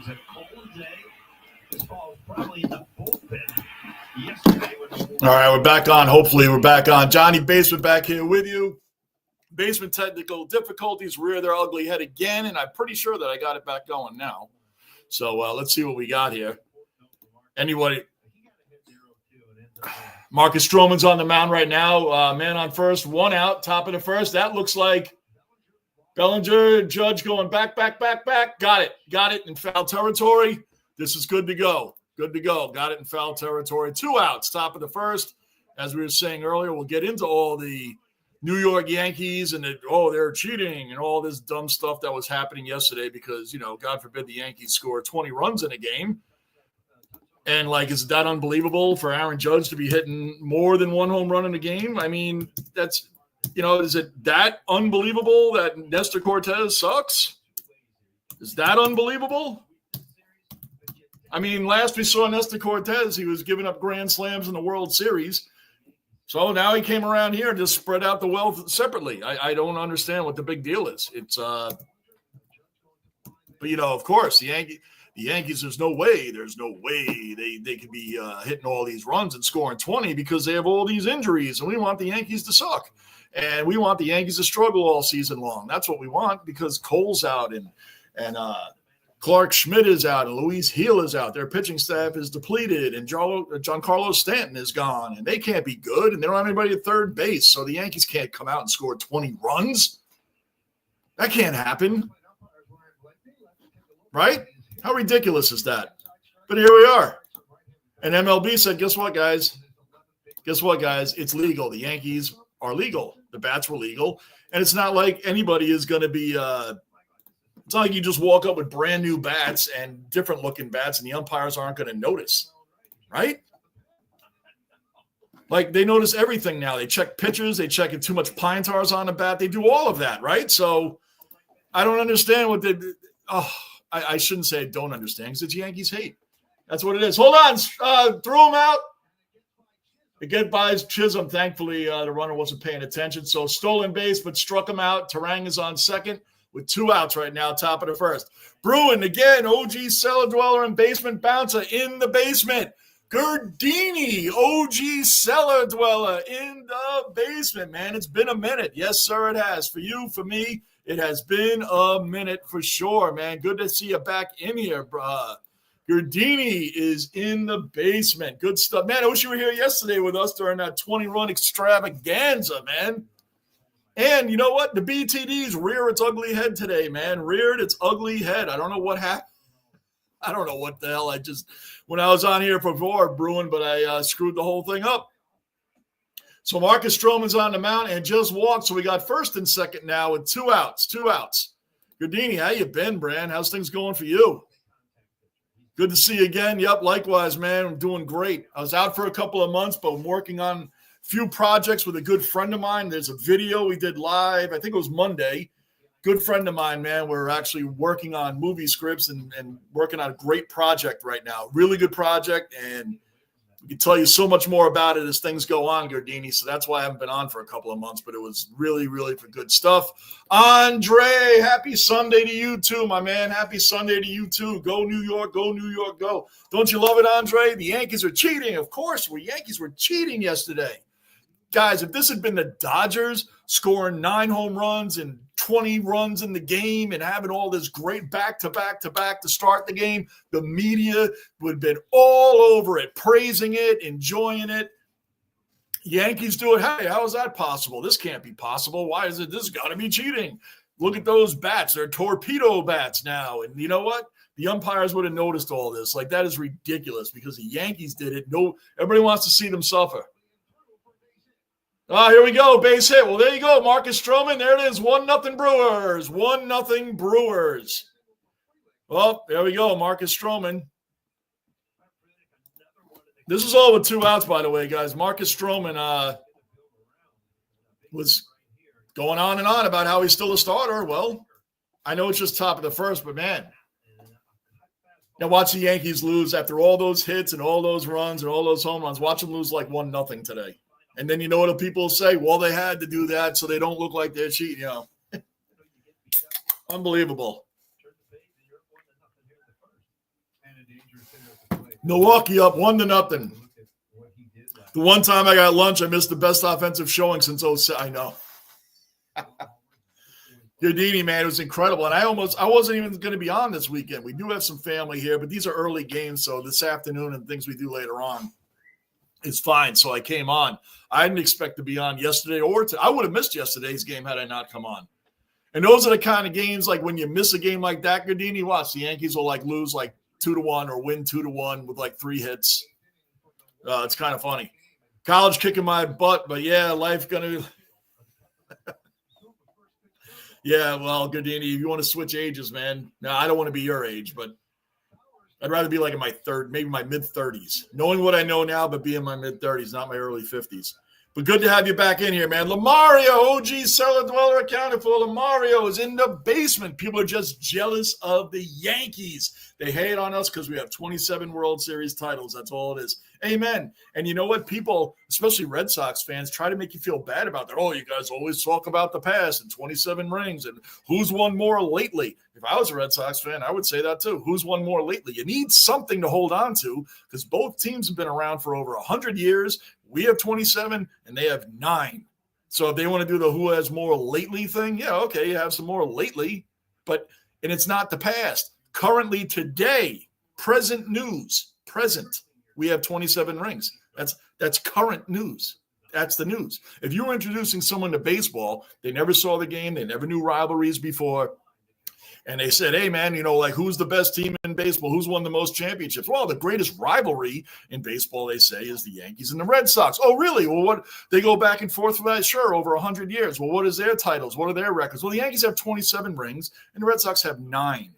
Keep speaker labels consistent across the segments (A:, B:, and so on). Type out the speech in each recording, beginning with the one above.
A: All right, we're back on. Hopefully, we're back on. Johnny Basement back here with you. Basement technical difficulties rear their ugly head again, and I'm pretty sure that I got it back going now. So let's see what we got here. Anybody? Marcus Stroman's on the mound right now. Man on first, one out, top of the first. That looks like Bellinger, Judge going back. Got it in foul territory. This is good to go. Got it in foul territory. 2 outs, top of the first. As we were saying earlier, we'll get into all the New York Yankees and they're cheating and all this dumb stuff that was happening yesterday because, God forbid the Yankees score 20 runs in a game. And, is that unbelievable for Aaron Judge to be hitting more than one home run in a game? I mean, that's, is it that unbelievable that Nestor Cortez sucks? Is that unbelievable? I mean, last we saw Nestor Cortez, he was giving up grand slams in the World Series. So now he came around here and just spread out the wealth separately. I don't understand what the big deal is. It's but of course, the Yankees, there's no way they could be hitting all these runs and scoring 20 because they have all these injuries, and we want the Yankees to suck. And we want the Yankees to struggle all season long. That's what we want because Cole's out and Clark Schmidt is out and Luis Gil is out. Their pitching staff is depleted and Giancarlo Stanton is gone and they can't be good and they don't have anybody at third base. So the Yankees can't come out and score 20 runs. That can't happen. Right? How ridiculous is that? But here we are. And MLB said, guess what, guys? It's legal. The Yankees are legal. The bats were legal. And it's not like anybody is going to be it's not like you just walk up with brand new bats and different looking bats and the umpires aren't going to notice, right? They notice everything now. They check pitches. They check if too much pine tars on the bat. They do all of that, right? So I don't understand what they I shouldn't say I don't understand because it's Yankees hate. That's what it is. Hold on. Threw him out. Again, buys Chisholm. Thankfully, the runner wasn't paying attention. So stolen base, but struck him out. Terang is on second. With 2 outs right now, top of the first. Bruin, again, OG cellar dweller and basement bouncer in the basement. Gerdini, OG cellar dweller in the basement, man. It's been a minute. Yes, sir, it has. For you, for me, it has been a minute for sure, man. Good to see you back in here, bruh. Gerdini is in the basement. Good stuff. Man, I wish you were here yesterday with us during that 20-run extravaganza, man. And you know what? The BTD's rear its ugly head today, man. Reared its ugly head. I don't know what happened. I don't know what the hell when I was on here before, Bruin, but I screwed the whole thing up. So Marcus Stroman's on the mound and just walked. So we got first and second now with 2 outs. Gerdini, how you been, Brand? How's things going for you? Good to see you again. Yep, likewise, man. I'm doing great. I was out for a couple of months, but I'm working on few projects with a good friend of mine. There's a video we did live. I think it was Monday. Good friend of mine, man. We're actually working on movie scripts and working on a great project right now. Really good project. And we can tell you so much more about it as things go on, Gerdini. So that's why I haven't been on for a couple of months, but it was really, really for good stuff. Andre, happy Sunday to you too, my man. Happy Sunday to you too. Go New York, go New York, go. Don't you love it, Andre? The Yankees are cheating. Of course, Yankees were cheating yesterday. Guys, if this had been the Dodgers scoring 9 home runs and 20 runs in the game and having all this great back-to-back to start the game, the media would have been all over it, praising it, enjoying it. Yankees do it. Hey, how is that possible? This can't be possible. Why is it? This has got to be cheating. Look at those bats. They're torpedo bats now. And you know what? The umpires would have noticed all this. That is ridiculous because the Yankees did it. No, everybody wants to see them suffer. Here we go. Base hit. Well, there you go. Marcus Stroman. There it is. 1-0 Brewers. 1-0 Brewers. Well, there we go. Marcus Stroman. This is all with 2 outs, by the way, guys. Marcus Stroman was going on and on about how he's still a starter. Well, I know it's just top of the first, but, man, now watch the Yankees lose after all those hits and all those runs and all those home runs. Watch them lose 1-0 today. And then you know what people say? Well, they had to do that so they don't look like they're cheating. Unbelievable. Milwaukee up 1-0. The one time I got lunch, I missed the best offensive showing since 2007. I know. Gardini, man, it was incredible. And I wasn't even going to be on this weekend. We do have some family here, but these are early games. So this afternoon and things we do later on is fine. So I came on. I didn't expect to be on yesterday I would have missed yesterday's game had I not come on. And those are the kind of games, like when you miss a game like that, Gardini, watch, the Yankees will like lose like 2-1 or win 2-1 with like 3 hits. It's kind of funny. College kicking my butt, but yeah, life going to – yeah, well, Gardini, if you want to switch ages, man. No, I don't want to be your age, but I'd rather be like in my maybe my mid-30s. Knowing what I know now, but be in my mid-30s, not my early 50s. But good to have you back in here, man. Lamario, OG cellar dweller accounted for. Lamario is in the basement. People are just jealous of the Yankees. They hate on us because we have 27 World Series titles. That's all it is. Amen. And you know what? People, especially Red Sox fans, try to make you feel bad about that. Oh, you guys always talk about the past and 27 rings and who's won more lately. If I was a Red Sox fan, I would say that too. Who's won more lately? You need something to hold on to because both teams have been around for over 100 years. We have 27 and they have 9. So if they want to do the who has more lately thing, yeah, okay, you have some more lately, and it's not the past. Currently today, present news, we have 27 rings. That's current news. That's the news. If you were introducing someone to baseball, they never saw the game, they never knew rivalries before, and they said, hey, man, like who's the best team in baseball? Who's won the most championships? Well, the greatest rivalry in baseball, they say, is the Yankees and the Red Sox. Oh, really? Well, what? They go back and forth for that? Sure, over 100 years. Well, what is their titles? What are their records? Well, the Yankees have 27 rings and the Red Sox have 9.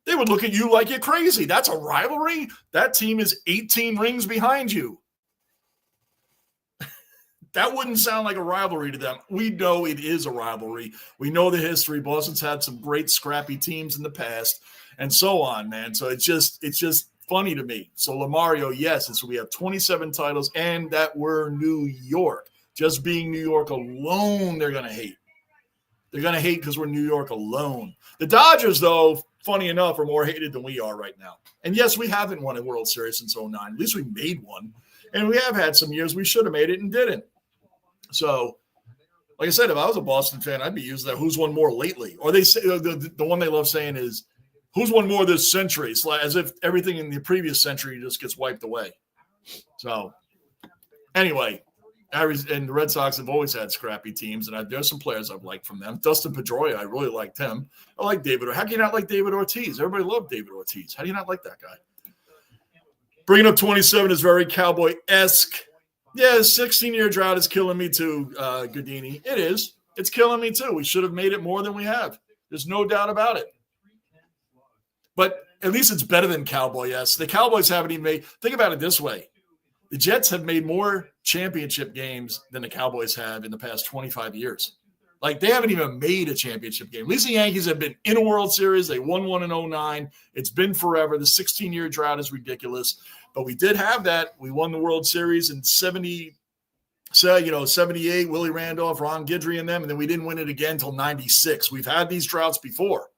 A: They would look at you like you're crazy. That's a rivalry? That team is 18 rings behind you. That wouldn't sound like a rivalry to them. We know it is a rivalry. We know the history. Boston's had some great scrappy teams in the past and so on, man. So it's just funny to me. So Lamario, yes, and so we have 27 titles and that we're New York. Just being New York alone, they're going to hate. They're going to hate because we're New York alone. The Dodgers, though, funny enough, are more hated than we are right now. And yes, we haven't won a World Series since 2009. At least we made one. And we have had some years we should have made it and didn't. So, like I said, if I was a Boston fan, I'd be using that who's won more lately. Or they say the one they love saying is who's won more this century. It's like, as if everything in the previous century just gets wiped away. So, anyway, and the Red Sox have always had scrappy teams, and there's some players I've liked from them. Dustin Pedroia, I really liked him. I like David. How can you not like David Ortiz? Everybody loved David Ortiz. How do you not like that guy? Bringing up 27 is very Cowboy-esque. Yeah, the 16-year drought is killing me too, Gardini. It is. It's killing me too. We should have made it more than we have. There's no doubt about it. But at least it's better than Cowboy-esque. The Cowboys haven't even made – think about it this way. The Jets have made more championship games than the Cowboys have in the past 25 years. Like, they haven't even made a championship game. At least the Yankees have been in a World Series. They won one in 2009. It's been forever. The 16-year drought is ridiculous. But we did have that. We won the World Series in 78, Willie Randolph, Ron Guidry and them, and then we didn't win it again until 96. We've had these droughts before.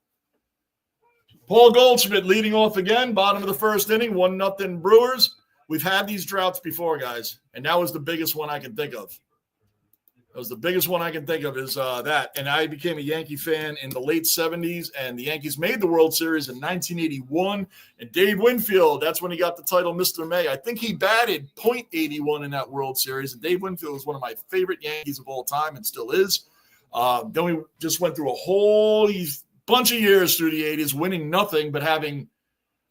A: Paul Goldschmidt leading off again, bottom of the first inning, 1-0 Brewers. We've had these droughts before, guys, and that was the biggest one I can think of. That was the biggest one I can think of is that. And I became a Yankee fan in the late 70s, and the Yankees made the World Series in 1981. And Dave Winfield, that's when he got the title Mr. May. I think he batted .81 in that World Series, and Dave Winfield is one of my favorite Yankees of all time and still is. Then we just went through a whole bunch of years through the 80s, winning nothing but having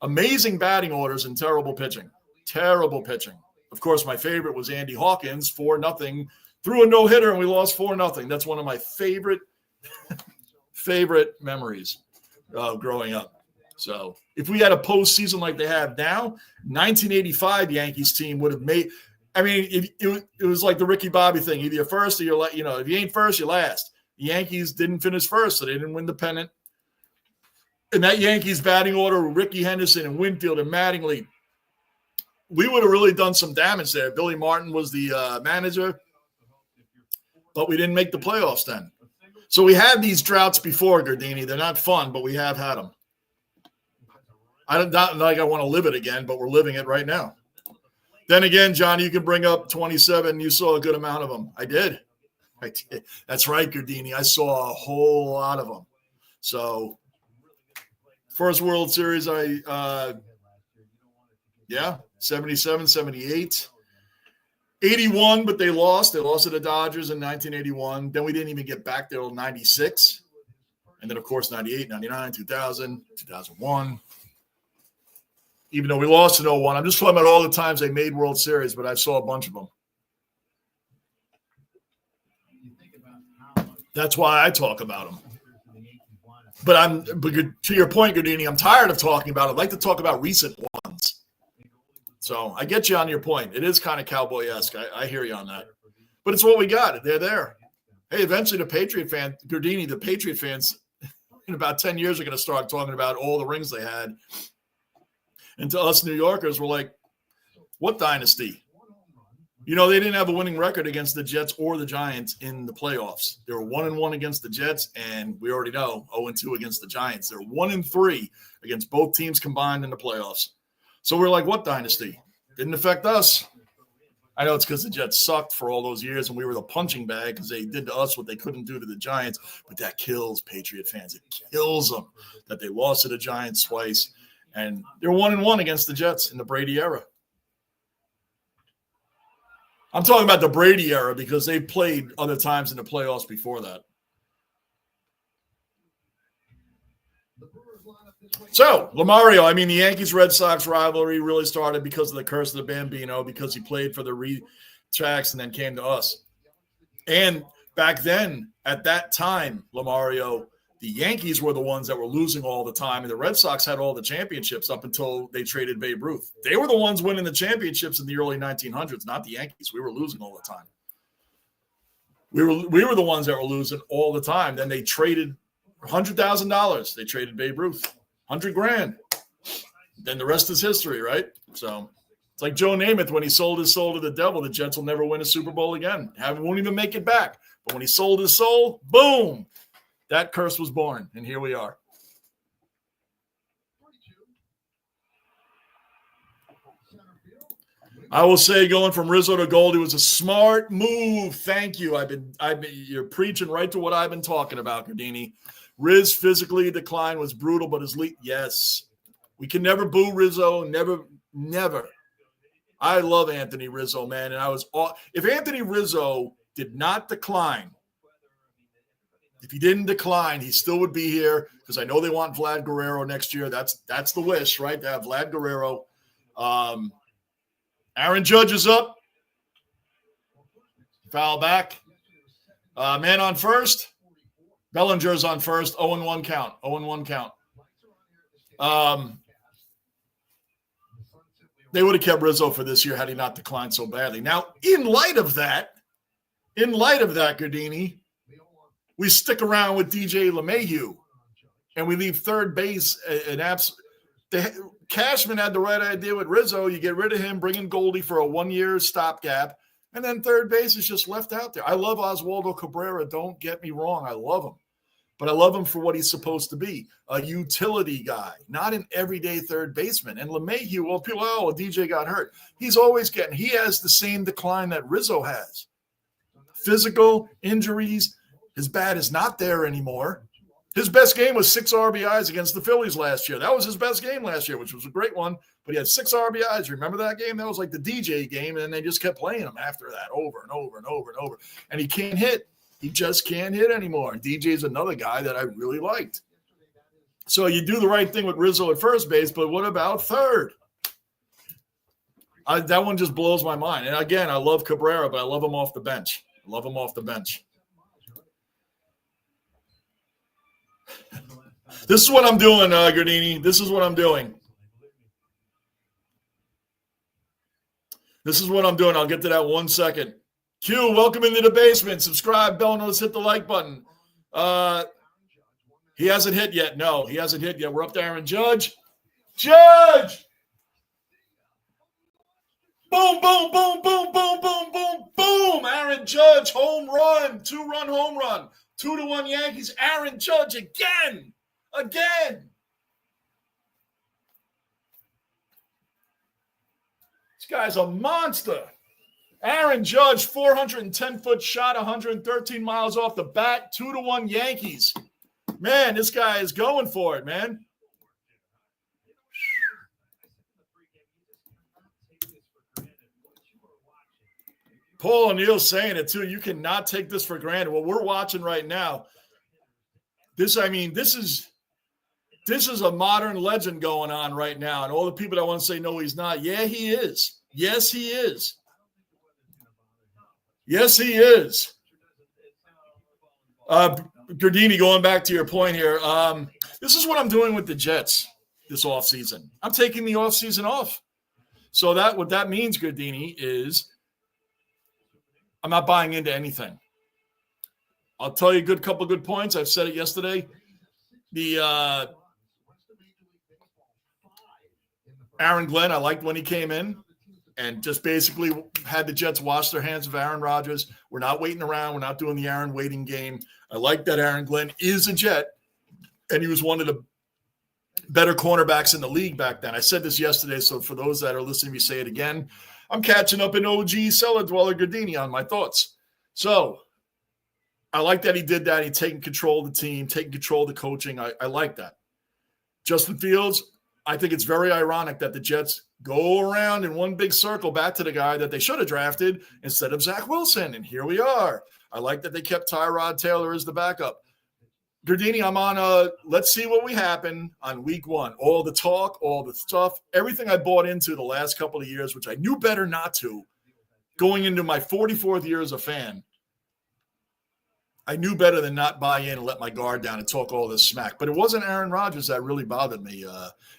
A: amazing batting orders and terrible pitching. Terrible pitching. Of course, my favorite was Andy Hawkins, 4-0. Threw a no-hitter, and we lost 4-0. That's one of my favorite memories growing up. So if we had a postseason like they have now, 1985 Yankees team would have made – I mean, it was like the Ricky Bobby thing. Either you're first or you're – if you ain't first, you're last. The Yankees didn't finish first, so they didn't win the pennant. And that Yankees batting order, Ricky Henderson and Winfield and Mattingly, we would have really done some damage there. Billy Martin was the manager. But we didn't make the playoffs then. So we had these droughts before, Gardini. They're not fun, but we have had them. not like I want to live it again, but we're living it right now. Then again, John, you can bring up 27. You saw a good amount of them. I did. That's right, Gardini. I saw a whole lot of them. So first World Series, 77, 78. 81, but they lost. They lost to the Dodgers in 1981. Then we didn't even get back there till 96. And then, of course, 98, 99, 2000, 2001. Even though we lost in 01. I'm just talking about all the times they made World Series, but I saw a bunch of them. That's why I talk about them. But to your point, Gardini, I'm tired of talking about it. I'd like to talk about recent ones. So I get you on your point. It is kind of cowboy-esque. I hear you on that. But it's what we got. They're there. Hey, eventually the Patriot fans in about 10 years are going to start talking about all the rings they had. And to us New Yorkers, we're like, what dynasty? You know, they didn't have a winning record against the Jets or the Giants in the playoffs. They were 1-1 against the Jets, and we already know 0-2 against the Giants. They're 1-3 against both teams combined in the playoffs. So we're like, what dynasty? Didn't affect us. I know it's because the Jets sucked for all those years, and we were the punching bag because they did to us what they couldn't do to the Giants. But that kills Patriot fans. It kills them that they lost to the Giants twice, and they're 1-1 against the Jets in the Brady era. I'm talking about the Brady era because they played other times in the playoffs before that. So, Lamario, I mean, the Yankees-Red Sox rivalry really started because of the curse of the Bambino, because he played for the Retracts and then came to us. And back then, at that time, Lamario, the Yankees were the ones that were losing all the time, and the Red Sox had all the championships up until they traded Babe Ruth. They were the ones winning the championships in the early 1900s, not the Yankees. We wwere losing all the time. We were the ones that were losing all the time. Then they traded $100,000. They traded Babe Ruth, $100,000. Then the rest is history, right? So it's like Joe Namath when he sold his soul to the devil. The Jets will never win a Super Bowl again. Won't even make it back. But when he sold his soul, boom. That curse was born, and here we are. I will say going from Rizzo to Goldie was a smart move. Thank you. You're preaching right to what I've been talking about, Gardini. Riz physically decline was brutal, but his lead, yes. We can never boo Rizzo, never. I love Anthony Rizzo, man, and if Anthony Rizzo did not decline, if he didn't decline, he still would be here because I know they want Vlad Guerrero next year. That's the wish, right? To have Vlad Guerrero. Aaron Judge is up. Foul back. Man on first. Bellinger's on first. 0-1 count. 0-1 count. They would have kept Rizzo for this year had he not declined so badly. Now, in light of that, Gardini, we stick around with DJ LeMahieu, and we leave third base Cashman had the right idea with Rizzo. You get rid of him, bring in Goldie for a 1-year stopgap, and then third base is just left out there. I love Oswaldo Cabrera. Don't get me wrong. I love him. But I love him for what he's supposed to be, a utility guy, not an everyday third baseman. And LeMahieu, well, people, DJ got hurt. He has the same decline that Rizzo has. Physical injuries. His bat is not there anymore. His best game was 6 RBIs against the Phillies last year. That was his best game last year, which was a great one. But he had 6 RBIs. Remember that game? That was like the DJ game, and they just kept playing him after that over and over and over and over. And he can't hit. He just can't hit anymore. And DJ's another guy that I really liked. So you do the right thing with Rizzo at first base, but what about third? That one just blows my mind. And again, I love Cabrera, but I love him off the bench. This is what I'm doing, Gardini. This is what I'm doing. I'll get to that 1 second. Q, welcome into the basement. Subscribe, bell notice, hit the like button. He hasn't hit yet. No, he hasn't hit yet. We're up to Aaron Judge. Judge! Boom, boom, boom, boom, boom, boom, boom, boom. Aaron Judge, home run, 2-run home run. 2-1 Yankees. Aaron Judge again. This guy's a monster. Aaron Judge, 410-foot shot, 113 miles off the bat, 2-1 Yankees. Man, this guy is going for it, man. Paul O'Neill saying it too. You cannot take this for granted. What we're watching right now, this is a modern legend going on right now. And all the people that want to say, no, he's not. Yeah, he is. Yes, he is. Yes, he is. Gardini, going back to your point here, this is what I'm doing with the Jets this offseason. I'm taking the offseason off. So what that means, Gardini, is I'm not buying into anything. I'll tell you a couple good points. I've said it yesterday. The Aaron Glenn, I liked when he came in and just basically had the Jets wash their hands of Aaron Rodgers. We're not waiting around. We're not doing the Aaron waiting game. I like that Aaron Glenn is a Jet, and he was one of the better cornerbacks in the league back then. I said this yesterday, so for those that are listening to me say it again, I'm catching up in OG cellar dweller Gardini on my thoughts. So I like that he did that. He's taking control of the team, taking control of the coaching. I like that. Justin Fields, I think it's very ironic that the Jets go around in one big circle back to the guy that they should have drafted instead of Zach Wilson. And here we are. I like that they kept Tyrod Taylor as the backup. Gardini, I'm on let's see what we happen on week 1. All the talk, all the stuff, everything I bought into the last couple of years, which I knew better not to, going into my 44th year as a fan, I knew better than not buy in and let my guard down and talk all this smack. But it wasn't Aaron Rodgers that really bothered me.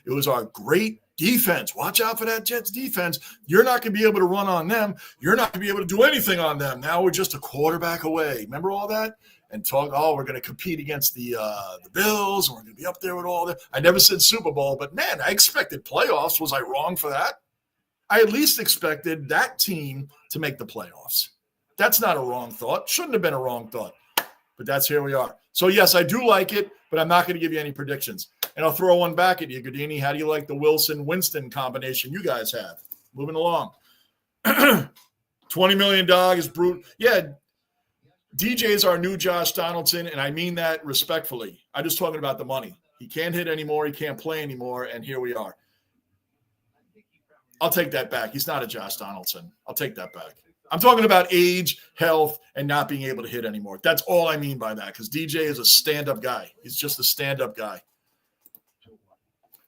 A: It was our great defense. Watch out for that Jets defense. You're not going to be able to run on them. You're not going to be able to do anything on them. Now we're just a quarterback away. Remember all that? And talk, we're going to compete against the Bills. And we're going to be up there with all that. I never said Super Bowl, but, man, I expected playoffs. Was I wrong for that? I at least expected that team to make the playoffs. That's not a wrong thought. Shouldn't have been a wrong thought. But that's here we are. So, yes, I do like it, but I'm not going to give you any predictions. And I'll throw one back at you, Gardini. How do you like the Wilson-Winston combination you guys have? Moving along. $20 million is brutal. Yeah, DJ is our new Josh Donaldson, and I mean that respectfully. I'm just talking about the money. He can't hit anymore. He can't play anymore, and here we are. I'll take that back. He's not a Josh Donaldson. I'll take that back. I'm talking about age, health, and not being able to hit anymore. That's all I mean by that, because DJ is a stand-up guy. He's just a stand-up guy.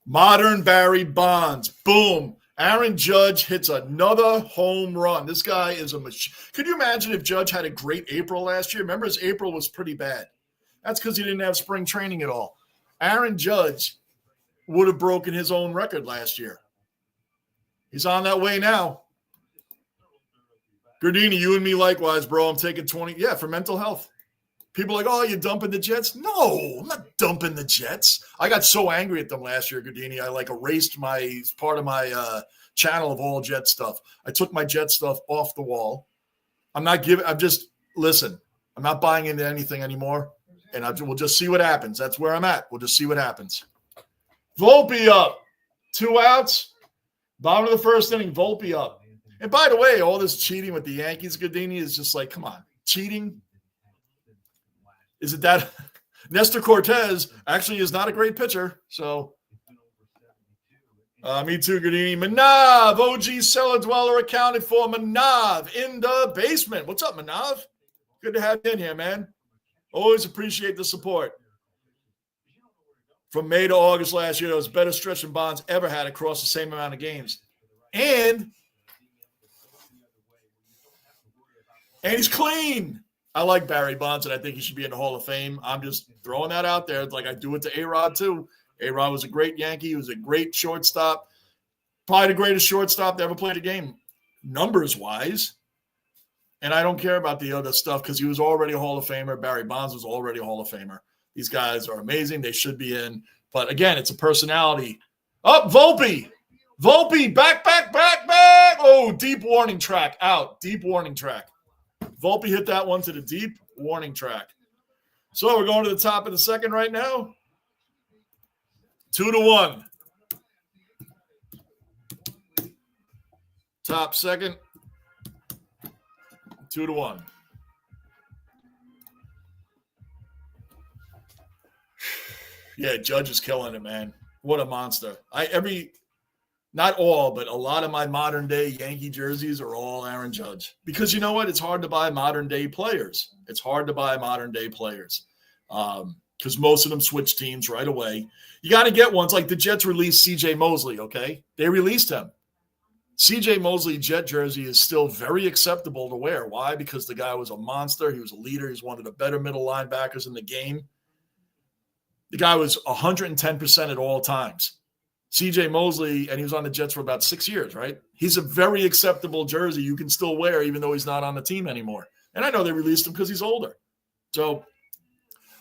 A: Modern Barry Bonds. Boom. Aaron Judge hits another home run. This guy is a machine. Could you imagine if Judge had a great April last year? Remember, his April was pretty bad. That's because he didn't have spring training at all. Aaron Judge would have broken his own record last year. He's on that way now. Gardini, you and me likewise, bro. I'm taking 20. Yeah, for mental health. People are like, you're dumping the Jets? No, I'm not dumping the Jets. I got so angry at them last year, Gardini. I erased part of my channel of all Jet stuff. I took my Jet stuff off the wall. I'm not buying into anything anymore. And we'll just see what happens. That's where I'm at. We'll just see what happens. Volpe up. 2 outs. Bottom of the first inning, Volpe up. And by the way, all this cheating with the Yankees, Gardini, is just like, come on. Cheating? Is it that? Nestor Cortez actually is not a great pitcher. So, me too, Gardini. Manav, OG cellar dweller accounted for. Manav in the basement. What's up, Manav? Good to have you in here, man. Always appreciate the support. From May to August last year, there was better stretch than Bonds ever had across the same amount of games. And he's clean. I like Barry Bonds, and I think he should be in the Hall of Fame. I'm just throwing that out there like I do it to A-Rod, too. A-Rod was a great Yankee. He was a great shortstop. Probably the greatest shortstop to ever play the game, numbers-wise. And I don't care about the other stuff because he was already a Hall of Famer. Barry Bonds was already a Hall of Famer. These guys are amazing. They should be in. But, again, it's a personality. Oh, Volpe. Volpe, back. Oh, deep warning track. Out. Deep warning track. Volpe hit that one to the deep warning track. So we're going to the top of the second right now. 2-1. Top second. 2-1. Yeah, Judge is killing it, man. What a monster. Not all, but a lot of my modern day Yankee jerseys are all Aaron Judge. Because you know what? It's hard to buy modern day players. Because most of them switch teams right away. You got to get ones like the Jets released C.J. Mosley, okay? They released him. C.J. Mosley Jet jersey is still very acceptable to wear. Why? Because the guy was a monster. He was a leader. He's one of the better middle linebackers in the game. The guy was 110% at all times. C.J. Mosley, and he was on the Jets for about 6 years, right? He's a very acceptable jersey you can still wear even though he's not on the team anymore. And I know they released him because he's older. So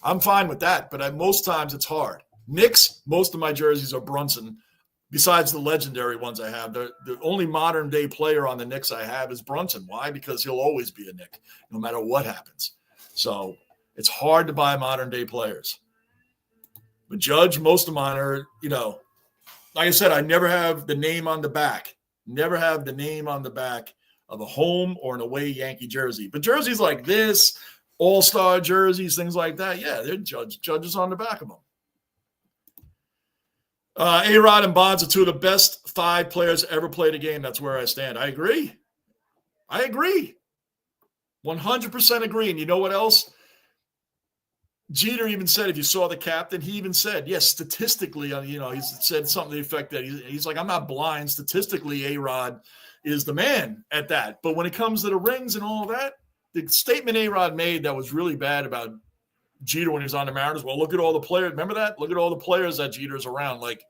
A: I'm fine with that, but most times it's hard. Knicks, most of my jerseys are Brunson. Besides the legendary ones I have, the only modern-day player on the Knicks I have is Brunson. Why? Because he'll always be a Knick, no matter what happens. So it's hard to buy modern-day players. But Judge, most of mine are, like I said, I never have the name on the back. Never have the name on the back of a home or an away Yankee jersey. But jerseys like this, all-star jerseys, things like that, yeah, they're Judges on the back of them. A-Rod and Bonds are two of the best 5 players ever played a game. That's where I stand. I agree. 100% agree. And you know what else? Jeter even said, if you saw the captain, he even said, yes, statistically, he said something to the effect that he's like, I'm not blind. Statistically, A-Rod is the man at that. But when it comes to the rings and all that, the statement A-Rod made that was really bad about Jeter when he was on the Mariners, well, look at all the players. Remember that? Look at all the players that Jeter's around. Like,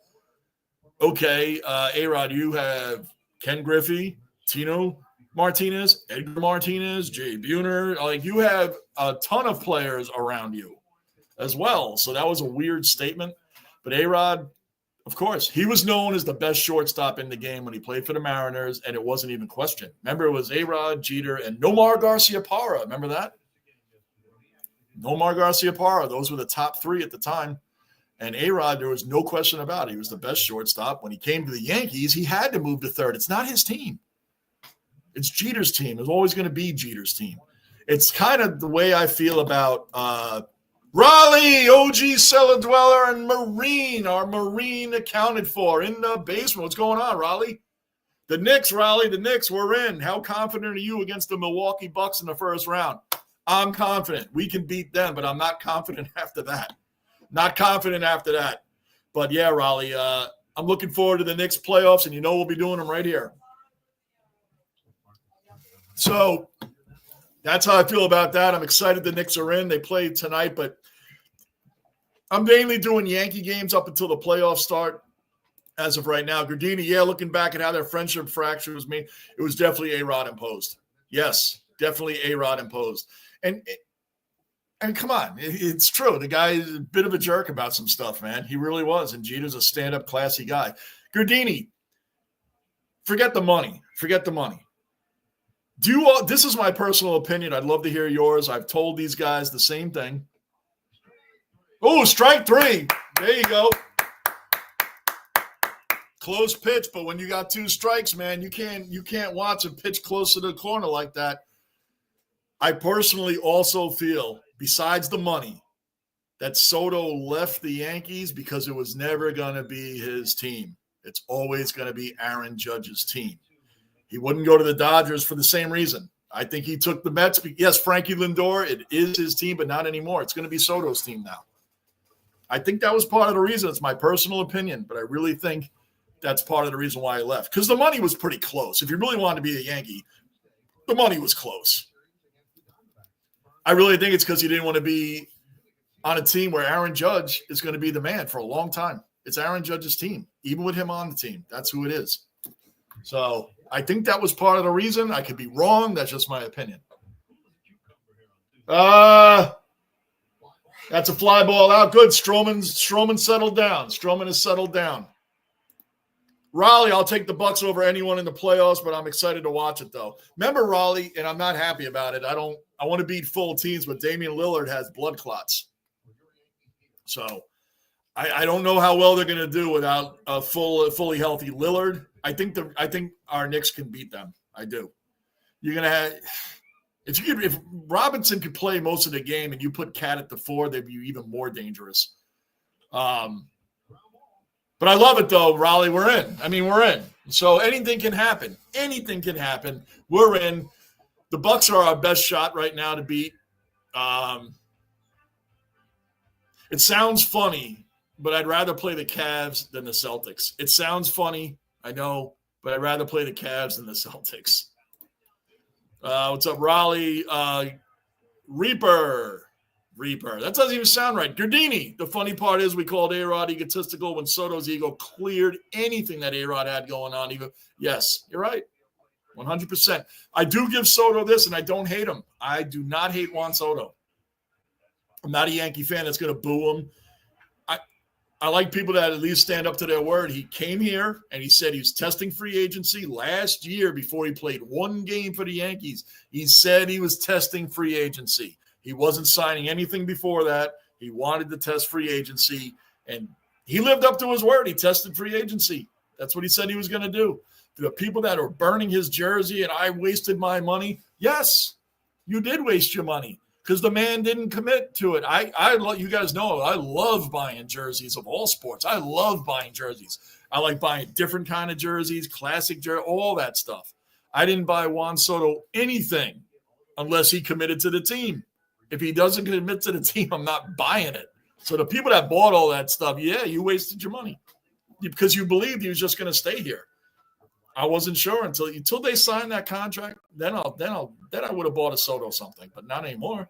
A: okay, A-Rod, you have Ken Griffey, Tino Martinez, Edgar Martinez, Jay Buhner. Like, you have a ton of players around you as well. So that was a weird statement. But A-Rod, of course, he was known as the best shortstop in the game when he played for the Mariners, and it wasn't even questioned. Remember, it was A-Rod, Jeter, and Nomar Garciaparra. Remember that? Nomar Garciaparra. Those were the top 3 at the time. And A-Rod, there was no question about it. He was the best shortstop. When he came to the Yankees, he had to move to third. It's not his team. It's Jeter's team. It's always going to be Jeter's team. It's kind of the way I feel about Raleigh, OG cellar dweller, and Marine. Our Marine accounted for in the basement. What's going on, Raleigh? The Knicks, Raleigh, the Knicks, we're in. How confident are you against the Milwaukee Bucks in the first round? I'm confident. We can beat them, but I'm not confident after that. Not confident after that. But, yeah, Raleigh, I'm looking forward to the Knicks playoffs, and we'll be doing them right here. So that's how I feel about that. I'm excited the Knicks are in. They played tonight, but I'm mainly doing Yankee games up until the playoffs start as of right now. Gardini, looking back at how their friendship fracture was made, it was definitely A-Rod imposed. Yes, definitely A-Rod imposed. And come on, it's true. The guy is a bit of a jerk about some stuff, man. He really was. And Jeter's a stand-up, classy guy. Gardini, forget the money. This is my personal opinion. I'd love to hear yours. I've told these guys the same thing. Oh, strike 3. There you go. Close pitch, but when you got 2 strikes, man, you can't watch a pitch close to the corner like that. I personally also feel, besides the money, that Soto left the Yankees because it was never going to be his team. It's always going to be Aaron Judge's team. He wouldn't go to the Dodgers for the same reason. I think he took the Mets. Yes, Frankie Lindor, it is his team, but not anymore. It's going to be Soto's team now. I think that was part of the reason. It's my personal opinion, but I really think that's part of the reason why he left. Because the money was pretty close. If you really wanted to be a Yankee, the money was close. I really think it's because he didn't want to be on a team where Aaron Judge is going to be the man for a long time. It's Aaron Judge's team, even with him on the team. That's who it is. So I think that was part of the reason. I could be wrong. That's just my opinion. That's a fly ball out. Good. Stroman settled down. Stroman has settled down. Raleigh, I'll take the Bucks over anyone in the playoffs, but I'm excited to watch it, though. Remember Raleigh, and I'm not happy about it. I want to beat full teams, but Damian Lillard has blood clots. So I don't know how well they're going to do without a fully healthy Lillard. I think our Knicks can beat them. I do. You're gonna have if Robinson could play most of the game and you put Cat at the 4, they'd be even more dangerous. But I love it though, Raleigh. We're in. I mean, we're in. So anything can happen. Anything can happen. We're in. The Bucks are our best shot right now to beat. It sounds funny, but I'd rather play the Cavs than the Celtics. It sounds funny, I know, but I'd rather play the Cavs than the Celtics. What's up, Raleigh? Reaper. That doesn't even sound right. Gardini. The funny part is we called A-Rod egotistical when Soto's ego cleared anything that A-Rod had going on. Yes, you're right. 100%. I do give Soto this, and I don't hate him. I do not hate Juan Soto. I'm not a Yankee fan that's going to boo him. I like people that at least stand up to their word. He came here, and he said he was testing free agency last year before he played one game for the Yankees. He said he was testing free agency. He wasn't signing anything before that. He wanted to test free agency, and he lived up to his word. He tested free agency. That's what he said he was going to do. The people that are burning his jersey and I wasted my money, yes, you did waste your money because the man didn't commit to it. You guys know I love buying jerseys of all sports. I love buying jerseys. I like buying different kind of jerseys, classic jersey, all that stuff. I didn't buy Juan Soto anything unless he committed to the team. If he doesn't commit to the team, I'm not buying it. So the people that bought all that stuff, yeah, you wasted your money because you believed he was just going to stay here. I wasn't sure until they signed that contract. Then I would have bought a Soto something, but not anymore.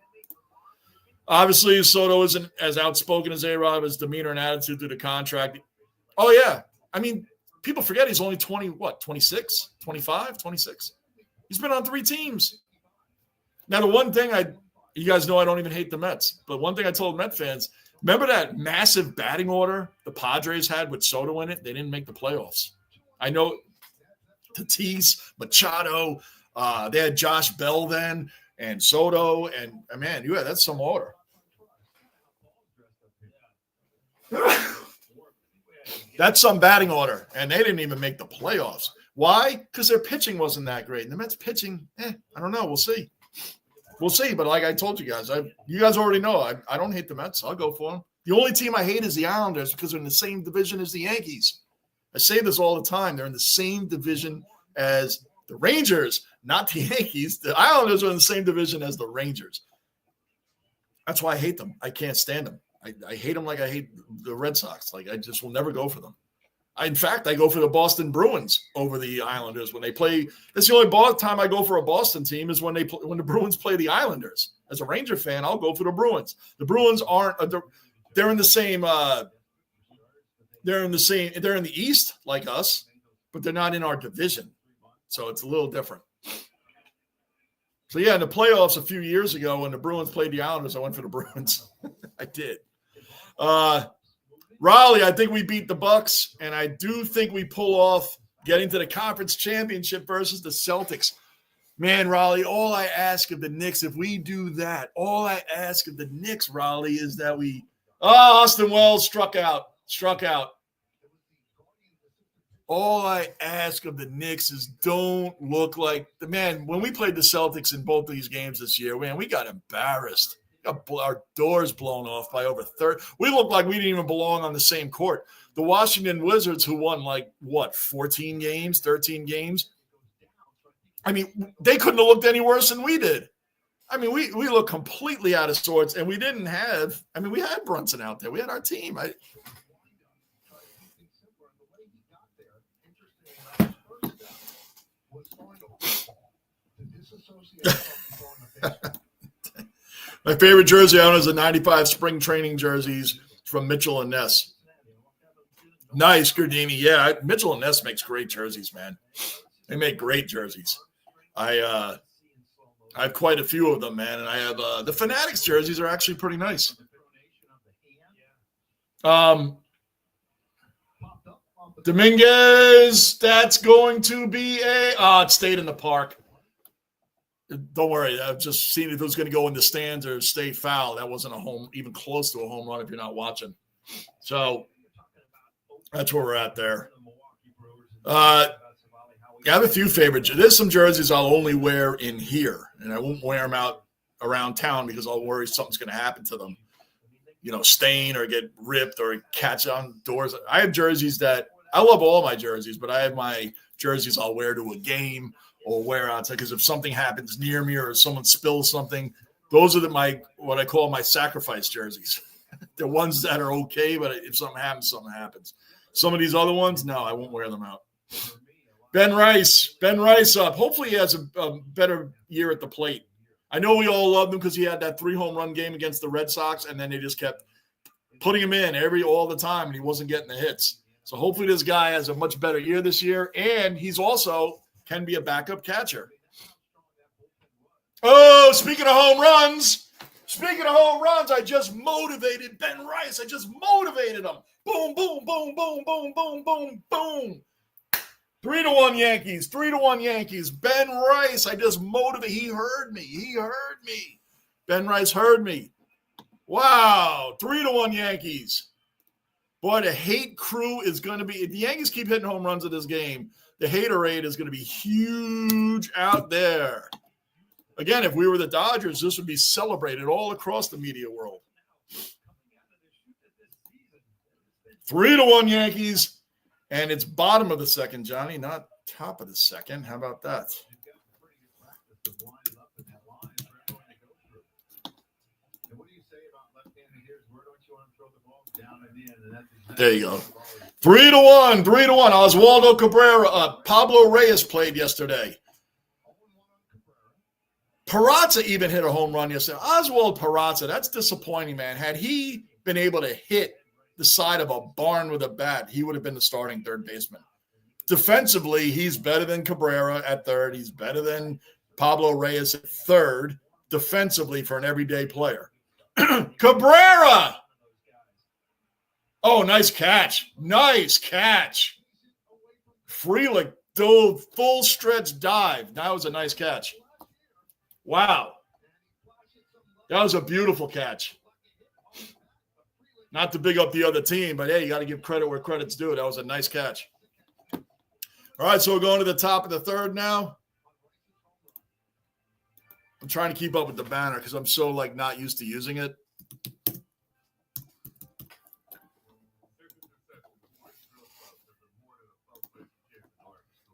A: Obviously, Soto isn't as outspoken as A-Rod. His demeanor and attitude through the contract. Oh yeah, I mean, people forget he's only 26, 25, 26. He's been on 3 teams. Now, the one thing you guys know I don't even hate the Mets, but one thing I told Met fans, remember that massive batting order the Padres had with Soto in it? They didn't make the playoffs. I know Tatis, Machado, they had Josh Bell then, and Soto, and man, that's some order. That's some batting order, and they didn't even make the playoffs. Why? Because their pitching wasn't that great. And the Mets pitching, I don't know. We'll see. But like I told you guys, you guys already know I don't hate the Mets. I'll go for them. The only team I hate is the Islanders because they're in the same division as the Yankees. I say this all the time. They're in the same division as the Rangers, not the Yankees. The Islanders are in the same division as the Rangers. That's why I hate them. I can't stand them. I hate them like I hate the Red Sox. Like I just will never go for them. In fact, I go for the Boston Bruins over the Islanders when they play. That's the only time I go for a Boston team is when the Bruins play the Islanders. As a Ranger fan, I'll go for the Bruins. The Bruins aren't. They're in the same. They're in the East like us, but they're not in our division. So it's a little different. So, yeah, in the playoffs a few years ago when the Bruins played the Islanders, I went for the Bruins. I did. Raleigh, I think we beat the Bucks, and I do think we pull off getting to the conference championship versus the Celtics. Man, Raleigh, all I ask of the Knicks, if we do that, all I ask of the Knicks, Raleigh, is that we – Austin Wells struck out. All I ask of the Knicks is don't look like – man, when we played the Celtics in both of these games this year, man, we got embarrassed. Our doors blown off by over 30. We looked like we didn't even belong on the same court. The Washington Wizards, who won 14 games, 13 games. I mean, they couldn't have looked any worse than we did. I mean, we looked completely out of sorts, and we didn't have – I mean, we had Brunson out there. We had our team. My favorite jersey owner is the 95 spring training jerseys from Mitchell and Ness. Nice, Gardini. Yeah, Mitchell and Ness makes great jerseys, man. They make great jerseys. I have quite a few of them, man, and I have the Fanatics jerseys are actually pretty nice. Dominguez, that's going to be it stayed in the park. Don't worry. I've just seen if it was going to go in the stands or stay foul. That wasn't even close to a home run if you're not watching. So that's where we're at there. I have a few favorites. There's some jerseys I'll only wear in here, and I won't wear them out around town because I'll worry something's going to happen to them. Stain or get ripped or catch on doors. I have jerseys that I love all my jerseys, but I have my jerseys I'll wear to a game or wear outside because if something happens near me or someone spills something, those are what I call my sacrifice jerseys. They're ones that are okay, but if something happens, something happens. Some of these other ones, no, I won't wear them out. Ben Rice up. Hopefully he has a better year at the plate. I know we all loved him because he had that 3-home run game against the Red Sox, and then they just kept putting him in all the time, and he wasn't getting the hits. So hopefully this guy has a much better year this year, and he's also can be a backup catcher. Oh, speaking of home runs, I just motivated Ben Rice. I just motivated him. Boom, boom, boom, boom, boom, boom, boom, boom. 3-1 Yankees. 3-1 Yankees. Ben Rice, I just motivated. He heard me. Ben Rice heard me. Wow. 3-1 Yankees. Boy, the hate crew is going to be – if the Yankees keep hitting home runs in this game, the haterade is going to be huge out there. Again, if we were the Dodgers, this would be celebrated all across the media world. 3-1 Yankees. And it's bottom of the second, Johnny, not top of the second. How about that? There you go. 3-1. Oswaldo Cabrera. Pablo Reyes played yesterday. Peraza even hit a home run yesterday. Oswald Peraza, that's disappointing, man. Had he been able to hit the side of a barn with a bat, he would have been the starting third baseman. Defensively, he's better than Cabrera at third. He's better than Pablo Reyes at third, defensively for an everyday player. Cabrera! Oh, nice catch. Frelick, full stretch dive. That was a nice catch. Wow. That was a beautiful catch. Not to big up the other team, but hey, you got to give credit where credit's due. That was a nice catch. All right, so we're going to the top of the third now. I'm trying to keep up with the banner because I'm so not used to using it.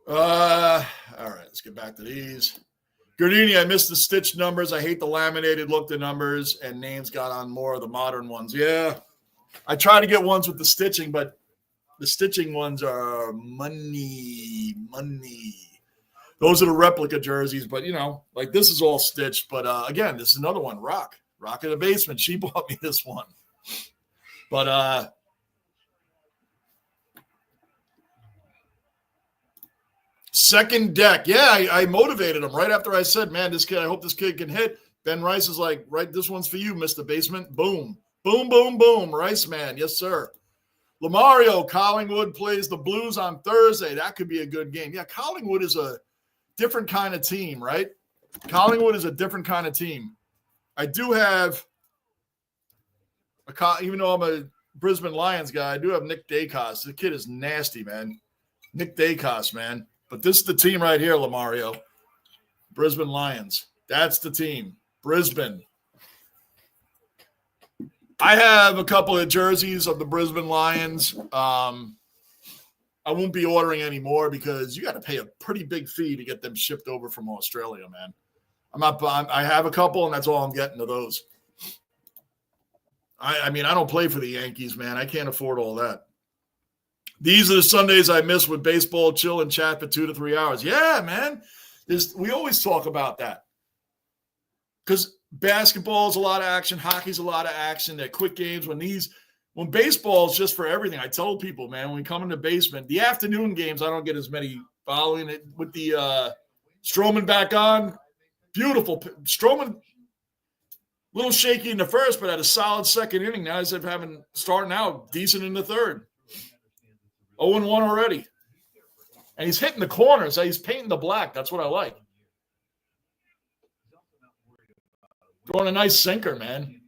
A: All right, let's get back to these. Gardini, I missed the stitch numbers. I hate the laminated look, the numbers, and names got on more of the modern ones. Yeah. I try to get ones with the stitching, but the stitching ones are money. Those are the replica jerseys, but, this is all stitched. But, again, this is another one, Rock in the basement. She bought me this one. But second deck. Yeah, I motivated him right after I said, man, this kid, I hope this kid can hit. Ben Rice is like, right, this one's for you, Mr. Basement. Boom. Boom, boom, boom. Rice man. Yes, sir. Lamario, Collingwood plays the Blues on Thursday. That could be a good game. Yeah, Collingwood is a different kind of team, right? Collingwood is a different kind of team. I do have, even though I'm a Brisbane Lions guy, I do have Nick Dacos. The kid is nasty, man. Nick Dacos, man. But this is the team right here, Lamario. Brisbane Lions. That's the team. Brisbane. I have a couple of jerseys of the Brisbane Lions. I won't be ordering any more because you got to pay a pretty big fee to get them shipped over from Australia, man. I have a couple, and that's all I'm getting of those. I mean, I don't play for the Yankees, man. I can't afford all that. These are the Sundays I miss with baseball, chill, and chat for 2 to 3 hours. Yeah, man. We always talk about that. Because basketball is a lot of action. Hockey's a lot of action. They're quick games. When baseball is just for everything, I tell people, man, when we come in the basement, the afternoon games, I don't get as many following it with the Stroman back on. Beautiful. Stroman, a little shaky in the first, but had a solid second inning. Now he's starting out decent in the third. 0-1 already. And he's hitting the corners. He's painting the black. That's what I like. Throwing a nice sinker, man.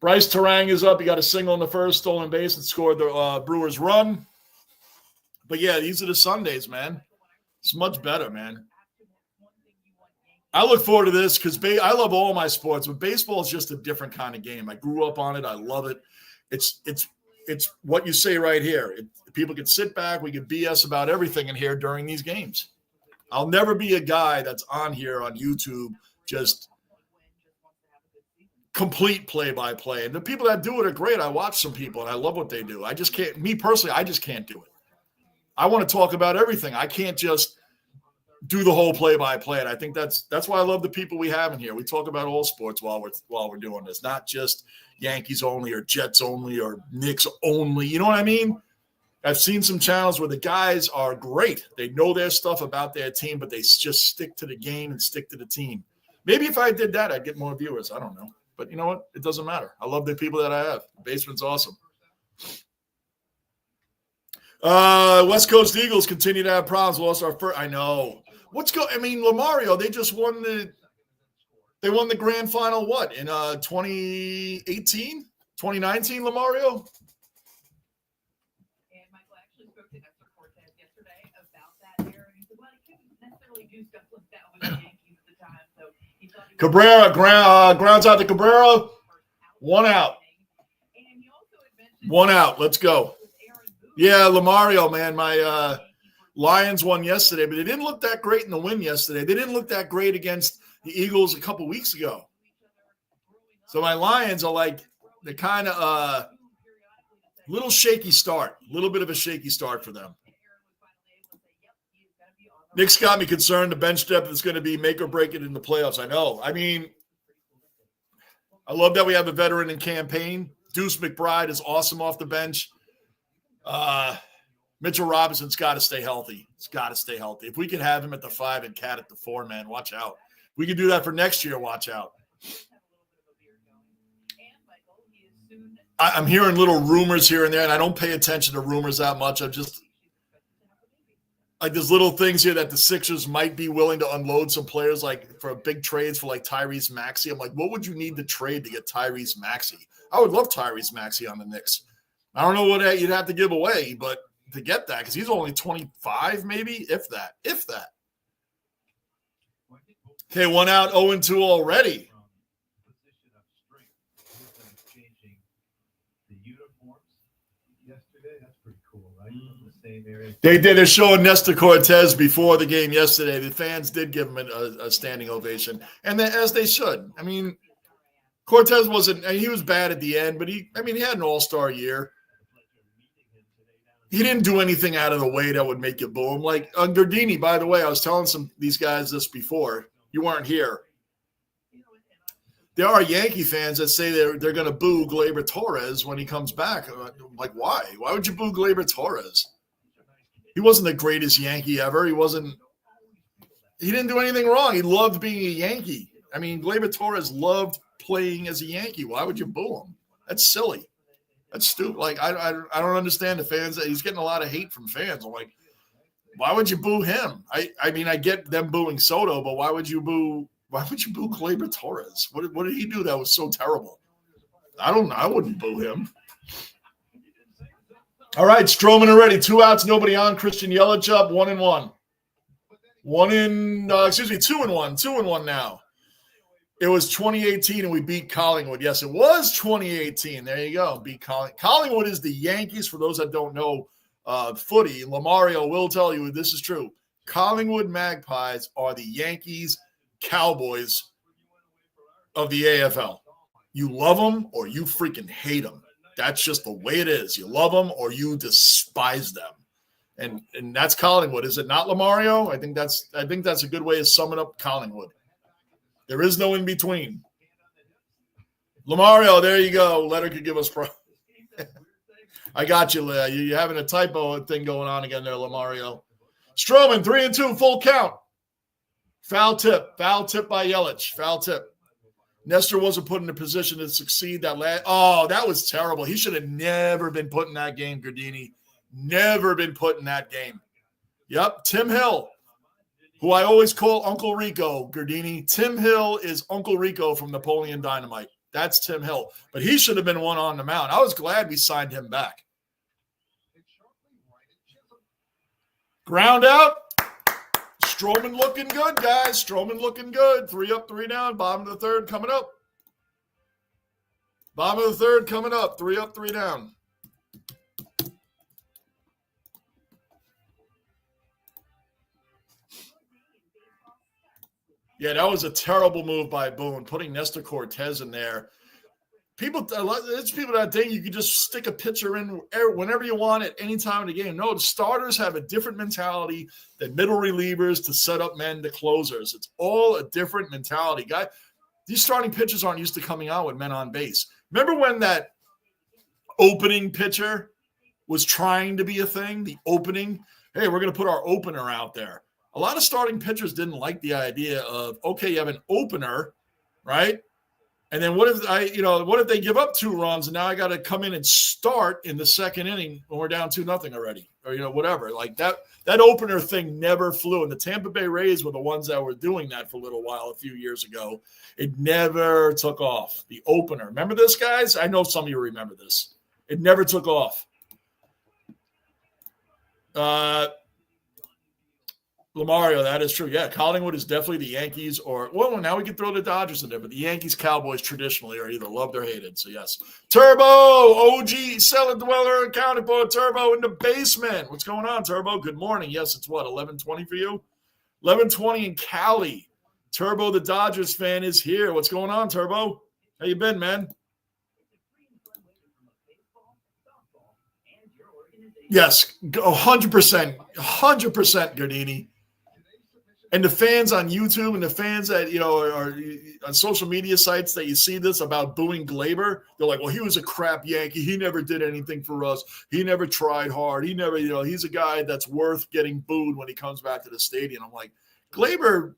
A: Bryce Terang is up. He got a single in the first, stolen base, and scored the Brewers run. But, yeah, these are the Sundays, man. It's much better, man. I look forward to this because I love all my sports, but baseball is just a different kind of game. I grew up on it. I love it. It's what you say right here. People can sit back. We can BS about everything in here during these games. I'll never be a guy that's on here on YouTube just complete play-by-play. And the people that do it are great. I watch some people, and I love what they do. I just can't – me personally, I just can't do it. I want to talk about everything. I can't just do the whole play-by-play. And I think that's why I love the people we have in here. We talk about all sports while we're doing this, not just Yankees only or Jets only or Knicks only. You know what I mean? I've seen some channels where the guys are great. They know their stuff about their team, but they just stick to the game and stick to the team. Maybe if I did that, I'd get more viewers. I don't know. But you know what? It doesn't matter. I love the people that I have. The basement's awesome. West Coast Eagles continue to have problems. Lost our first. I know. Lamario, they just won the grand final, what, in 2018? 2019, Lamario?
B: And Michael actually spoke to Nestor Cortez yesterday about that era. And he said, well, he couldn't necessarily do stuff like that with the Yankees at the time. So he thought
A: Cabrera, grounds out to Cabrera. 1 out. 1 out. Let's go. Yeah, Lamario, man. My Lions won yesterday, but they didn't look that great in the win yesterday. They didn't look that great against the Eagles a couple weeks ago. So my Lions are like, they're kind of little shaky start, a little bit of a shaky start for them. Nick's got me concerned. The bench depth is going to be make or break it in the playoffs. I know. I mean, I love that we have a veteran in campaign. Deuce McBride is awesome off the bench. Mitchell Robinson's got to stay healthy. It's got to stay healthy. If we could have him at the 5 and Cat at the 4, man, watch out. We could do that for next year. Watch out. I'm hearing little rumors here and there, and I don't pay attention to rumors that much. I'm just like there's little things here that the Sixers might be willing to unload some players like for big trades for like Tyrese Maxey. I'm like, what would you need to trade to get Tyrese Maxey? I would love Tyrese Maxey on the Knicks. I don't know what you'd have to give away, but to get that, because he's only 25 maybe, if that. Okay, 1 out, 0-2 already. They did. They're showing Nestor Cortez before the game yesterday. The fans did give him a standing ovation, and as they should. I mean, Cortez he was bad at the end, but he had an all-star year. He didn't do anything out of the way that would make you boo him. Like Gardini, by the way, I was telling these guys this before. You weren't here. There are Yankee fans that say they're going to boo Gleyber Torres when he comes back. I'm like, why? Why would you boo Gleyber Torres? He wasn't the greatest Yankee ever. He didn't do anything wrong. He loved being a Yankee. I mean, Gleyber Torres loved playing as a Yankee. Why would you boo him? That's silly. That's stupid. Like, I don't understand the fans. He's getting a lot of hate from fans. I'm like, why would you boo him? I mean, I get them booing Soto, but why would you boo Gleyber Torres? What did he do that was so terrible? I wouldn't boo him. All right, Stroman already. 2 outs, nobody on. Christian Yelich up, 1-1. 2-1. 2-1 now. It was 2018, and we beat Collingwood. Yes, it was 2018. There you go. Beat Collingwood is the Yankees. For those that don't know footy, Lamario will tell you this is true. Collingwood Magpies are the Yankees Cowboys of the AFL. You love them or you freaking hate them. That's just the way it is. You love them or you despise them. And that's Collingwood. Is it not, Lamario? I think that's a good way of summing up Collingwood. There is no in between. Lamario, there you go. Letter could give us pro. I got you, Leah. You're having a typo thing going on again there, Lamario. Stroman, 3-2, full count. Foul tip by Yelich. Foul tip. Nestor wasn't put in a position to succeed that was terrible. He should have never been put in that game, Gardini. Never been put in that game. Yep, Tim Hill, who I always call Uncle Rico, Gardini. Tim Hill is Uncle Rico from Napoleon Dynamite. That's Tim Hill. But he should have been one on the mound. I was glad we signed him back. Ground out. Stroman looking good, guys. Stroman looking good. 3 up, 3 down. Bottom of the third coming up. Bottom of the third coming up. 3 up, 3 down. Yeah, that was a terrible move by Boone, putting Nestor Cortez in there. There's people that think you can just stick a pitcher in whenever you want at any time of the game. No, the starters have a different mentality than middle relievers to set up men to closers. It's all a different mentality. Guy, these starting pitchers aren't used to coming out with men on base. Remember when that opening pitcher was trying to be a thing? The opening, hey, we're going to put our opener out there. A lot of starting pitchers didn't like the idea of, okay, you have an opener, right? And then what if they give up 2 runs and now I got to come in and start in the second inning when we're down 2-0 already, or whatever. Like that opener thing never flew. And the Tampa Bay Rays were the ones that were doing that for a little while a few years ago. It never took off. The opener. Remember this, guys? I know some of you remember this. It never took off. Lamario, that is true. Yeah, Collingwood is definitely the Yankees well, now we can throw the Dodgers in there, but the Yankees, Cowboys traditionally are either loved or hated. So, yes. Turbo, OG, cellar dweller, accounted for. Turbo in the basement. What's going on, Turbo? Good morning. Yes, it's what, 11:20 for you? 11:20 in Cali. Turbo, the Dodgers fan, is here. What's going on, Turbo? How you been, man? Yes, 100%. 100%, Gardini. And the fans on YouTube and the fans that, are on social media sites that you see this about booing Glaber, they're like, well, he was a crap Yankee. He never did anything for us. He never tried hard. He never, he's a guy that's worth getting booed when he comes back to the stadium. I'm like, Glaber,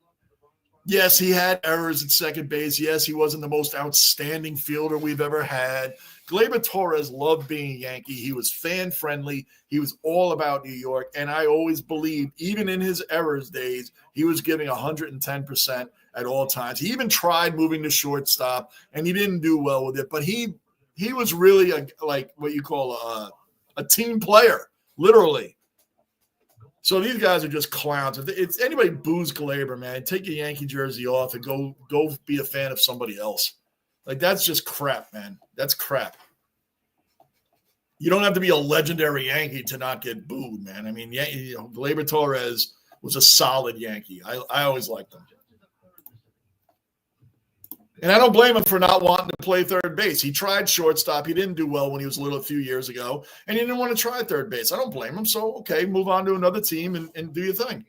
A: yes, he had errors at second base. Yes, he wasn't the most outstanding fielder we've ever had. Gleyber Torres loved being a Yankee. He was fan-friendly. He was all about New York. And I always believed, even in his errors days, he was giving 110% at all times. He even tried moving to shortstop, and he didn't do well with it. But he was really like what you call a team player, literally. So these guys are just clowns. If anybody boos Gleyber, man, take your Yankee jersey off and go be a fan of somebody else. Like, that's just crap, man. That's crap. You don't have to be a legendary Yankee to not get booed, man. I mean, Gleyber Torres was a solid Yankee. I always liked him. And I don't blame him for not wanting to play third base. He tried shortstop. He didn't do well when he was little a few years ago, and he didn't want to try third base. I don't blame him. So, okay, move on to another team and do your thing.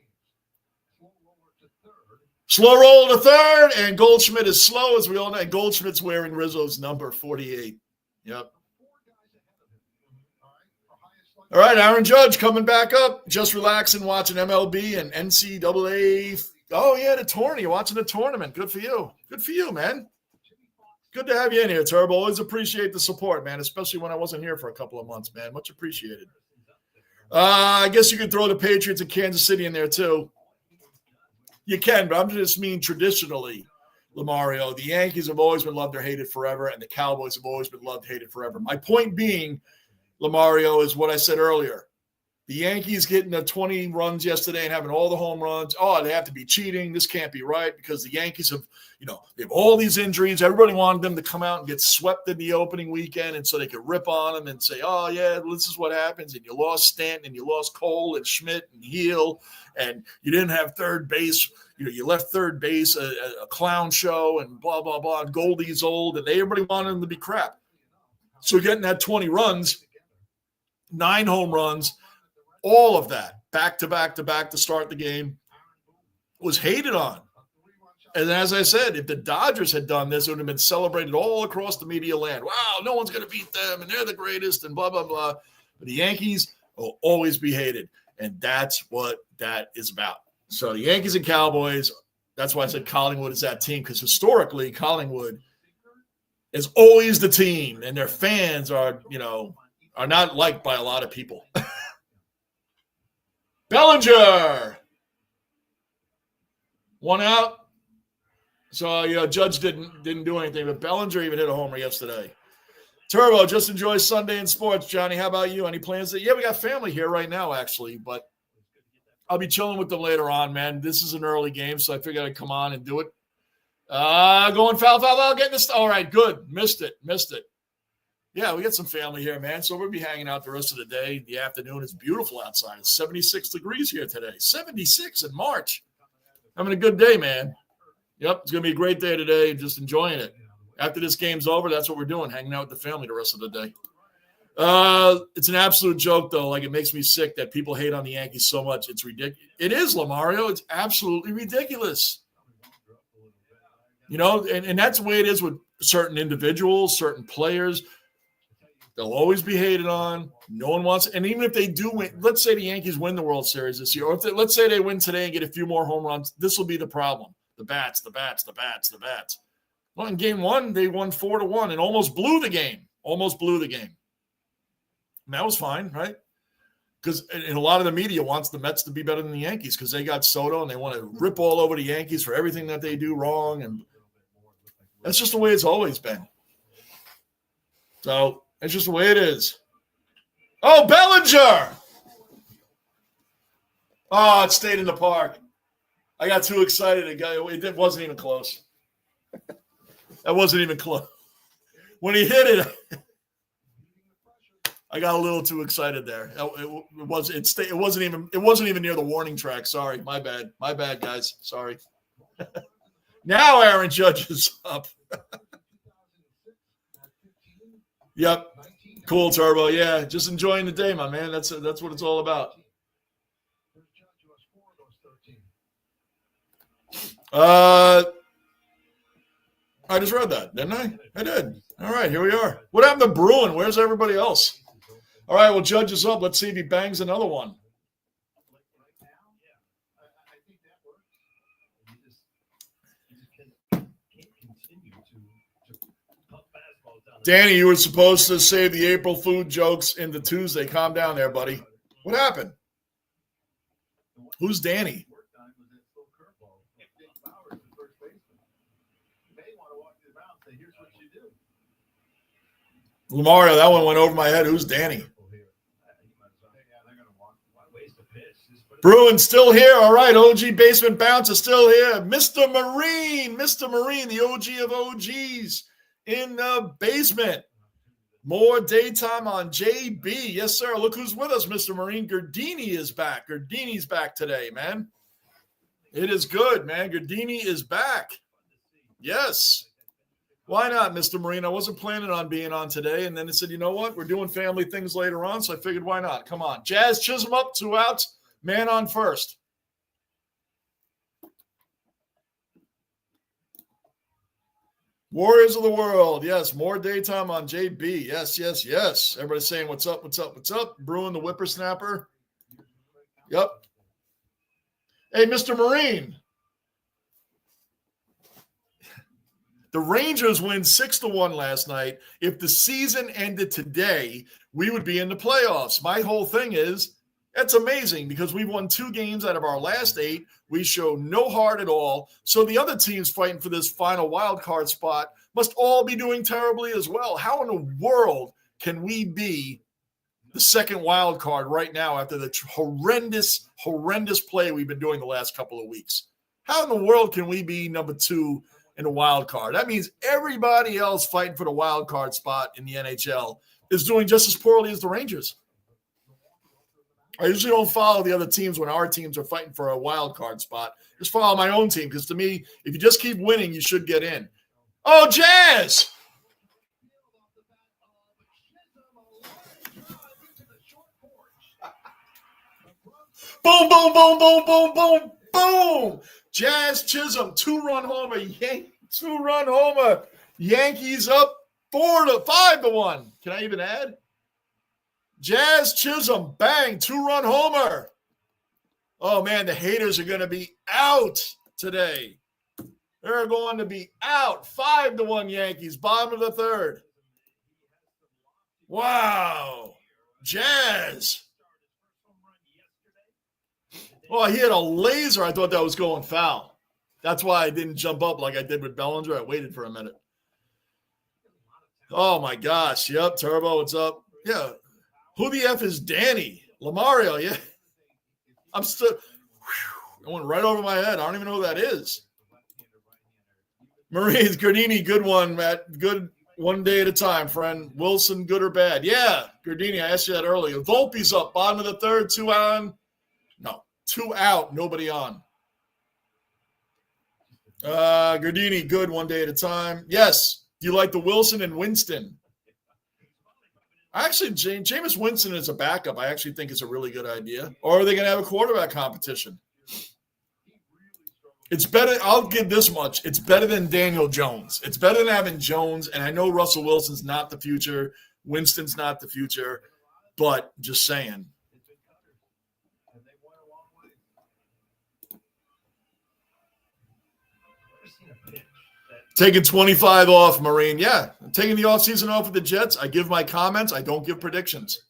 A: Slow roll to third, and Goldschmidt is slow, as we all know. And Goldschmidt's wearing Rizzo's number 48. Yep. All right, Aaron Judge coming back up. Just relaxing, watching MLB and NCAA. Oh, yeah, the tourney. You're watching the tournament. Good for you. Good for you, man. Good to have you in here, Turbo. Always appreciate the support, man, especially when I wasn't here for a couple of months, man. Much appreciated. I guess you could throw the Patriots and Kansas City in there, too. You can, but I'm just mean traditionally, Lamario, the Yankees have always been loved or hated forever, and the Cowboys have always been loved, hated forever. My point being, Lamario, is what I said earlier. The Yankees getting the 20 runs yesterday and having all the home runs. Oh, they have to be cheating. This can't be right because the Yankees have, they have all these injuries. Everybody wanted them to come out and get swept in the opening weekend, and so they could rip on them and say, oh, yeah, this is what happens. And you lost Stanton, and you lost Cole and Schmidt and Heel, and you didn't have third base. You left third base a clown show and blah, blah, blah. And Goldie's old, and everybody wanted them to be crap. So getting that 20 runs, 9 home runs, all of that, back to back to start the game, was hated on. And as I said, if the Dodgers had done this, it would have been celebrated all across the media land. Wow, no one's going to beat them, and they're the greatest, and blah, blah, blah. But the Yankees will always be hated, and that's what that is about. So the Yankees and Cowboys, that's why I said Collingwood is that team, because historically, Collingwood is always the team, and their fans are not liked by a lot of people. Bellinger. 1 out. So, Judge didn't do anything, but Bellinger even hit a homer yesterday. Turbo, just enjoy Sunday in sports. Johnny, how about you? Any plans? Yeah, we got family here right now, actually, but I'll be chilling with them later on, man. This is an early game, so I figured I'd come on and do it. Going foul, getting this. All right, good. Missed it. Yeah, we got some family here, man. So we'll be hanging out the rest of the day. The afternoon is beautiful outside. It's 76 degrees here today. 76 in March. Having a good day, man. Yep, it's going to be a great day today. Just enjoying it. After this game's over, that's what we're doing, hanging out with the family the rest of the day. It's an absolute joke, though. Like, it makes me sick that people hate on the Yankees so much. It's ridiculous. It is, Lamario. It's absolutely ridiculous. You know, and that's the way it is with certain individuals, certain players. They'll always be hated on. No one wants it. And even if they do win, let's say the Yankees win the World Series this year, or if let's say they win today and get a few more home runs, this will be the problem. The bats. Well, in game one, they won 4-1 and almost blew the game. And that was fine, right? Because a lot of the media wants the Mets to be better than the Yankees because they got Soto and they want to rip all over the Yankees for everything that they do wrong. And that's just the way it's always been. So that's just the way it is. Oh, Bellinger! Oh, it stayed in the park. I got too excited. It wasn't even close. That wasn't even close. When he hit it, I got a little too excited there. It wasn't even near the warning track. Sorry, my bad, guys. Sorry. Now Aaron Judge is up. Yep. Cool, Turbo. Yeah, just enjoying the day, my man. That's what it's all about. I just read that, didn't I? I did. All right, here we are. What happened to Bruin? Where's everybody else? All right, well, Judge is up. Let's see if he bangs another one. Danny, you were supposed to save the April food jokes into Tuesday. Calm down there, buddy. What happened? Who's Danny? Lamario, that one went over my head. Who's Danny? Bruin still here. All right, OG Basement Bounce is still here. Mr. Marine, the OG of OGs in the basement. More daytime on JB. Yes, sir. Look who's with us, Mr. Marine. Gardini is back. Gardini's back today, man. It is good, man. Gardini is back. Yes. Why not, Mr. Marine? I wasn't planning on being on today. And then they said, you know what? We're doing family things later on. So I figured, why not? Come on. Jazz Chisholm up, 2 outs. Man on first. Warriors of the world. Yes, more daytime on JB. Yes. Everybody's saying, what's up? Bruin the whippersnapper. Yep. Hey, Mr. Marine. The Rangers win 6-1 last night. If the season ended today, we would be in the playoffs. My whole thing is, that's amazing because we've won 2 games out of our last 8. We show no heart at all. So the other teams fighting for this final wild card spot must all be doing terribly as well. How in the world can we be the second wild card right now after the horrendous play we've been doing the last couple of weeks? How in the world can we be number 2 in a wild card? That means everybody else fighting for the wild card spot in the NHL is doing just as poorly as the Rangers. I usually don't follow the other teams when our teams are fighting for a wild card spot. Just follow my own team because to me, if you just keep winning, you should get in. Oh, Jazz! Boom, boom, boom, boom, boom, boom, boom. Jazz Chisholm, 2-run homer. 2-run homer. Yankees up 5-1. Can I even add? Jazz Chisholm, bang, 2-run homer. Oh, man, the haters are going to be out today. They're going to be out. 5-1 Yankees, bottom of the third. Wow. Jazz. Oh, he had a laser. I thought that was going foul. That's why I didn't jump up like I did with Bellinger. I waited for a minute. Oh, my gosh. Yep, Turbo, what's up? Yeah. Who the F is Danny? Lamario, yeah. That went right over my head. I don't even know who that is. Marines, Gardini, good one, Matt. Good one day at a time, friend. Wilson, good or bad? Yeah, Gardini, I asked you that earlier. Volpe's up, bottom of the third, 2 on. No, 2 out, nobody on. Gardini, good one day at a time. Yes. Do you like the Wilson and Winston? Actually, Jameis Winston as a backup, I actually think is a really good idea. Or are they going to have a quarterback competition? It's better. I'll give this much. It's better than Daniel Jones. It's better than having Jones. And I know Russell Wilson's not the future. Winston's not the future. But just saying. Taking 25 off, Marine. Yeah, I'm taking the offseason off with the Jets. I give my comments. I don't give predictions.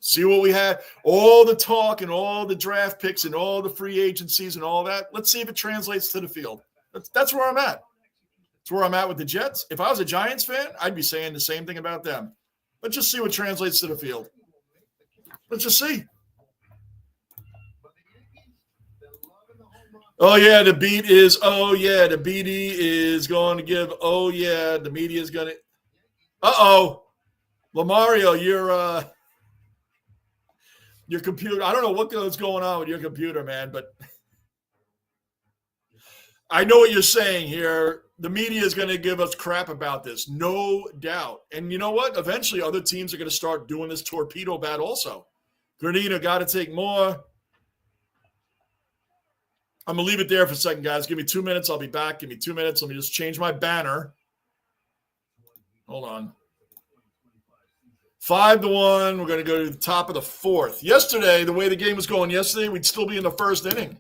A: See what we had. All the talk and all the draft picks and all the free agencies and all that. Let's see if it translates to the field. That's where I'm at. That's where I'm at with the Jets. If I was a Giants fan, I'd be saying the same thing about them. Let's just see what translates to the field. Let's just see. Oh, yeah, the beat is, oh, yeah, the BD is going to give, oh, yeah, the media is going to, uh-oh. Lamario, your computer, I don't know what's going on with your computer, man, but I know what you're saying here. The media is going to give us crap about this, no doubt. And you know what? Eventually, other teams are going to start doing this torpedo bat also. Granita got to take more. I'm going to leave it there for a second, guys. Give me 2 minutes. I'll be back. Give me 2 minutes. Let me just change my banner. Hold on. 5-1. We're going to go to the top of the fourth. Yesterday, the way the game was going yesterday, we'd still be in the first inning.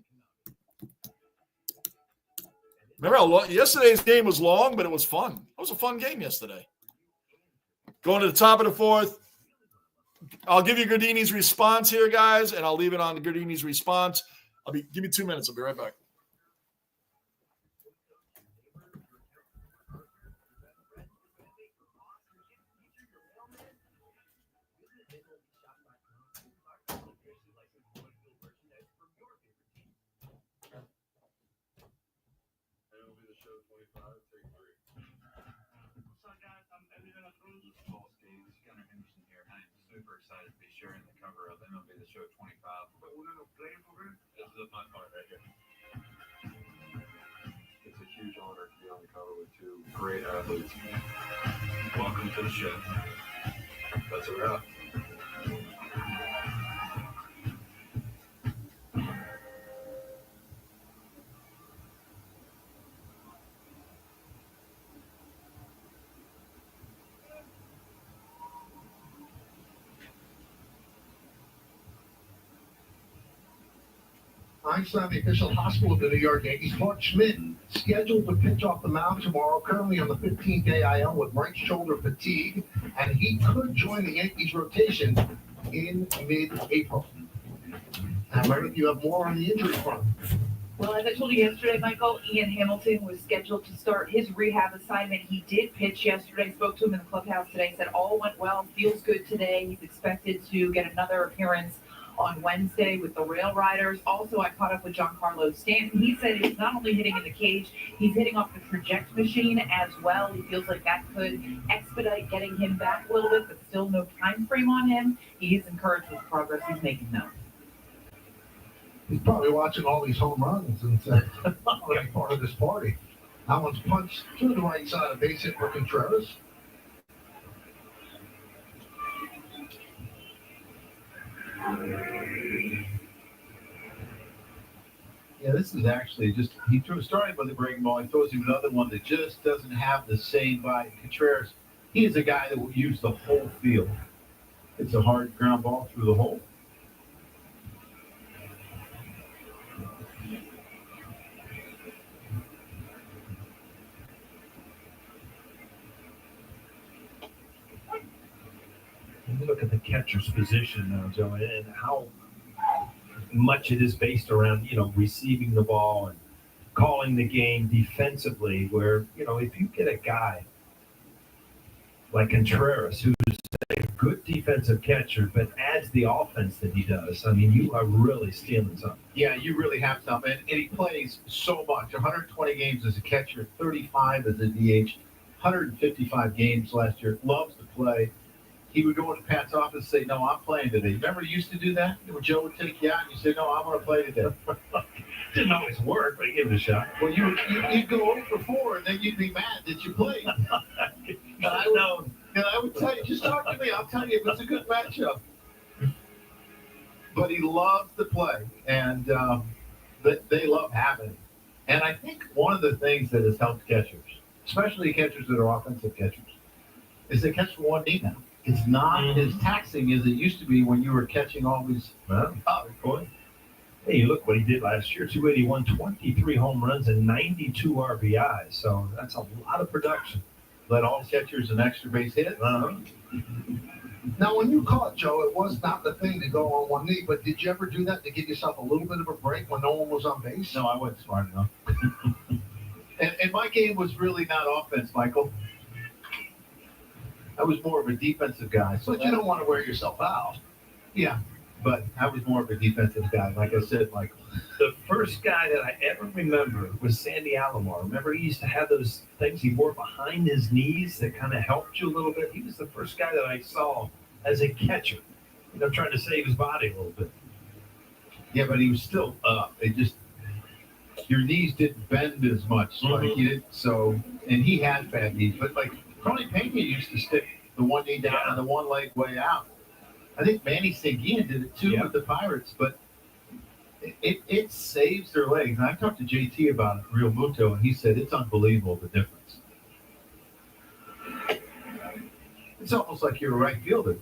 A: Remember how long? Yesterday's game was long, but it was fun. It was a fun game yesterday. Going to the top of the fourth. I'll give you Gardini's response here, guys, and I'll leave it on to Gardini's response. Give me 2 minutes. I'll be right back.
C: Excited to be sharing the cover of MLB The Show 25. But we're going to play for her. This is my part right here. It's a huge honor to be on the cover with two great athletes. Welcome to the show. That's a wrap.
D: Einstein, the official hospital of the New York Yankees. Mark Schmidt scheduled to pitch off the mound tomorrow, currently on the 15-day IL with right shoulder fatigue, and he could join the Yankees rotation in mid-April. And Meredith, you have more on the injury front.
B: Well, as I told you yesterday, Michael, Ian Hamilton was scheduled to start his rehab assignment. He did pitch yesterday, spoke to him in the clubhouse today, said all went well, feels good today. He's expected to get another appearance on Wednesday with the Rail Riders. Also, I caught up with Giancarlo Stanton. He said he's not only hitting in the cage, he's hitting off the project machine as well. He feels like that could expedite getting him back a little bit, but still no time frame on him. He is encouraged with the progress he's making, though.
D: He's probably watching all these home runs and said, I'm going to be part of this party. That one's punched to the right side of base hit for Contreras.
C: Yeah, this is actually just, he started with a breaking ball. He throws him another one that just doesn't have the same bite. Contreras, he is a guy that will use the whole field. It's a hard ground ball through the hole.
E: When you look at the catcher's position now, Joe, and how much it is based around, receiving the ball and calling the game defensively, where, if you get a guy like Contreras, who's a good defensive catcher, but adds the offense that he does. I mean, you are really stealing something.
C: Yeah, you really have something. And he plays so much. 120 games as a catcher, 35 as a DH, 155 games last year. Loves to play. He would go into Pat's office and say, "No, I'm playing today." Remember he used to do that? When Joe would take you out and you say, "No, I'm going to play today."
E: Didn't always work, but he gave it a shot.
C: Well, you'd go 0 for 4, and then you'd be mad that you played. And I would tell you, just talk to me. I'll tell you if it's a good matchup. But he loves to play, and they love having him. And I think one of the things that has helped catchers, especially catchers that are offensive catchers, is they catch for one knee now. It's not as taxing as it used to be when you were catching all these.
E: Good point. Hey, look what he did last year. 281, 23 home runs, and 92 RBIs. So that's a lot of production.
C: Let all catchers an extra base hit.
D: Now, when you caught, Joe, it was not the thing to go on one knee, but did you ever do that to give yourself a little bit of a break when no one was on base?
C: No, I wasn't smart enough. and my game was really not offense, Michael. I was more of a defensive guy.
D: But you don't want to wear yourself out.
C: Yeah, but I was more of a defensive guy. Like I said, Michael.
E: The first guy that I ever remember was Sandy Alomar. Remember, he used to have those things he wore behind his knees that kind of helped you a little bit. He was the first guy that I saw as a catcher, trying to save his body a little bit.
C: Yeah, but he was still up. It just, your knees didn't bend as much. Like he did. So, and he had bad knees. But like Tony Pena used to stick the one knee down and the one leg way out. I think Manny Seguin did it too with the Pirates, but it saves their legs. And I talked to JT about it, Real Muto, and he said it's unbelievable the difference. It's almost like you're a right fielder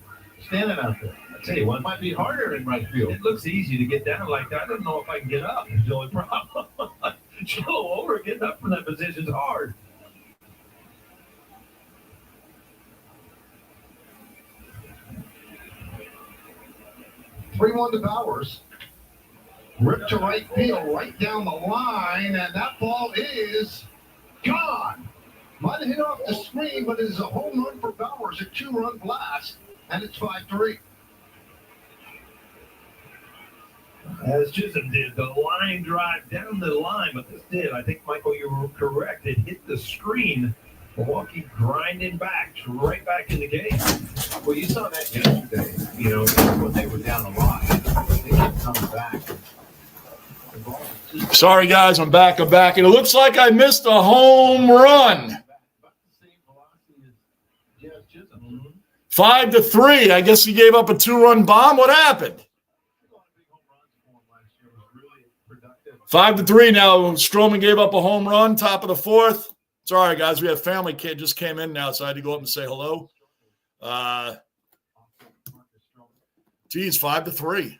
C: standing out there.
E: I tell you what,
C: It might be harder in right field.
E: it looks easy to get down like that. I don't know if I can get up. It's the only problem. It's a little older, getting up from that position is hard.
D: Three-one to Bowers. Ripped to right field, right down the line, and that ball is gone. Might have hit off the screen, but it is a home run for Bowers, a 2-run blast, and it's 5-3.
E: As Chisholm did, the line drive down the line, but this did. I think, Michael, you were correct. It hit the screen. Milwaukee grinding back, right back in the game.
C: Well, you saw that yesterday, when they were down a lot. They kept coming back.
A: Sorry, guys, I'm back. And it looks like I missed a home run. 5-3. I guess he gave up a 2-run bomb. What happened? 5-3 now. Stroman gave up a home run, top of the fourth. Sorry, guys. We have family kid just came in now, so I had to go up and say hello. Geez, 5-3.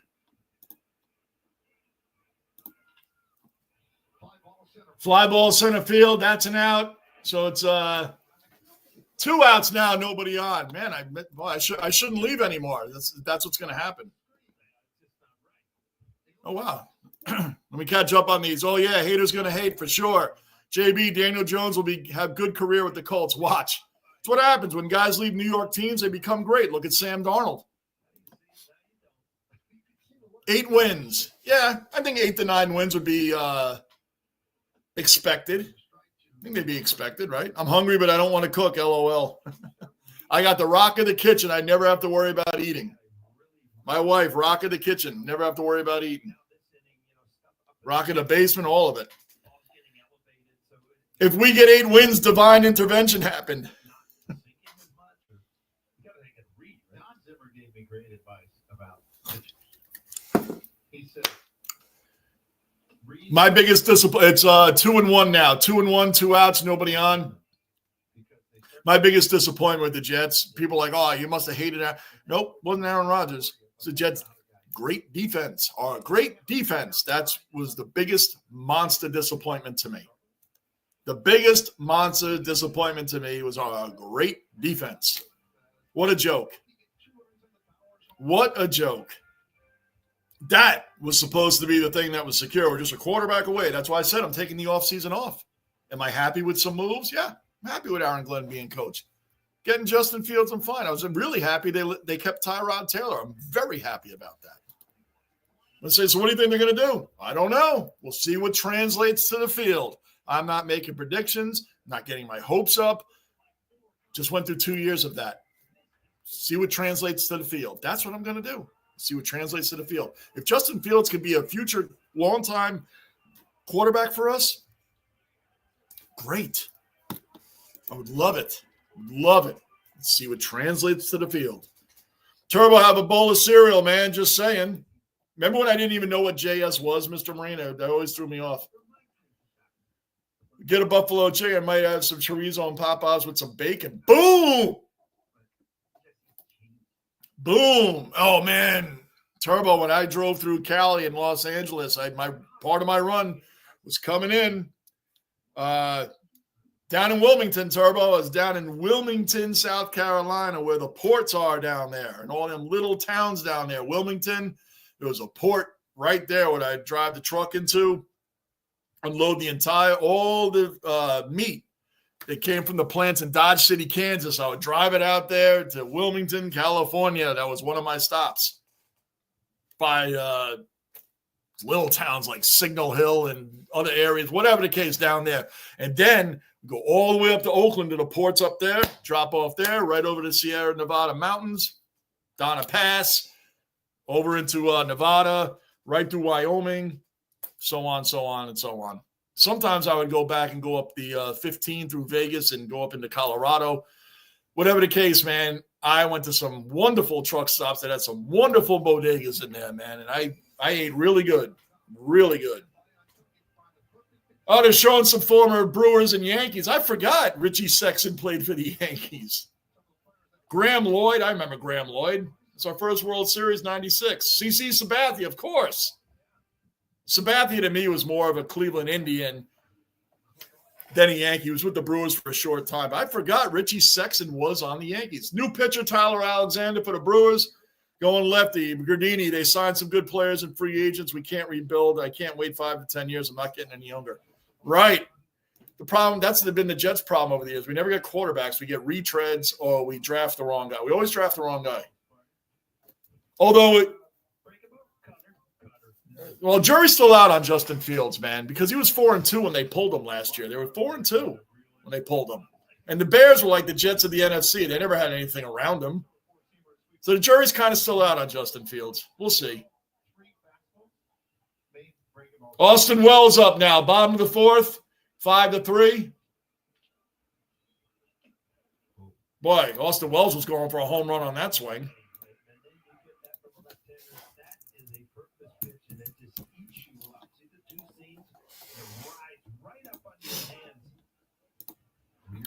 A: Fly ball center field. That's an out. So it's 2 outs now. Nobody on. Man, I shouldn't leave anymore. That's what's going to happen. Oh wow. Let me catch up on these. Oh yeah, haters going to hate for sure. JB, Daniel Jones will have good career with the Colts. Watch. It's what happens when guys leave New York teams. They become great. Look at Sam Darnold. 8 wins. Yeah, I think 8 to 9 wins would be expected. I think they'd be expected, right? I'm hungry, but I don't want to cook. LOL. I got the rock of the kitchen. I never have to worry about eating. My wife, rock of the kitchen. Never have to worry about eating. Rock of the basement, all of it. If we get 8 wins, divine intervention happened.
C: Don Zimmer gave me great advice about pitching. He said,
A: my biggest disappointment, it's 2-1 now. 2-1, 2 outs, nobody on. My biggest disappointment with the Jets, people are like, oh, you must have hated that. Nope, wasn't Aaron Rodgers. It's the Jets' great defense. Great defense. That was the biggest monster disappointment to me. The biggest monster disappointment to me was our great defense. What a joke. What a joke. That was supposed to be the thing that was secure. We're just a quarterback away. That's why I said I'm taking the offseason off. Am I happy with some moves? Yeah, I'm happy with Aaron Glenn being coach. getting Justin Fields, I'm fine. I was really happy they kept Tyrod Taylor. I'm very happy about that. Let's say, so what do you think they're going to do? I don't know. We'll see what translates to the field. I'm not making predictions, not getting my hopes up. Just went through 2 years of that. See what translates to the field. That's what I'm going to do. See what translates to the field. If Justin Fields could be a future long-time quarterback for us, great. I would love it. Love it. Let's see what translates to the field. Turbo, have a bowl of cereal, man. Just saying. Remember when I didn't even know what JS was, Mr. Marino? That always threw me off. Get a buffalo chicken. Might have some chorizo and Popeyes with some bacon. Boom! Boom. Oh, man. Turbo, when I drove through Cali and Los Angeles, my part of my run was coming in. Down in Wilmington, Turbo. I was down in Wilmington, South Carolina, where the ports are down there and all them little towns down there. Wilmington, there was a port right there where I'd drive the truck into, unload all the meat that came from the plants in Dodge City, Kansas. I would drive it out there to Wilmington, California. That was one of my stops by little towns like Signal Hill and other areas, whatever the case down there. And then go all the way up to Oakland to the ports up there, drop off there, right over to Sierra Nevada mountains, down a pass, over into Nevada, right through Wyoming, so on, so on, and so on. Sometimes I would go back and go up the 15 through Vegas and go up into Colorado. Whatever the case, man, I went to some wonderful truck stops that had some wonderful bodegas in there, man, and I ate really good, really good. Oh, they're showing some former Brewers and Yankees. I forgot Richie Sexton played for the Yankees. Graham Lloyd, I remember Graham Lloyd. It's our first World Series, 96. CC Sabathia, of course. Sabathia to me was more of a Cleveland Indian than a Yankee. He was with the Brewers for a short time. But I forgot Richie Sexton was on the Yankees. New pitcher Tyler Alexander for the Brewers. Going lefty. Gardini, they signed some good players and free agents. We can't rebuild. I can't wait 5 to 10 years. I'm not getting any younger. Right. The problem, that's been the Jets' problem over the years. We never get quarterbacks. We get retreads or we draft the wrong guy. We always draft the wrong guy. Although, jury's still out on Justin Fields, man, because he was 4-2 when they pulled him last year. They were 4-2 when they pulled him. And the Bears were like the Jets of the NFC. They never had anything around them. So the jury's kind of still out on Justin Fields. We'll see. Austin Wells up now, bottom of the fourth, 5-3. Boy, Austin Wells was going for a home run on that swing.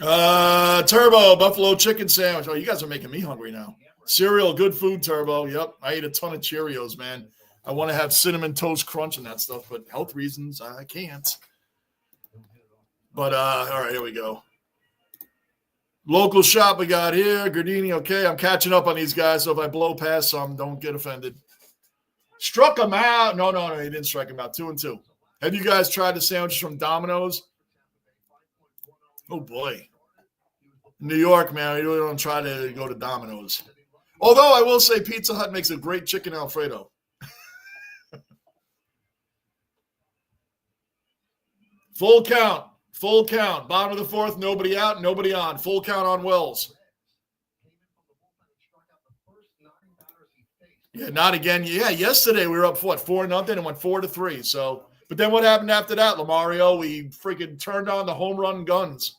A: Turbo, buffalo chicken sandwich. Oh, you guys are making me hungry now. Cereal, good food, Turbo. Yep, I ate a ton of Cheerios, man. I want to have Cinnamon Toast Crunch and that stuff, but health reasons, I can't. But, all right, here we go. Local shop we got here. Gardini, okay. I'm catching up on these guys, so if I blow past some, don't get offended. Struck him out. No, he didn't strike him out. 2-2. Have you guys tried the sandwiches from Domino's? Oh, boy. New York, man, we really don't try to go to Domino's. Although I will say Pizza Hut makes a great chicken Alfredo. Full count. Bottom of the fourth, nobody out, nobody on. Full count on Wells. Yeah, not again. Yeah, yesterday we were up, 4-0 and went 4-3. So, but then what happened after that, Lamario? We freaking turned on the home run guns.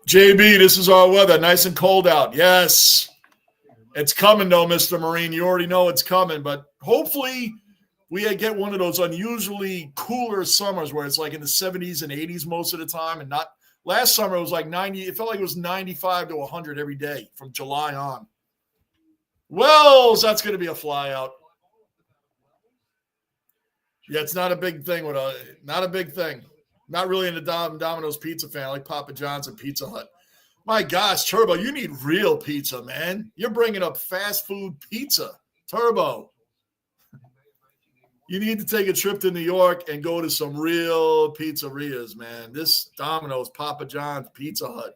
A: JB, this is our weather. Nice and cold out. Yes. It's coming, though, Mr. Marine. You already know it's coming. But hopefully we get one of those unusually cooler summers where it's like in the 70s and 80s most of the time. And not last summer, it was like 90. It felt like it was 95 to 100 every day from July on. Wells, that's going to be a fly out. Yeah, it's not a big thing. Not a big thing. Not really into Domino's pizza fan. I like Papa John's and Pizza Hut. My gosh, Turbo, you need real pizza, man. You're bringing up fast food pizza. Turbo. You need to take a trip to New York and go to some real pizzerias, man. This Domino's, Papa John's, Pizza Hut.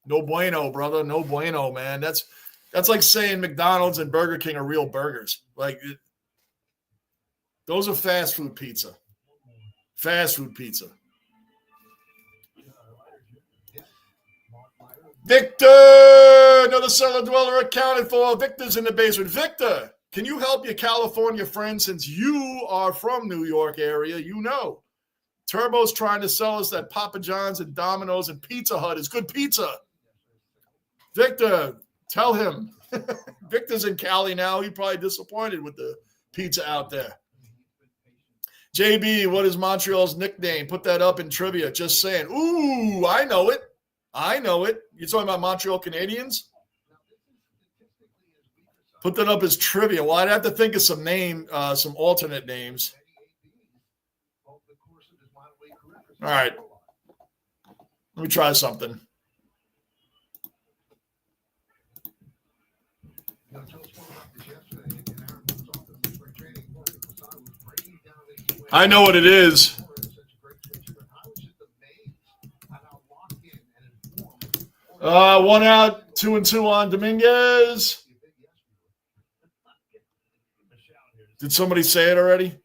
A: No bueno, brother. No bueno, man. That's like saying McDonald's and Burger King are real burgers. Like, those are fast food pizza. Fast food pizza. Victor, another cellar dweller accounted for. Victor's in the basement. Victor, can you help your California friend since you are from New York area? You know. Turbo's trying to sell us that Papa John's and Domino's and Pizza Hut is good pizza. Victor, tell him. Victor's in Cali now. He's probably disappointed with the pizza out there. JB, what is Montreal's nickname? Put that up in trivia. Just saying. Ooh, I know it. You're talking about Montreal Canadiens? Put that up as trivia. Well, I'd have to think of some alternate names. All right. Let me try something. I know what it is. 1 out, 2-2 on Dominguez. Did somebody say it already?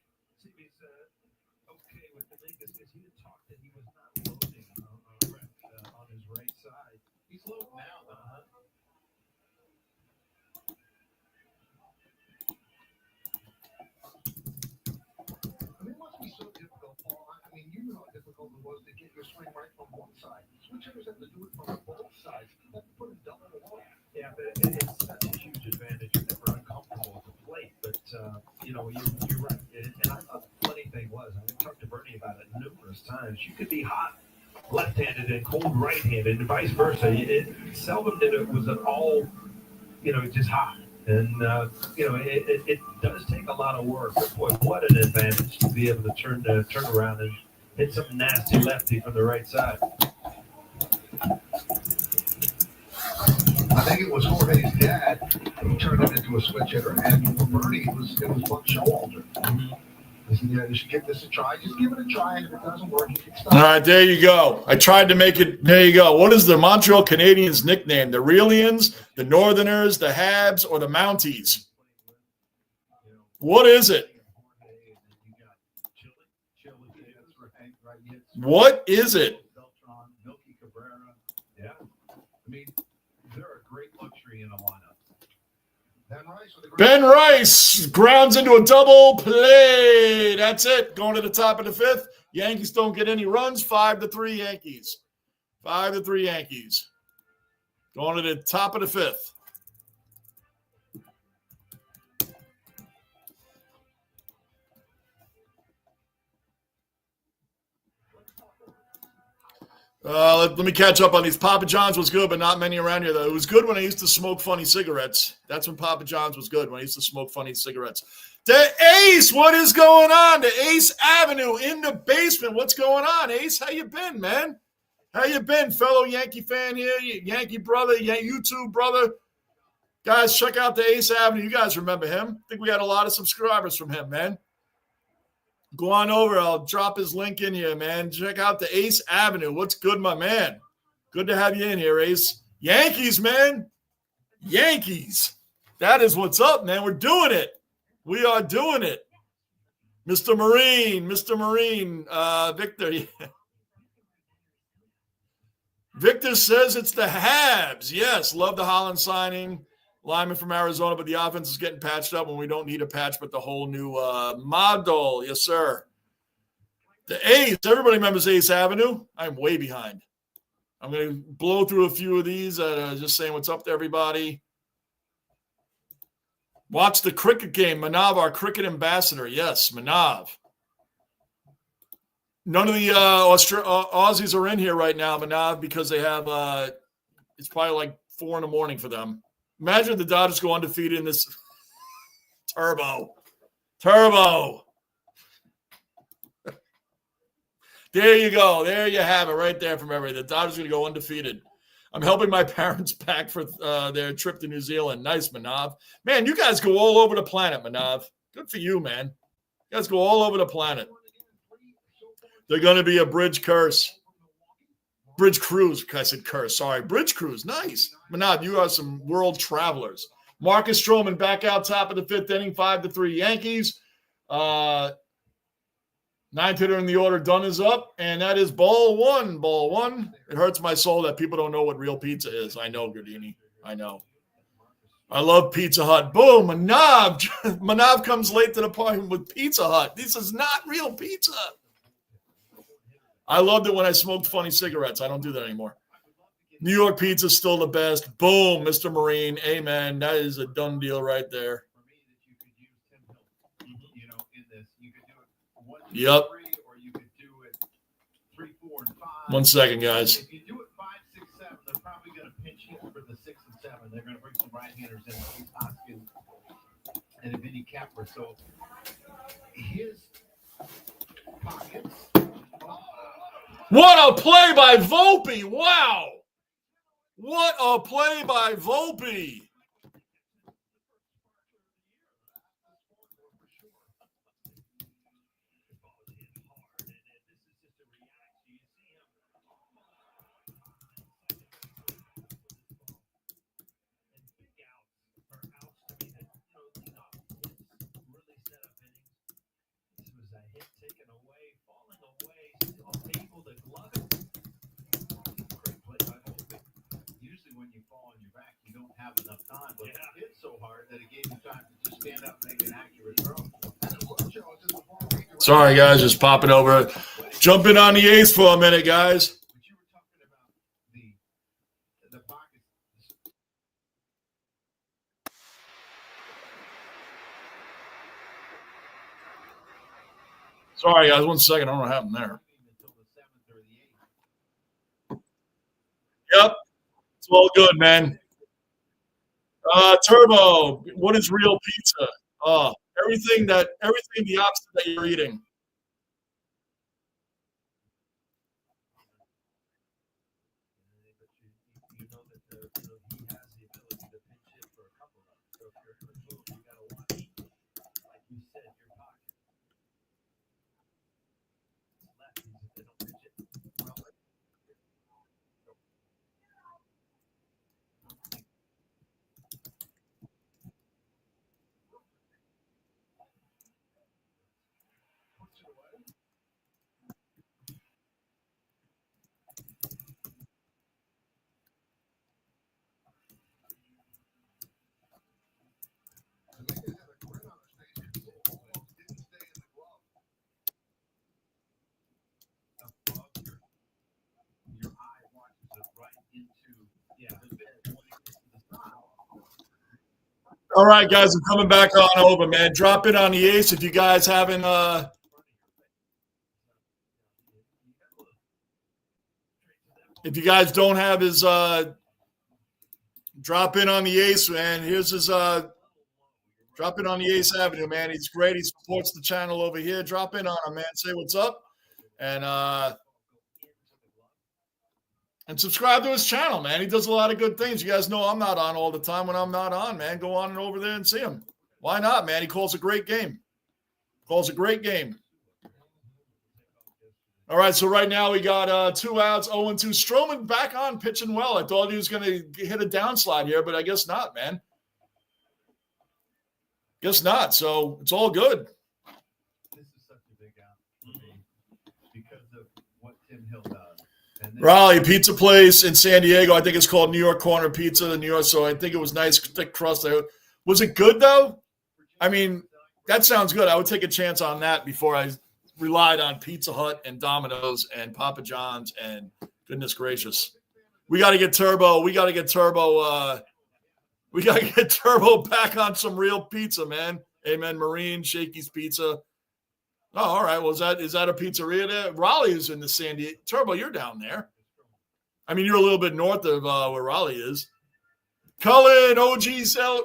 E: Yeah, but it's such a huge advantage. You're never uncomfortable at the plate. But, you're right. And I thought the funny thing was, I talked to Bernie about it numerous times. You could be hot left-handed and cold right-handed and vice versa. Seldom was it all, just hot. And, it does take a lot of work. But, boy, what an advantage to be able to turn around and hit some nasty lefty from the right side.
D: I think it was Jorge's dad who turned it into a switch hitter, and for Bernie, it was Buck Showalter. He said, you should give this a try. Just give it a try, and if it doesn't work, you can stop.
A: All right, there you go. I tried to make it. There you go. What is the Montreal Canadiens nickname? The Realians, the Northerners, the Habs, or the Mounties? What is it? What is it?
C: Yeah. I mean, they're a great luxury in a lineup.
A: Ben Rice grounds into a double play. That's it. Going to the top of the fifth. Yankees don't get any runs. 5-3 Yankees. 5-3 Yankees. Going to the top of the fifth. Let me catch up on these. Papa John's was good, but not many around here, though. It was good when I used to smoke funny cigarettes. That's when Papa John's was good, when I used to smoke funny cigarettes. The Ace, what is going on? The Ace Avenue in the basement. What's going on, Ace? How you been, man? How you been, fellow Yankee fan here? Yankee brother, YouTube brother. Guys, check out the Ace Avenue. You guys remember him. I think we had a lot of subscribers from him, man. Go on over. I'll drop his link in here, man. Check out the Ace Avenue. What's good, my man? Good to have you in here, Ace. Yankees, man. Yankees. That is what's up, man. We're doing it. We are doing it. Mr. Marine, Victor. Yeah. Victor says it's the Habs. Yes, love the Holland signing. Lineman from Arizona, but the offense is getting patched up when we don't need a patch, but the whole new model. Yes, sir. The Ace. Everybody remembers Ace Avenue. I'm way behind. I'm going to blow through a few of these. Just saying what's up to everybody. Watch the cricket game. Manav, our cricket ambassador. Yes, Manav. None of the Aussies are in here right now, Manav, because they have it's probably like 4 a.m. for them. Imagine the Dodgers go undefeated in this. Turbo. There you go. There you have it right there from everybody. The Dodgers are going to go undefeated. I'm helping my parents pack for their trip to New Zealand. Nice, Manav. Man, you guys go all over the planet, Manav. Good for you, man. You guys go all over the planet. They're going to be a bridge curse. Bridge cruise. I said curse. Sorry. Bridge cruise. Nice. Manab, you are some world travelers. Marcus Stroman back out top of the fifth inning, 5-3 Yankees. Ninth hitter in the order, done is up, and that is ball one. Ball one. It hurts my soul that people don't know what real pizza is. I know, Gardini. I know. I love Pizza Hut. Boom, Manav. Manav comes late to the party with Pizza Hut. This is not real pizza. I loved it when I smoked funny cigarettes. I don't do that anymore. New York pizza is still the best. Boom, Mr. Marine. Amen. That is a done deal right there. Yep. 1 second, guys.
C: If you do it 5, 6, 7, they're probably going to pinch hit for the 6 and 7. They're going to bring some right-handers in, Keith Hoskins and Vinny Kepler. So his pockets.
A: What a play by Volpe. Wow. What a play by Volpe.
C: Have enough time, but it hit so hard that it gave you time to just stand up and make an accurate throw.
A: Sorry, guys, just popping over. Jumping on the ace for a minute, guys.
C: But you were talking about the pocket.
A: Sorry, guys, 1 second. I don't know what happened there. Yep. It's all good, man. Turbo, what is real pizza? Everything the opposite that you're eating. All right, guys, I'm coming back on over, man. Drop in on the ace if you guys haven't. If you guys don't have his, drop in on the ace, man. Here's his. Drop in on the Ace Avenue, man. He's great. He supports the channel over here. Drop in on him, man. Say what's up, and subscribe to his channel, man. He does a lot of good things. You guys know I'm not on all the time. When I'm not on, man, go on and over there and see him. Why not, man? He calls a great game. Calls a great game. All right, so right now we got 2 outs, 0-2. Stroman back on, pitching well. I thought he was going to hit a downslide here, but I guess not, man. Guess not. So it's all good.
C: This is such a big out for me because of what Tim Hill does.
A: Raleigh pizza place in San Diego. I think it's called New York Corner Pizza in New York. So I think it was nice, thick crust there. Was it good though? I mean, that sounds good. I would take a chance on that before I relied on Pizza Hut and Domino's and Papa John's and goodness gracious. We got to get Turbo. We got to get Turbo. We got to get Turbo back on some real pizza, man. Amen. Marine, Shakey's Pizza. Oh, all right. Well, is that a pizzeria there? Raleigh is in the San Diego. Turbo, you're down there. I mean, you're a little bit north of where Raleigh is. Cullen, OG Cellar.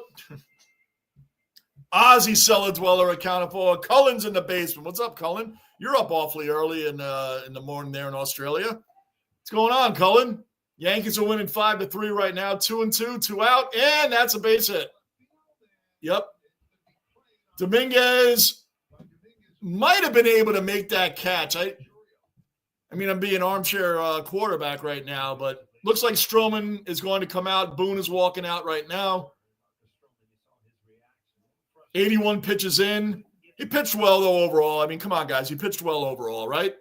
A: Ozzy Cellar Dweller accounted for. Cullen's in the basement. What's up, Cullen? You're up awfully early in the morning there in Australia. What's going on, Cullen? Yankees are winning 5-3 right now. 2-2, 2 out, and that's a base hit. Yep. Dominguez. might have been able to make that catch. I mean, I'm being armchair quarterback right now, but looks like Stroman is going to come out. Boone is walking out right now. 81 pitches in. He pitched well, though, overall. I mean, come on, guys. He pitched well overall, right?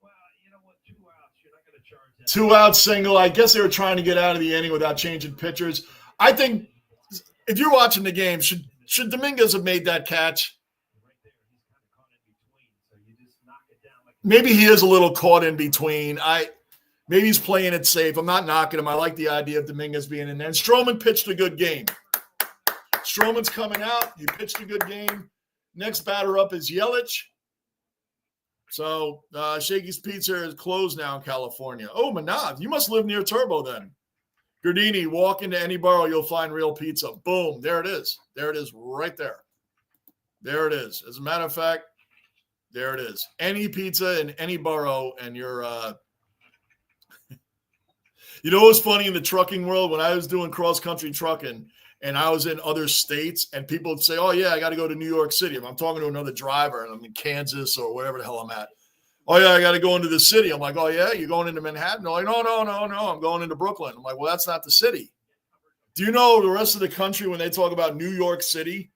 E: Well, you know what? 2 outs. You're not going to charge that.
A: 2-out single. I guess they were trying to get out of the inning without changing pitchers. I think if you're watching the game, should Dominguez have made that catch?
E: Right there, he's kind of caught in between. So you just knock it down like
A: Maybe he is a little caught in between. Maybe he's playing it safe. I'm not knocking him. I like the idea of Dominguez being in there. And Stroman pitched a good game. Stroman's coming out. He pitched a good game. Next batter up is Yelich. So Shakey's Pizza is closed now in California. Oh, Manav, you must live near Turbo then. Gardini, walk into any borough, you'll find real pizza. Boom, there it is. There it is right there. There it is. As a matter of fact, there it is. Any pizza in any borough, and you're you know what's funny in the trucking world? When I was doing cross-country trucking and I was in other states and people would say, oh, yeah, I got to go to New York City. If I'm talking to another driver and I'm in Kansas or wherever the hell I'm at, oh, yeah, I got to go into the city. I'm like, oh, yeah, you're going into Manhattan? They're like, no, I'm going into Brooklyn. I'm like, well, that's not the city. Do you know the rest of the country, when they talk about New York City,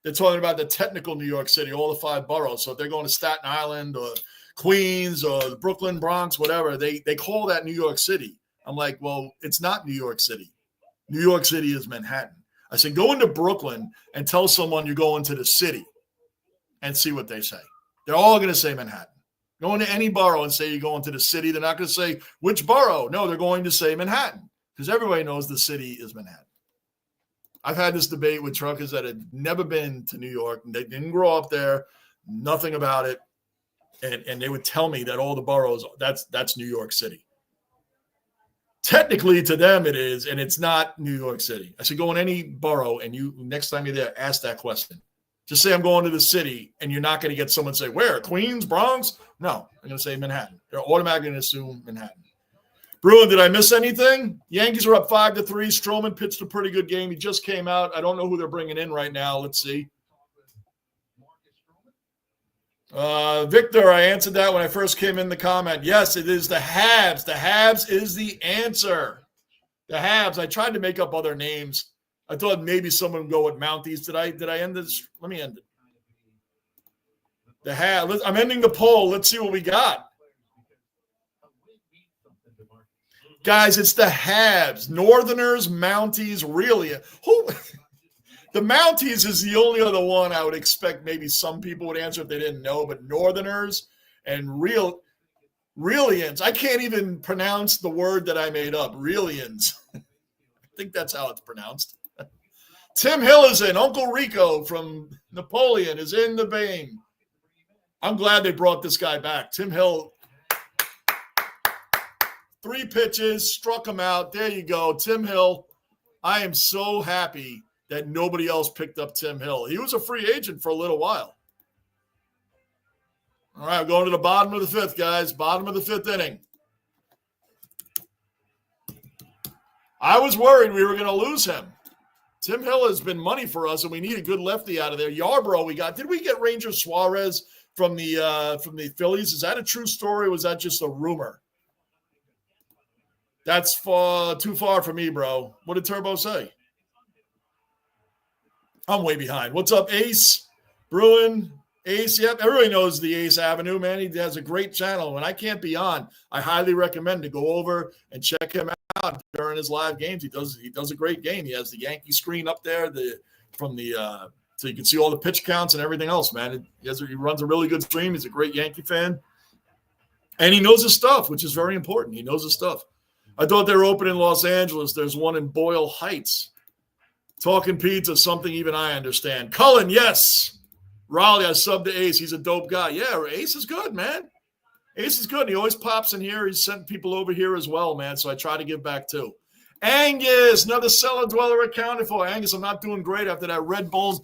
A: they're talking about the technical New York City, all the 5 boroughs. So if they're going to Staten Island or Queens or Brooklyn, Bronx, whatever, they call that New York City. I'm like, well, it's not New York City. New York City is Manhattan. I said, go into Brooklyn and tell someone you're going to the city and see what they say. They're all going to say Manhattan. Go into any borough and say you're going to the city. They're not going to say which borough. No, they're going to say Manhattan because everybody knows the city is Manhattan. I've had this debate with truckers that had never been to New York. And they didn't grow up there, nothing about it. And they would tell me that all the boroughs, that's New York City. Technically, to them it is, and it's not New York City. I said, go in any borough, and you next time you're there, ask that question. Just say I'm going to the city, and you're not going to get someone to say, where? Queens, Bronx? No, I'm going to say Manhattan. They're automatically going to assume Manhattan. Bruin, did I miss anything? Yankees are up 5-3. Stroman pitched a pretty good game. He just came out. I don't know who they're bringing in right now. Let's see. Victor, I answered that when I first came in the comment. Yes, it is the Habs. The Habs is the answer. The Habs. I tried to make up other names. I thought maybe someone would go with Mounties. Did I end this? Let me end it. The Habs. I'm ending the poll. Let's see what we got. Guys, it's the Habs. Northerners, Mounties, really. Who? The Mounties is the only other one I would expect maybe some people would answer if they didn't know, but Northerners and Realians. I can't even pronounce the word that I made up, Realians. I think that's how it's pronounced. Tim Hill is in. Uncle Rico from Napoleon is in the vein. I'm glad they brought this guy back. Tim Hill, 3 pitches, struck him out. There you go. Tim Hill. I am so happy that nobody else picked up Tim Hill. He was a free agent for a little while. All right, we're going to the bottom of the 5th, guys. Bottom of the 5th inning. I was worried we were going to lose him. Tim Hill has been money for us, and we need a good lefty out of there. Yarbrough we got. Did we get Ranger Suarez from the Phillies? Is that a true story, or was that just a rumor? That's too far for me, bro. What did Turbo say? I'm way behind. What's up, Ace? Bruin, Ace. Yep, everybody knows the Ace Avenue, man. He has a great channel. When I can't be on, I highly recommend to go over and check him out during his live games. He does a great game. He has the Yankee screen up there so you can see all the pitch counts and everything else, man. He runs a really good stream. He's a great Yankee fan. And he knows his stuff, which is very important. He knows his stuff. I thought they were open in Los Angeles. There's one in Boyle Heights. Talking pizza, something even I understand. Cullen, yes. Raleigh, I subbed to Ace. He's a dope guy. Yeah, Ace is good, man. Ace is good. He always pops in here. He's sent people over here as well, man, so I try to give back too. Angus, another cellar dweller accounted for. Angus, I'm not doing great after that Red Bulls.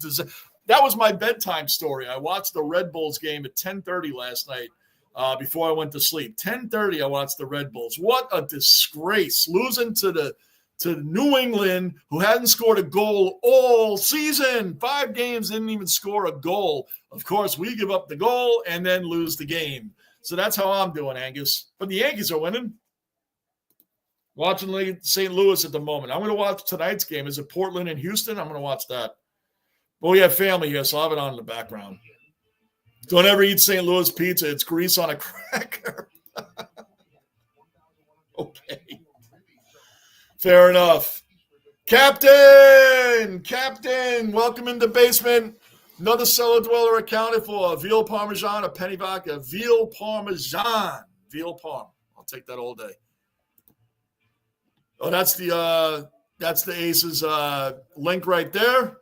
A: That was my bedtime story. I watched the Red Bulls game at 10:30 last night before I went to sleep. 10:30, I watched the Red Bulls. What a disgrace. Losing to to New England, who hadn't scored a goal all season. 5 games, didn't even score a goal. Of course, we give up the goal and then lose the game. So that's how I'm doing, Angus. But the Yankees are winning. Watching St. Louis at the moment. I'm going to watch tonight's game. Is it Portland and Houston? I'm going to watch that. But we have family here, so I'll have it on in the background. Don't ever eat St. Louis pizza. It's grease on a cracker. Okay. Fair enough. Captain, welcome into basement. Another cellar dweller accounted for. Veal Parmesan, a penny vodka. Veal Parmesan. Veal Parm. I'll take that all day. Oh, that's the Aces link right there.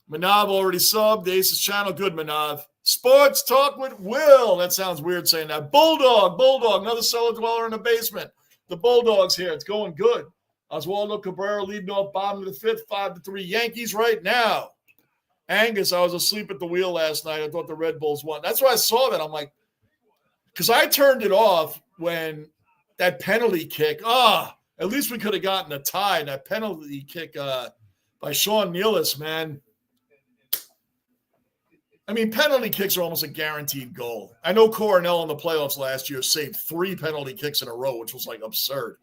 A: Manav already subbed the Aces channel. Good, Manav. Sports Talk with Will. That sounds weird saying that. Bulldog, another cellar dweller in the basement. The Bulldogs here. It's going good. Oswaldo Cabrera leading off bottom of the 5th, 5-3 Yankees right now. Angus, I was asleep at the wheel last night. I thought the Red Bulls won. That's why I saw that. I'm like, because I turned it off when that penalty kick. At least we could have gotten a tie. That penalty kick by Sean Nealis, man. I mean, penalty kicks are almost a guaranteed goal. I know Coronel in the playoffs last year saved 3 penalty kicks in a row, which was like absurd.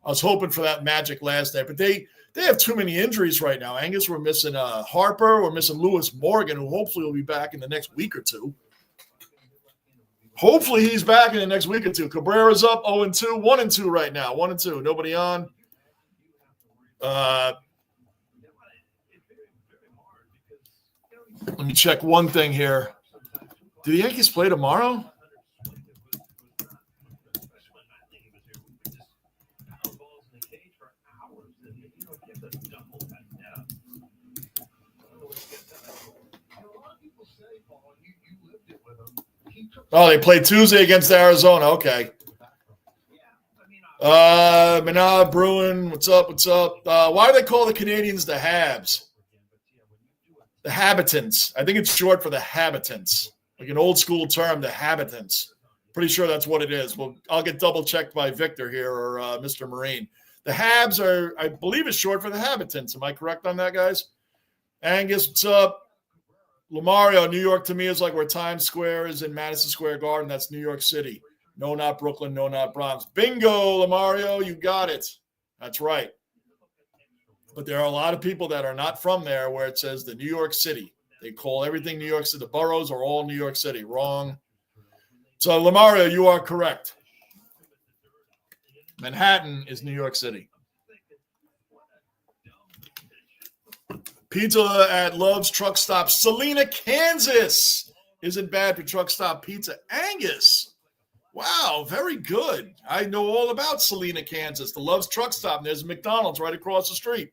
A: I was hoping for that magic last night, but they have too many injuries right now. Angus, we're missing Harper. We're missing Lewis Morgan, who hopefully will be back in the next week or two. Hopefully he's back in the next week or two. Cabrera's up 0-2, 1-2 right now. 1-2. Nobody on. Let me check one thing here. Do the Yankees play tomorrow? Oh, they play Tuesday against Arizona. Okay. Manav Bruin, what's up? Why do they call the Canadians the Habs? The Habitants. I think it's short for the Habitants. Like an old school term, the Habitants. Pretty sure that's what it is. Well, I'll get double checked by Victor here or Mr. Marine. The Habs are, I believe it's short for the Habitants. Am I correct on that, guys? Angus, what's up? Lamario, New York to me is like where Times Square is in Madison Square Garden. That's New York City. No, not Brooklyn. No, not Bronx. Bingo, Lamario, you got it. That's right. But there are a lot of people that are not from there where it says the New York City. They call everything New York City. The boroughs are all New York City. Wrong. So, Lamario, you are correct. Manhattan is New York City. Pizza at Love's Truck Stop, Salina, Kansas. Isn't bad for Truck Stop Pizza. Angus. Wow, very good. I know all about Salina, Kansas. The Love's Truck Stop. There's a McDonald's right across the street.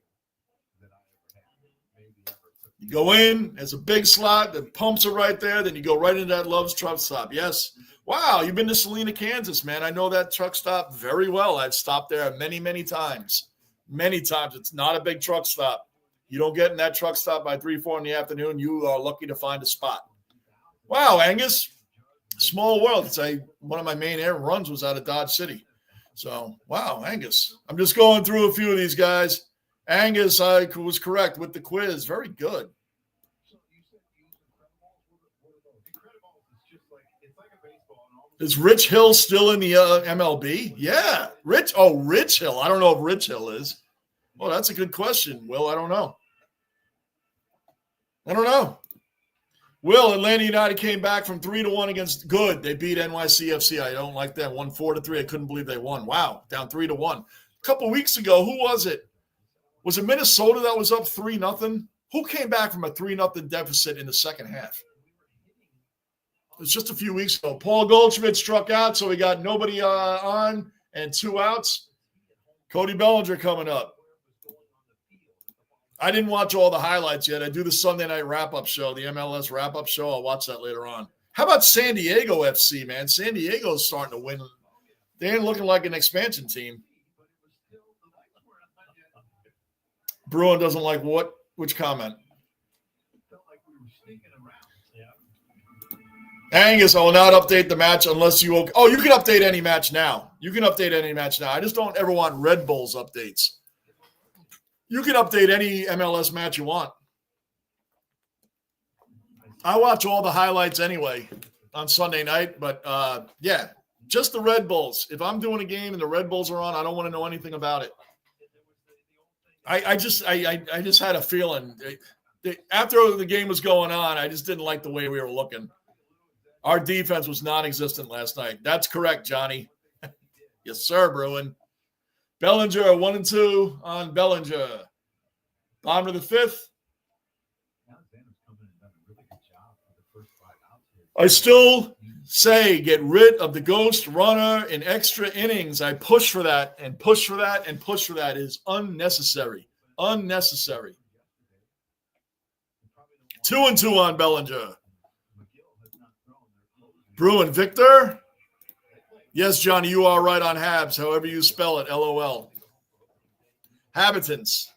A: You go in, there's a big slot. The pumps are right there. Then you go right into that Love's Truck Stop. Yes. Wow, you've been to Salina, Kansas, man. I know that truck stop very well. I've stopped there many, many times. Many times. It's not a big truck stop. You don't get in that truck stop by 3, 4 in the afternoon, you are lucky to find a spot. Wow, Angus. Small world. It's one of my main air runs was out of Dodge City. So, wow, Angus. I'm just going through a few of these guys. Angus, I was correct with the quiz. Very good. Is Rich Hill still in the MLB? Yeah. Rich Hill. I don't know if Rich Hill is. Well, that's a good question, Will. I don't know. Will, Atlanta United came back from 3-1 against good. They beat NYCFC. I don't like that. Won 4-3. I couldn't believe they won. Wow. Down 3-1. A couple weeks ago, who was it? Was it Minnesota that was up 3-0? Who came back from a 3-0 deficit in the second half? It was just a few weeks ago. Paul Goldschmidt struck out, so we got nobody on and 2 outs. Cody Bellinger coming up. I didn't watch all the highlights yet. I do the Sunday night wrap-up show, the MLS wrap-up show. I'll watch that later on. How about San Diego FC, man? San Diego's starting to win. They ain't looking like an expansion team. Bruin doesn't like what? Which comment? Angus, I will not update the match unless you – oh, you can update any match now. I just don't ever want Red Bulls updates. You can update any MLS match you want. I watch all the highlights anyway on Sunday night, but yeah, just the Red Bulls. If I'm doing a game and the Red Bulls are on, I don't want to know anything about it. I just had a feeling after the game was going on, I just didn't like the way we were looking. Our defense was non-existent last night. That's correct, Johnny. Yes, sir, Bruin. Bellinger 1-2 on Bellinger. Bottom of the fifth. I still say get rid of the ghost runner in extra innings. I push for that and push for that and push for that. It is unnecessary. Unnecessary. 2-2 on Bellinger. Bruin Victor. Yes, Johnny, you are right on Habs, however you spell it, LOL. Habitants.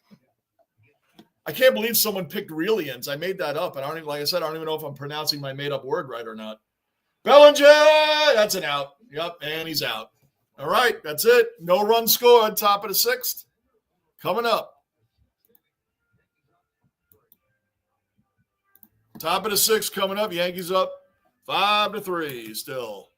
A: I can't believe someone picked Relians. I made that up, and I don't even know if I'm pronouncing my made-up word right or not. Bellinger, that's an out. Yep, and he's out. All right, that's it. No run scored, top of the sixth. Coming up. Top of the sixth coming up. Yankees up 5-3 still.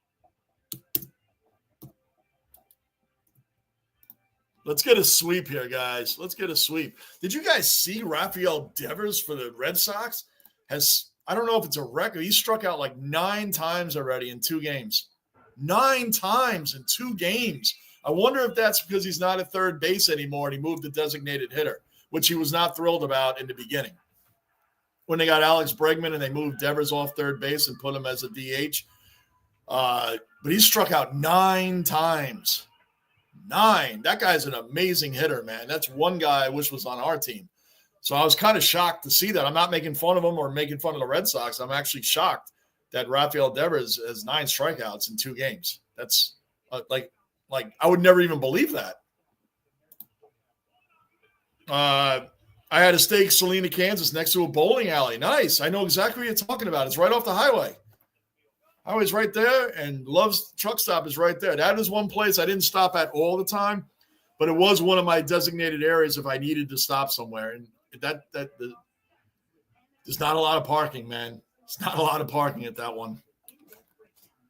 A: Let's get a sweep here, guys. Let's get a sweep. Did you guys see Rafael Devers for the Red Sox? I don't know if it's a record. He struck out like 9 times already in 2 games. 9 times in 2 games. I wonder if that's because he's not at third base anymore and he moved to designated hitter, which he was not thrilled about in the beginning. When they got Alex Bregman and they moved Devers off third base and put him as a DH. But he struck out 9 times. 9. That guy's an amazing hitter, man. That's one guy I wish was on our team. So I was kind of shocked to see that. I'm not making fun of him or making fun of the Red Sox. I'm actually shocked that Rafael Devers has 9 strikeouts in 2 games. That's like I would never even believe that. I had a steak, Salina, Kansas, next to a bowling alley. Nice. I know exactly what you're talking about. It's right off the highway. Highway's right there, and Love's truck stop is right there. That is one place I didn't stop at all the time, but it was one of my designated areas if I needed to stop somewhere. And that there's not a lot of parking, man. It's not a lot of parking at that one.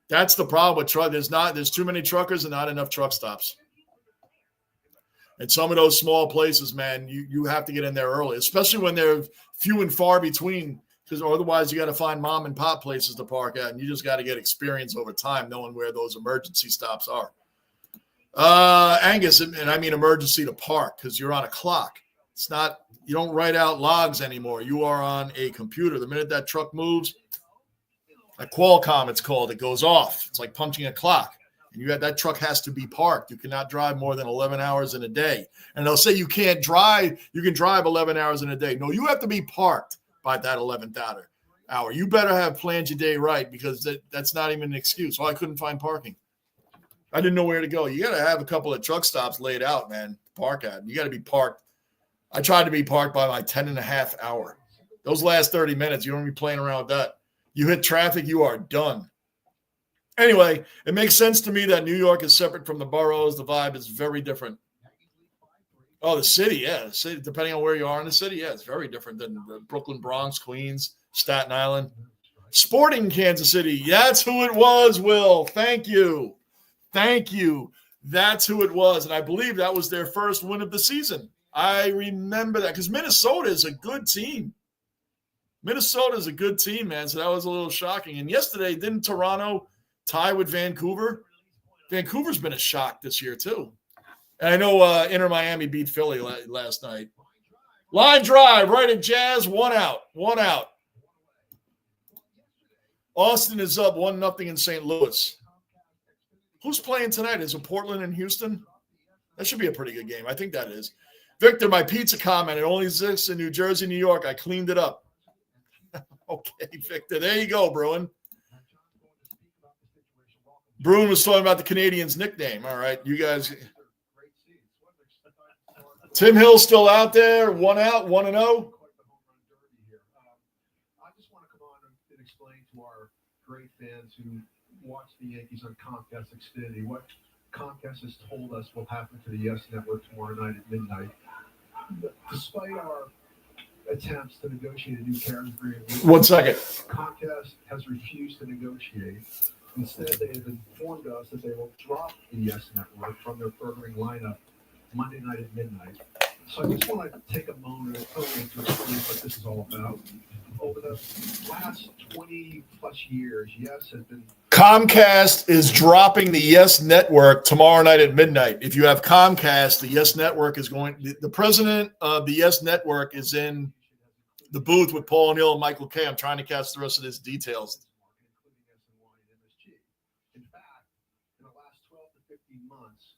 A: That's the problem with truck. There's too many truckers and not enough truck stops. And some of those small places, man, you have to get in there early, especially when they're few and far between. Because otherwise you got to find mom and pop places to park at, and you just got to get experience over time knowing where those emergency stops are. Angus, and I mean emergency to park because you're on a clock. It's not, you don't write out logs anymore. You are on a computer. The minute that truck moves, a Qualcomm it's called, it goes off. It's like punching a clock. And that truck has to be parked. You cannot drive more than 11 hours in a day. And they'll say you can't drive, you can drive 11 hours in a day. No, you have to be parked by that 11th hour. You better have planned your day right because that's not even an excuse. Oh, I couldn't find parking. I didn't know where to go. You got to have a couple of truck stops laid out, man, to park at. You got to be parked. I tried to be parked by my 10.5 hour. Those last 30 minutes, you don't be playing around with that. You hit traffic, you are done. Anyway, it makes sense to me that New York is separate from the boroughs. The vibe is very different. Oh, the city, yeah. The city, depending on where you are in the city, yeah, it's very different than the Brooklyn, Bronx, Queens, Staten Island. Sporting Kansas City. That's who it was, Will. Thank you. Thank you. That's who it was. And I believe that was their first win of the season. I remember that because Minnesota is a good team. Minnesota is a good team, man. So that was a little shocking. And yesterday, didn't Toronto tie with Vancouver? Vancouver's been a shock this year, too. And I know Inter Miami beat Philly last night. Line drive, right at Jazz, 1 out. Austin is up 1-0 in St. Louis. Who's playing tonight? Is it Portland and Houston? That should be a pretty good game. I think that is. Victor, my pizza comment, it only exists in New Jersey, New York. I cleaned it up. Okay, Victor. There you go, Bruin. Bruin was talking about the Canadians' nickname. All right, you guys. Tim Hill's still out there, 1 out, 1-0.
D: I just want to come on and explain to our great fans who watch the Yankees on Comcast Xfinity what Comcast has told us will happen to the YES Network tomorrow night at midnight. Despite our attempts to negotiate a new carriage agreement,
A: 1 second.
D: Comcast has refused to negotiate. Instead, they have informed us that they will drop the Yes Network from their programming lineup Monday night at midnight. So I just want to take a moment to explain what this is all about. Over the last 20 plus years, Yes has been.
A: Comcast is dropping the Yes Network tomorrow night at midnight. If you have Comcast, the Yes Network is going. The president of the Yes Network is in the booth with Paul O'Neill and Michael Kay. I'm trying to catch the rest of his details.
D: In fact, in the last 12 to 15 months,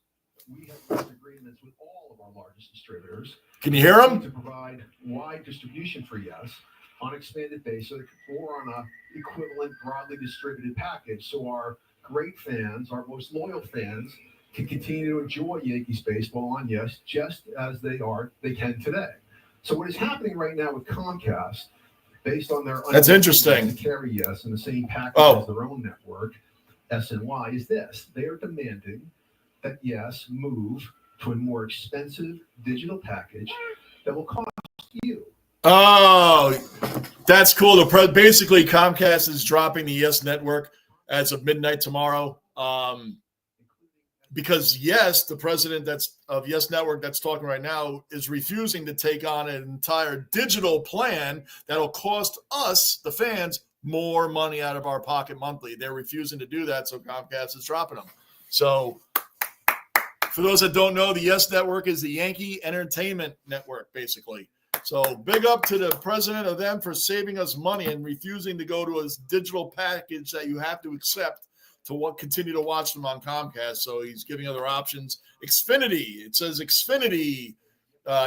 D: we have reached agreements with all of our largest distributors.
A: Can you hear him?
D: To provide wide distribution for Yes on expanded basis or on a equivalent broadly distributed package, so our great fans, our most loyal fans, can continue to enjoy Yankees baseball on Yes just as they can today. So what is happening right now with Comcast, based on their
A: that's interesting
D: to carry Yes in the same package as their own network, SNY, is this: they are demanding that Yes move to a more expensive digital package that will cost you.
A: Oh, that's cool. Basically, Comcast is dropping the Yes Network as of midnight tomorrow. Because Yes, the president of Yes Network that's talking right now is refusing to take on an entire digital plan that'll cost us, the fans, more money out of our pocket monthly. They're refusing to do that, so Comcast is dropping them. So for those that don't know, the Yes Network is the Yankee Entertainment Network, basically. So big up to the president of them for saving us money and refusing to go to a digital package that you have to accept to continue to watch them on Comcast. So he's giving other options. Xfinity, it says Xfinity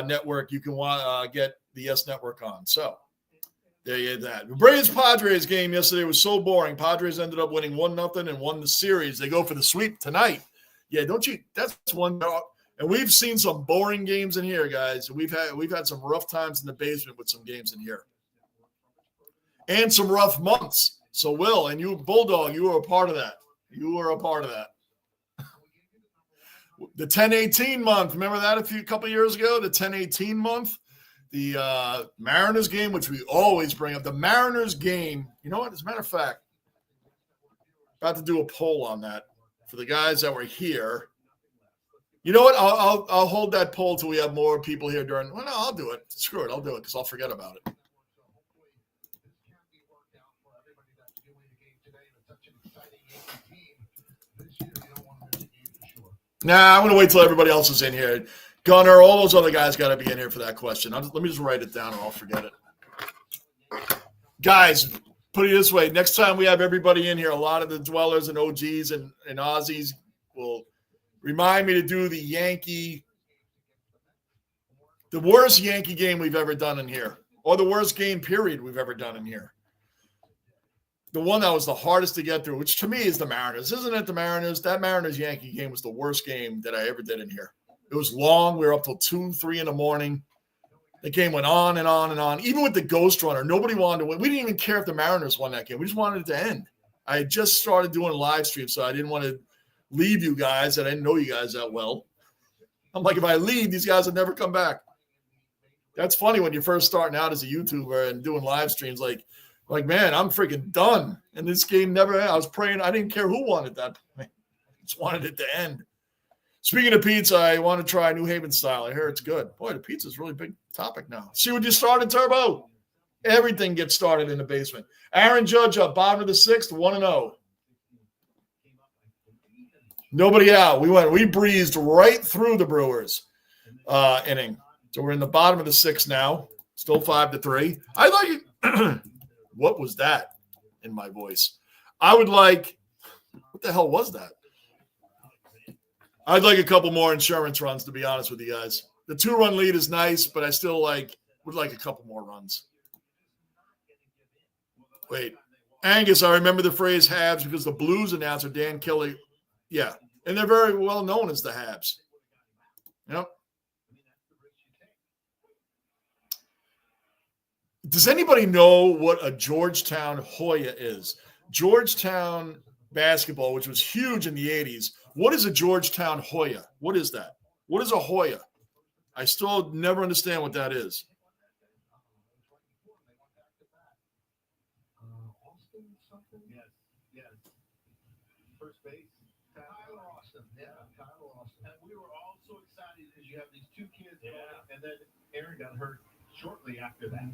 A: network you can get the Yes Network on. So there you have that. The Braves-Padres game yesterday was so boring. Padres ended up winning 1-0 and won the series. They go for the sweep tonight. Yeah, don't you? That's one. And we've seen some boring games in here, guys. We've had some rough times in the basement with some games in here, and some rough months. So, Will, and you, Bulldog, you were a part of that. You were a part of that. The 10-18 month, remember that a couple of years ago? The 10-18 month, the Mariners game, which we always bring up. The Mariners game. You know what? As a matter of fact, about to do a poll on that for the guys that were here. You know what? I'll hold that poll till we have more people here during. Well, no, I'll do it. Screw it. I'll do it because I'll forget about it. Nah, I'm going to wait till everybody else is in here. Gunner, all those other guys got to be in here for that question. Let me just write it down or I'll forget it. Guys, put it this way. Next time we have everybody in here, a lot of the dwellers and OGs and Aussies will remind me to do the worst Yankee game we've ever done in here, or the worst game period we've ever done in here. The one that was the hardest to get through, which to me is the Mariners. Isn't it the Mariners? That Mariners-Yankee game was the worst game that I ever did in here. It was long. We were up till 2, 3 in the morning. The game went on and on and on. Even with the ghost runner, nobody wanted to win. We didn't even care if the Mariners won that game. We just wanted it to end. I had just started doing live stream, so I didn't want to leave you guys. I didn't know you guys that well. I'm like, if I leave, these guys would never come back. That's funny when you're first starting out as a YouTuber and doing live streams. Like, man, I'm freaking done. And this game never ended. I was praying. I didn't care who won at that point. I just wanted it to end. Speaking of pizza, I want to try New Haven style. I hear it's good. Boy, the pizza's really a big topic now. See what you started, Turbo? Everything gets started in the basement. Aaron Judge up, bottom of the 6th, 1-0. Nobody out. We breezed right through the Brewers inning. So we're in the bottom of the 6th now. Still 5-3. I like it. What was that in my voice? I would like, what the hell was that? I'd like a couple more insurance runs, to be honest with you guys. The 2-run lead is nice, but I still would like a couple more runs. Wait. Angus, I remember the phrase Habs because the Blues announcer, Dan Kelly, yeah. And they're very well known as the Habs. Yep. Does anybody know what a Georgetown Hoya is? Georgetown basketball, which was huge in the 80s. What is a Georgetown Hoya? What is that? What is a Hoya? I still never understand what that is.
D: Austin something?
C: Yes. First base.
D: Tyler Austin. Yeah, Tyler Austin.
C: And we were all so excited because you have these two kids,
E: Yeah.
C: and then Aaron got hurt shortly after that.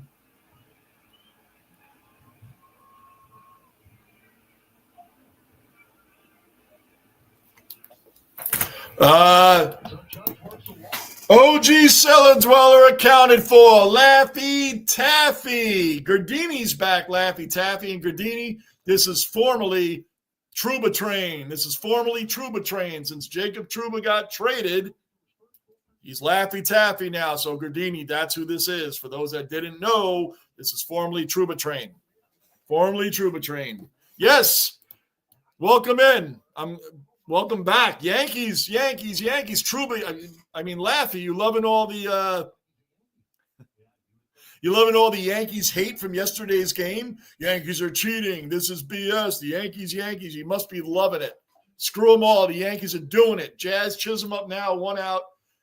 D: So Judge works a walk.
A: OG Cellar Dweller accounted for. Laffy Taffy. Gardini's back, Laffy Taffy and Gardini. This is formerly Trouba Train. Since Jacob Trouba got traded. He's Laffy Taffy now. So Gardini, that's who this is. For those that didn't know, this is formerly Trouba Train. Yes. Welcome in. Welcome back. Yankees. Trouba. I mean, Laffy, you loving all the Yankees hate from yesterday's game? Yankees are cheating. This is BS. The Yankees. You must be loving it. Screw them all. The Yankees are doing it. Jazz Chisholm up now, 1 out.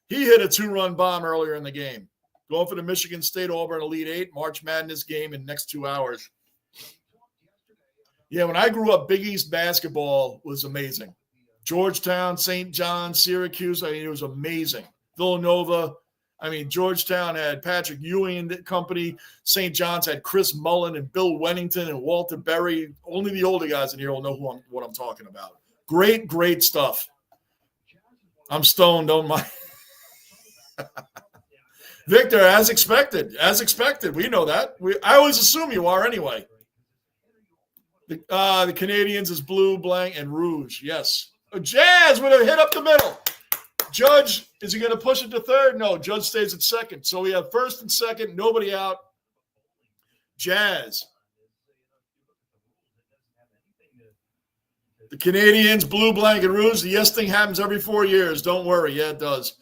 A: He hit a 2-run bomb earlier in the game. Going for the Michigan State Auburn Elite Eight March Madness game in the next 2 hours. Yeah, when I grew up, Big East basketball was amazing. Georgetown, St. John, Syracuse. I mean, it was amazing. Villanova. I mean, Georgetown had Patrick Ewing and company. St. John's had Chris Mullen and Bill Wennington and Walter Berry. Only the older guys in here will know what I'm talking about. Great stuff. I'm stoned, don't mind. Victor, as expected. We know that. I always assume you are anyway. The Canadians is blue, blank, and rouge. Yes. Jazz with a hit up the middle. Judge, is he going to push it to third? No, Judge stays at second. So we have first and second, nobody out. Jazz. The Canadians, blue, blank, and rouge. The yes thing happens every 4 years. Don't worry. Yeah, it does.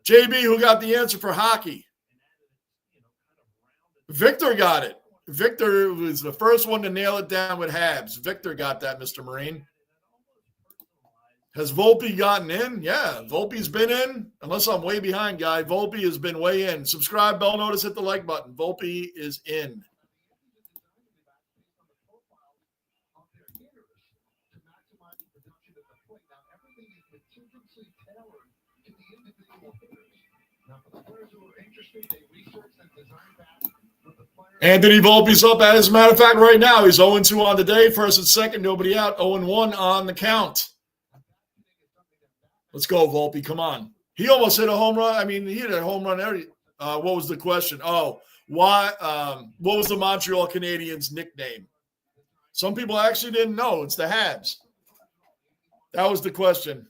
A: JB, who got the answer for hockey? Victor got it. Victor was the first one to nail it down with Habs. Victor got that, Mr. Marine. Has Volpe gotten in? Yeah, Volpe's been in. Unless I'm way behind, guy. Volpe has been way in. Subscribe, bell notice, hit the like button. Volpe is in. Anthony Volpe's up. As a matter of fact, right now, he's 0-2 on the day. First and second, nobody out. 0-1 on the count. Let's go, Volpe. Come on. He almost hit a home run. I mean, he hit a home run. What was the question? Oh, why? What was the Montreal Canadiens nickname? Some people actually didn't know. It's the Habs. That was the question.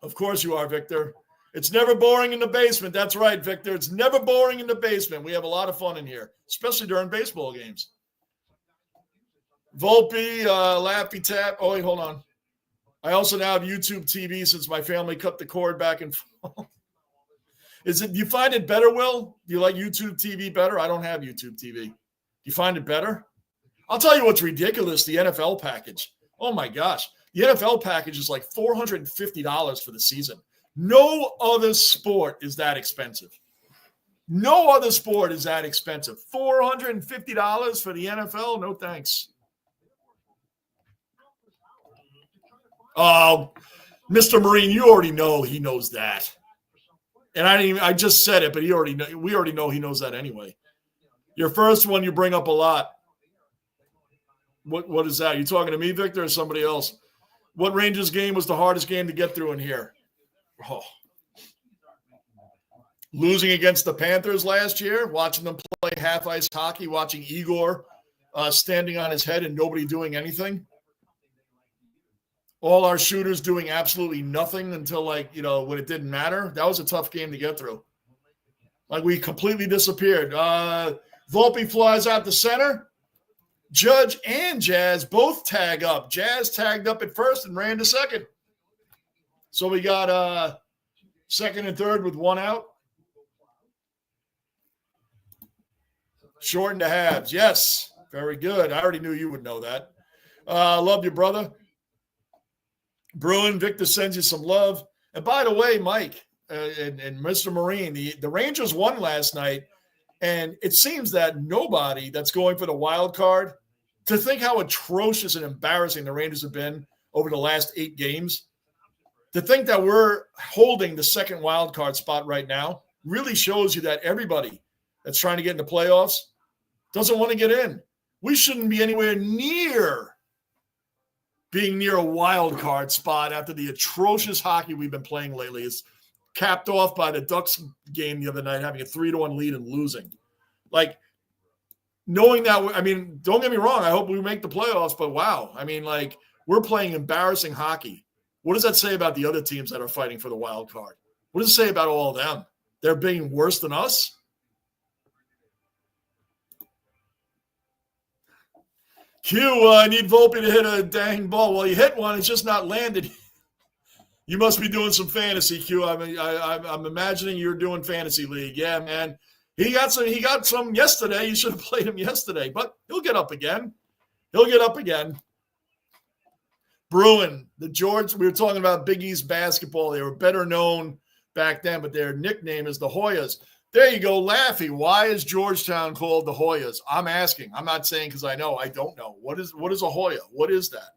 A: Of course you are, Victor. It's never boring in the basement. That's right, Victor. It's never boring in the basement. We have a lot of fun in here, especially during baseball games. Volpe, Laffy Tap. Oh, wait, hold on. I also now have YouTube TV since my family cut the cord back and forth. Do you find it better, Will? Do you like YouTube TV better? I don't have YouTube TV. Do you find it better? I'll tell you what's ridiculous, the NFL package. Oh, my gosh. The NFL package is like $450 for the season. No other sport is that expensive. $450 for the NFL? No thanks. Oh, Mr. Marine, you already know he knows that. And I just said it, but we already know he knows that anyway. Your first one you bring up a lot. What is that? You talking to me, Victor, or somebody else? What Rangers game was the hardest game to get through in here? Oh. Losing against the Panthers last year, watching them play half-ice hockey, watching Igor standing on his head and nobody doing anything. All our shooters doing absolutely nothing until, when it didn't matter. That was a tough game to get through. Like, we completely disappeared. Volpe flies out the center. Judge and Jazz both tag up. Jazz tagged up at first and ran to second. So we got second and third with 1 out. Shortened to Habs. Yes. Very good. I already knew you would know that. Love you, brother. Bruin, Victor sends you some love. And by the way, Mike, and Mr. Marine, the Rangers won last night, and it seems that nobody that's going for the wild card, to think how atrocious and embarrassing the Rangers have been over the last 8 games, to think that we're holding the second wild card spot right now really shows you that everybody that's trying to get in the playoffs doesn't want to get in. We shouldn't be anywhere near being near a wild card spot after the atrocious hockey we've been playing lately. It's capped off by the Ducks game the other night, having a 3-1 lead and losing. Like, knowing that, I mean, don't get me wrong, I hope we make the playoffs, but wow. I mean, like, we're playing embarrassing hockey. What does that say about the other teams that are fighting for the wild card? What does it say about all of them? They're being worse than us? Q, I need Volpe to hit a dang ball. Well, you hit one, it's just not landed. You must be doing some fantasy, Q. I'm imagining you're doing fantasy league. Yeah, man. He got some yesterday. You should have played him yesterday, but he'll get up again. Bruin, the George, we were talking about Big East basketball. They were better known back then, but their nickname is the Hoyas. There you go, Laffy. Why is Georgetown called the Hoyas? I'm asking. I'm not saying because I know. I don't know. What is a Hoya? What is that?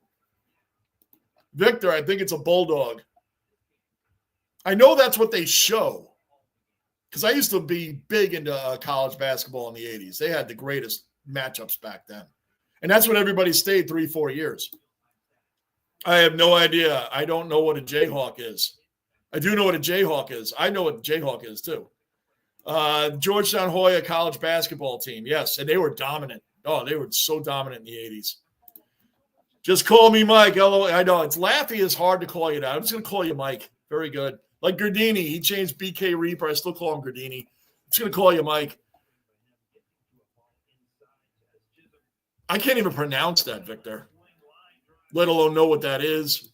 A: Victor, I think it's a bulldog. I know that's what they show because I used to be big into college basketball in the 80s. They had the greatest matchups back then. And that's when everybody stayed 3-4 years. I have no idea. I don't know what a Jayhawk is. I do know what a Jayhawk is. I know what a Jayhawk is too. Georgetown Hoya college basketball team. Yes, and they were dominant. Oh, they were so dominant in the 80s. Just call me Mike. Hello. I know it's Laffy is hard to call you that. I'm just going to call you Mike. Very good. Like Gardini. He changed BK Reaper. I still call him Gardini. I'm just going to call you Mike. I can't even pronounce that, Victor, let alone know what that is.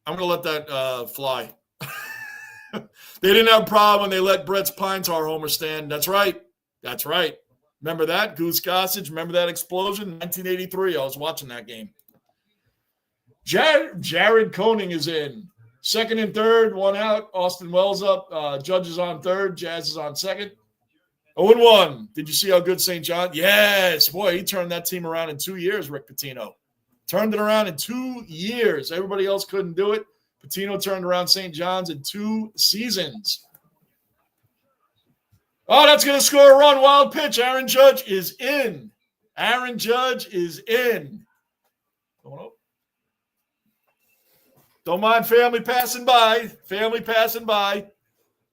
A: I'm going to let that fly. They didn't have a problem when they let Brett's Pine Tar homer stand. That's right. Remember that? Goose Gossage. Remember that explosion? 1983. I was watching that game. Jared Koenig is in. Second and third, one out. Austin Wells up. Judge is on third. Jazz is on second. 0-1. Did you see how good St. John? Yes. Boy, he turned that team around in 2 years, Rick Pitino. Turned it around in 2 years. Everybody else couldn't do it. Pitino turned around St. John's in 2 seasons. Oh, that's going to score a run. Wild pitch. Aaron Judge is in. Don't mind family passing by.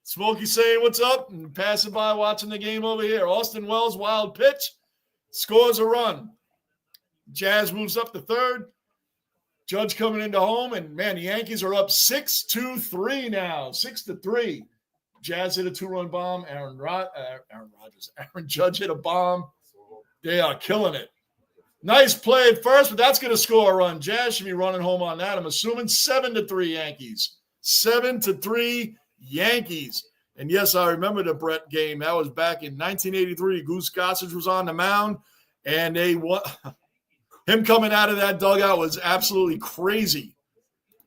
A: Smokey saying what's up and passing by watching the game over here. Austin Wells, wild pitch. Scores a run. Jazz moves up to third. Judge coming into home, and man, the Yankees are up 6-3 now. 6-3. Jazz hit a 2-run bomb. Aaron Judge hit a bomb. They are killing it. Nice play at first, but that's going to score a run. Jazz should be running home on that. I'm assuming 7-3 Yankees. 7-3 Yankees. And yes, I remember the Brett game. That was back in 1983. Goose Gossage was on the mound, and they won. Him coming out of that dugout was absolutely crazy.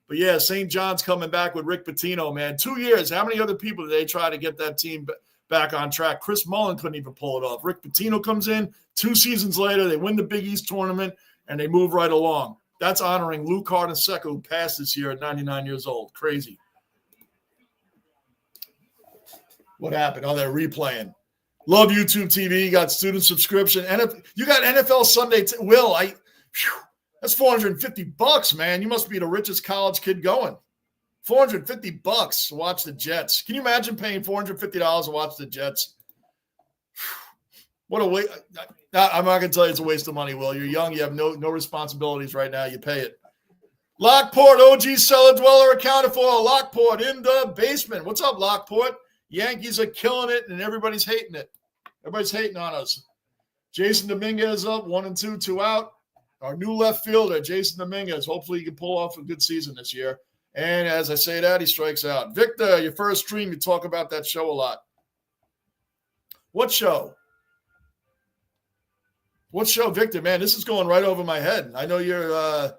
A: But, yeah, St. John's coming back with Rick Pitino, man. 2 years. How many other people did they try to get that team back on track? Chris Mullen couldn't even pull it off. Rick Pitino comes in. 2 seasons later, they win the Big East tournament, and they move right along. That's honoring Lou Carnesecca, who passed this year at 99 years old. Crazy. What happened? Oh, they're replaying. Love YouTube TV. You got student subscription. You got NFL Sunday. Will, that's $450, man. You must be the richest college kid going. $450 to watch the Jets. Can you imagine paying $450 to watch the Jets? What a waste. I'm not going to tell you it's a waste of money, Will. You're young. You have no responsibilities right now. You pay it. Lockport, OG cellar dweller accounted for. Lockport in the basement. What's up, Lockport? Yankees are killing it, and everybody's hating it. Everybody's hating on us. Jason Dominguez up, 1-2, 2 out. Our new left fielder, Jason Dominguez. Hopefully he can pull off a good season this year. And as I say that, he strikes out. Victor, your first stream, you talk about that show a lot. What show? What show, Victor? Man, this is going right over my head. I know you're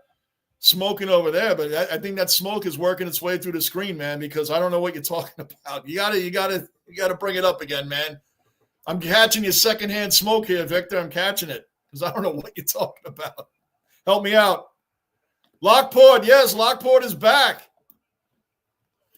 A: smoking over there, but I think that smoke is working its way through the screen, man, because I don't know what you're talking about. You gotta bring it up again, man. I'm catching your secondhand smoke here, Victor. I'm catching it because I don't know what you're talking about. Help me out. Lockport, yes, Lockport is back.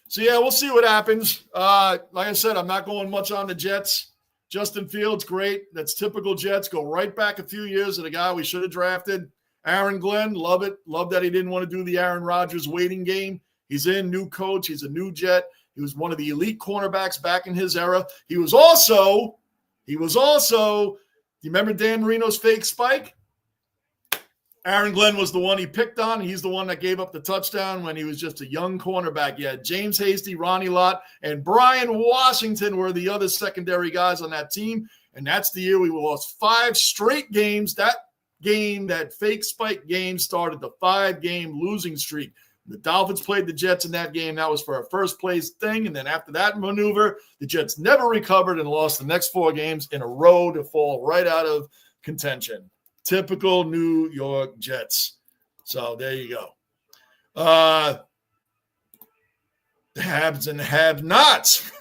A: So, yeah, we'll see what happens. Like I said, I'm not going much on the Jets. Justin Fields, great. That's typical Jets. Go right back a few years to the guy we should have drafted. Aaron Glenn, love it. Love that he didn't want to do the Aaron Rodgers waiting game. He's in, new coach. He's a new Jet. He was one of the elite cornerbacks back in his era. He was also, do you remember Dan Marino's fake spike? Aaron Glenn was the one he picked on. He's the one that gave up the touchdown when he was just a young cornerback. Yeah, James Hasty, Ronnie Lott, and Brian Washington were the other secondary guys on that team. And that's the year we lost 5 straight games. That game, that fake spike game, started the 5-game losing streak. The Dolphins played the Jets in that game. That was for a first-place thing. And then after that maneuver, the Jets never recovered and lost the next 4 games in a row to fall right out of contention. Typical New York Jets. So there you go. Habs and have-nots.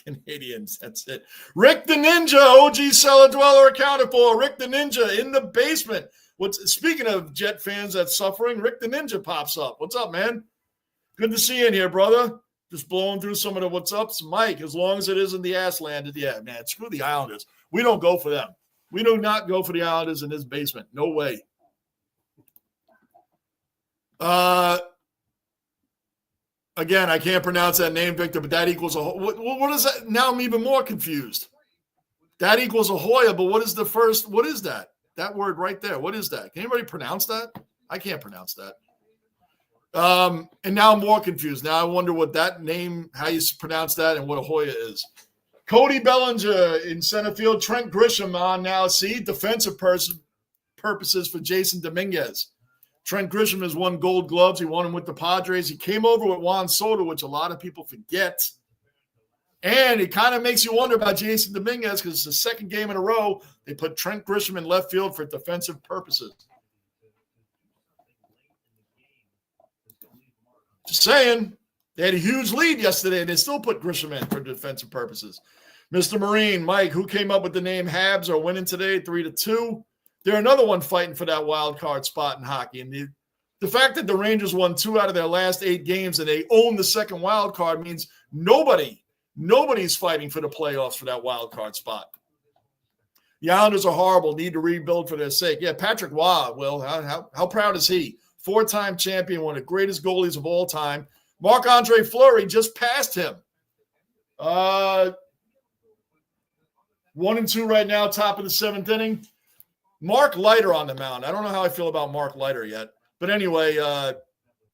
A: Canadians, that's it. Rick the Ninja, OG Cellar Dweller accounted for. Rick the Ninja in the basement. Speaking of Jet fans that's suffering, Rick the Ninja pops up. What's up, man? Good to see you in here, brother. Just blowing through some of the what's ups. Mike, as long as it isn't the ass landed. Yeah, man, screw the Islanders. We don't go for them. We do not go for the Islanders in this basement. No way. Again, I can't pronounce that name, Victor, but that equals a what is that? Now I'm even more confused. That equals a Hoya, but what is the first? What is that? That word right there. What is that? Can anybody pronounce that? I can't pronounce that. And now I'm more confused. Now I wonder what that name, how you pronounce that, and what a Hoya is. Cody Bellinger in center field. Trent Grisham on now. See, defensive purposes for Jason Dominguez. Trent Grisham has won Gold Gloves. He won them with the Padres. He came over with Juan Soto, which a lot of people forget. And it kind of makes you wonder about Jason Dominguez because it's the second game in a row they put Trent Grisham in left field for defensive purposes. Just saying. They had a huge lead yesterday, and they still put Grisham in for defensive purposes. Mr. Marine, Mike, who came up with the name Habs are winning today 3-2. They're another one fighting for that wild card spot in hockey. And the fact that the Rangers won 2 out of their last 8 games and they own the second wild card means nobody's fighting for the playoffs for that wild card spot. The Islanders are horrible, need to rebuild for their sake. Yeah, Patrick Waugh, well, how proud is he? 4-time champion, one of the greatest goalies of all time. Marc-Andre Fleury just passed him. 1-2 right now, top of the 7th inning. Mark Leiter on the mound. I don't know how I feel about Mark Leiter yet. But anyway,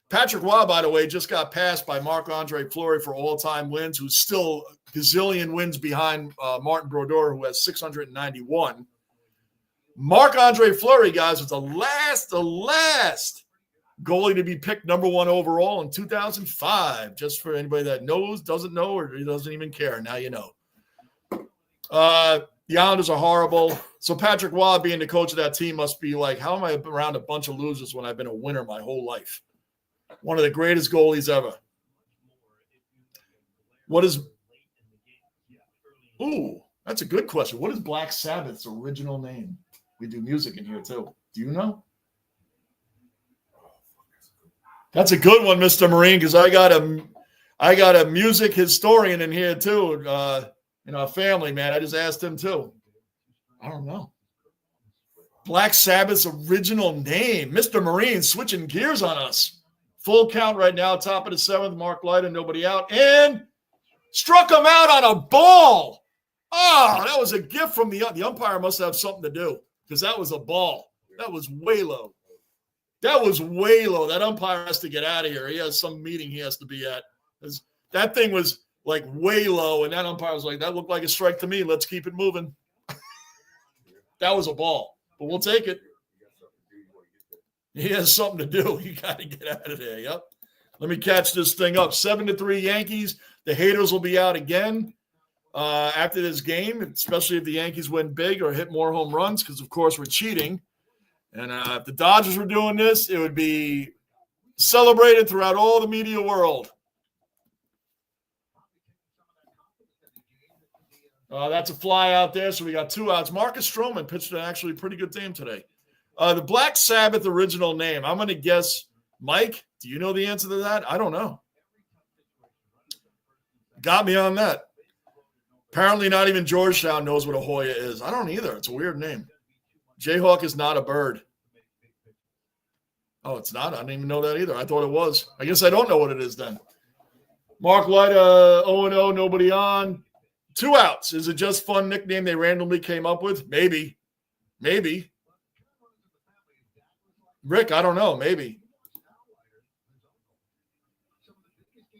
A: Patrick Waugh, by the way, just got passed by Marc-Andre Fleury for all-time wins, who's still a gazillion wins behind Martin Brodeur, who has 691. Marc-Andre Fleury, guys, was the last goalie to be picked number 1 overall in 2005. Just for anybody that knows, doesn't know, or doesn't even care. Now you know. The Islanders are horrible. So Patrick Waugh being the coach of that team must be like, how am I around a bunch of losers when I've been a winner my whole life? One of the greatest goalies ever. Ooh, that's a good question. What is Black Sabbath's original name? We do music in here too. Do you know? That's a good one, Mr. Marine, because I got a music historian in here too. In our family, man. I just asked him too. I don't know. Black Sabbath's original name. Mr. Marine switching gears on us. Full count right now, top of the 7th. Mark Leiter, nobody out. And struck him out on a ball. Oh, that was a gift from the umpire. Must have something to do because that was a ball. That was way low. That umpire has to get out of here. He has some meeting he has to be at. That thing was like way low, and that umpire was like, that looked like a strike to me. Let's keep it moving. That was a ball, but we'll take it. He has something to do. You got to get out of there. Yep. Let me catch this thing up. 7-3 Yankees. The haters will be out again after this game, especially if the Yankees win big or hit more home runs because, of course, we're cheating. And if the Dodgers were doing this, it would be Celebrated throughout all the media world. That's a fly out there, so we got 2 outs. Marcus Stroman pitched an actually pretty good game today. The Black Sabbath original name, I'm going to guess, Mike, do you know the answer to that? I don't know. Got me on that. Apparently not even Georgetown knows what a Hoya is. I don't either. It's a weird name. Jayhawk is not a bird. Oh, it's not? I didn't even know that either. I thought it was. I guess I don't know what it is then. Mark Light, 0-0, nobody on. 2 outs. Is it just fun nickname they randomly came up with? Maybe. Maybe. Rick, I don't know. Maybe.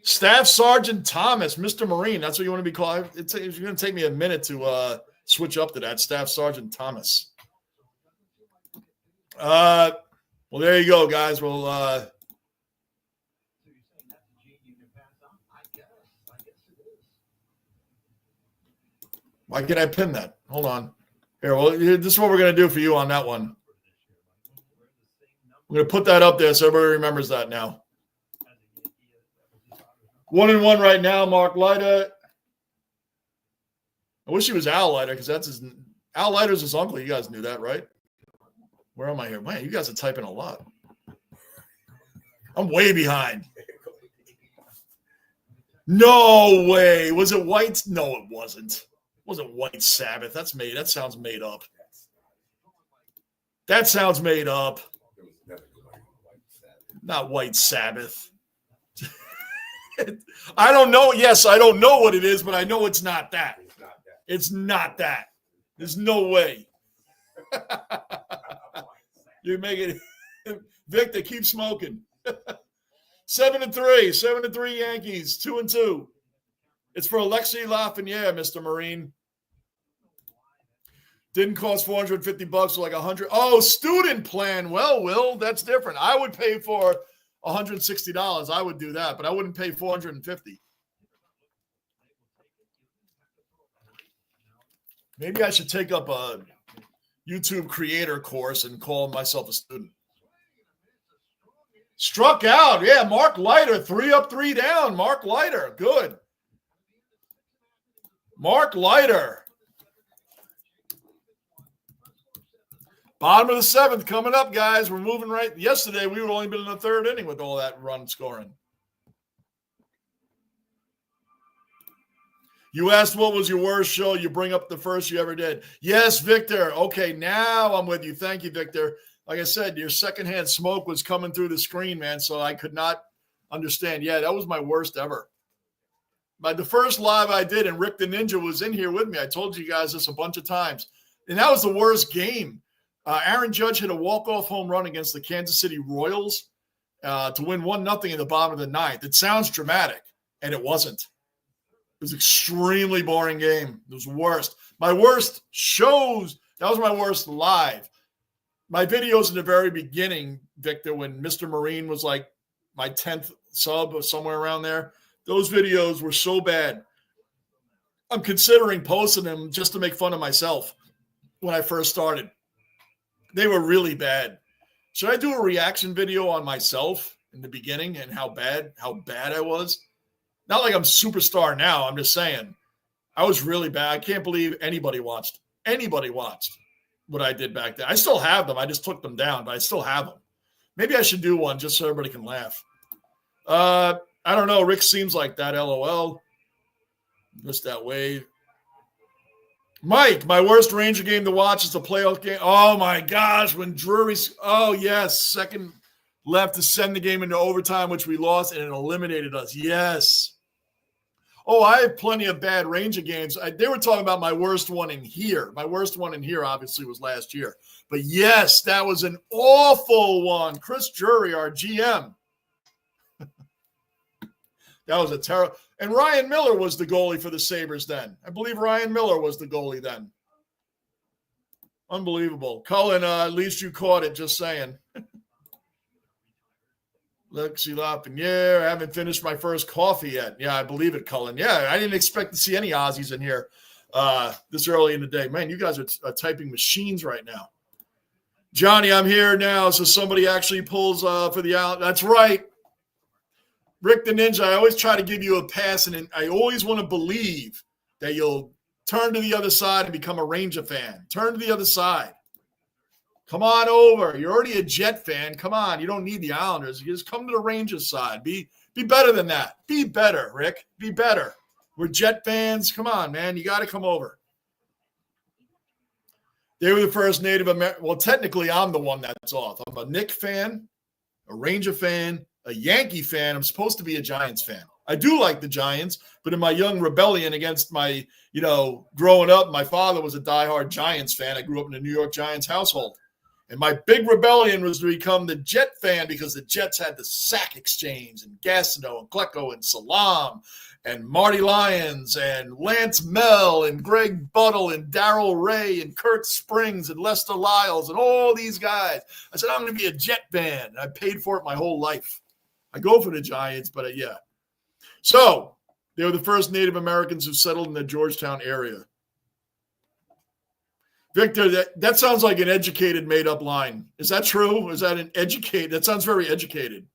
A: Staff Sergeant Thomas, Mr. Marine. That's what you want to be called. It's going to take me a minute to switch up to that. Staff Sergeant Thomas. Well, there you go, guys. Well, why can't I pin that? Hold on. Here, well, this is what we're going to do for you on that one. I'm going to put that up there so everybody remembers that now. 1-1 right now, Mark Leiter. I wish he was Al Leiter because that's Al Leiter's his uncle. You guys knew that, right? Where am I here? Man, you guys are typing a lot. I'm way behind. No way. Was it White? No, it wasn't. It wasn't White Sabbath. That sounds made up. That sounds made up. Not White Sabbath. I don't know. Yes, I don't know what it is, but I know it's not that. It's not that. There's no way. You're making Victor, keep smoking. 7-3. 7-3 Yankees. 2-2. It's for Alexei Lafreniere, Mr. Marine. Didn't cost $450, like $100. Oh, student plan. Well, Will, that's different. I would pay for $160. I would do that, but I wouldn't pay $450. Maybe I should take up a YouTube creator course and call myself a student. Struck out. Yeah, Mark Leiter, 3 up, 3 down. Mark Leiter, good. Mark Leiter. Bottom of the 7th coming up, guys. We're moving right. Yesterday, we would only been in the 3rd inning with all that run scoring. You asked what was your worst show. You bring up the first you ever did. Yes, Victor. Okay, now I'm with you. Thank you, Victor. Like I said, your secondhand smoke was coming through the screen, man, so I could not understand. Yeah, that was my worst ever. But the first live I did, and Rick the Ninja was in here with me. I told you guys this a bunch of times. And that was the worst game. Aaron Judge hit a walk-off home run against the Kansas City Royals to win 1-0 in the bottom of the 9th. It sounds dramatic, and it wasn't. It was an extremely boring game. It was worst. My worst shows, that was my worst live. My videos in the very beginning, Victor, when Mr. Marine was like my 10th sub or somewhere around there, those videos were so bad. I'm considering posting them just to make fun of myself when I first started. They were really bad. Should I do a reaction video on myself in the beginning and how bad I was? Not like I'm superstar now. I'm just saying I was really bad. I can't believe anybody watched what I did back then. I still have them. I just took them down, but I still have them. Maybe I should do one just so everybody can laugh. I don't know. Rick seems like that. LOL. Just that way. Mike, my worst Ranger game to watch is the playoff game. Oh, my gosh. When Drury's – oh, yes. Second left to send the game into overtime, which we lost, and it eliminated us. Yes. Oh, I have plenty of bad Ranger games. They were talking about my worst one in here. My worst one in here, obviously, was last year. But, yes, that was an awful one. Chris Drury, our GM. That was a terrible – and Ryan Miller was the goalie for the Sabres then. I believe Ryan Miller was the goalie then. Unbelievable. Cullen, at least you caught it, just saying. Lexi Lafreniere, I haven't finished my first coffee yet. Yeah, I believe it, Cullen. Yeah, I didn't expect to see any Aussies in here this early in the day. Man, you guys are typing machines right now. Johnny, I'm here now. So somebody actually pulls for the out. That's right. Rick the Ninja, I always try to give you a pass, and I always want to believe that you'll turn to the other side and become a Ranger fan. Turn to the other side. Come on over. You're already a Jet fan. Come on. You don't need the Islanders. You just come to the Rangers side. Be better than that. Be better, Rick. Be better. We're Jet fans. Come on, man. You got to come over. They were the first Native American. Well, technically, I'm the one that's off. I'm a Knick fan, a Ranger fan, a Yankee fan. I'm supposed to be a Giants fan. I do like the Giants, but in my young rebellion against my, growing up, my father was a diehard Giants fan. I grew up in a New York Giants household. And my big rebellion was to become the Jet fan because the Jets had the Sack Exchange and Gastineau and Klecko and Salam and Marty Lyons and Lance Mell and Greg Buttle and Darryl Ray and Kurt Springs and Lester Lyles and all these guys. I said, I'm going to be a Jet fan. And I paid for it my whole life. I go for the Giants, but yeah. So they were the first Native Americans who settled in the Georgetown area. Victor, that sounds like an educated, made-up line. Is that true? Is that an educated? That sounds very educated.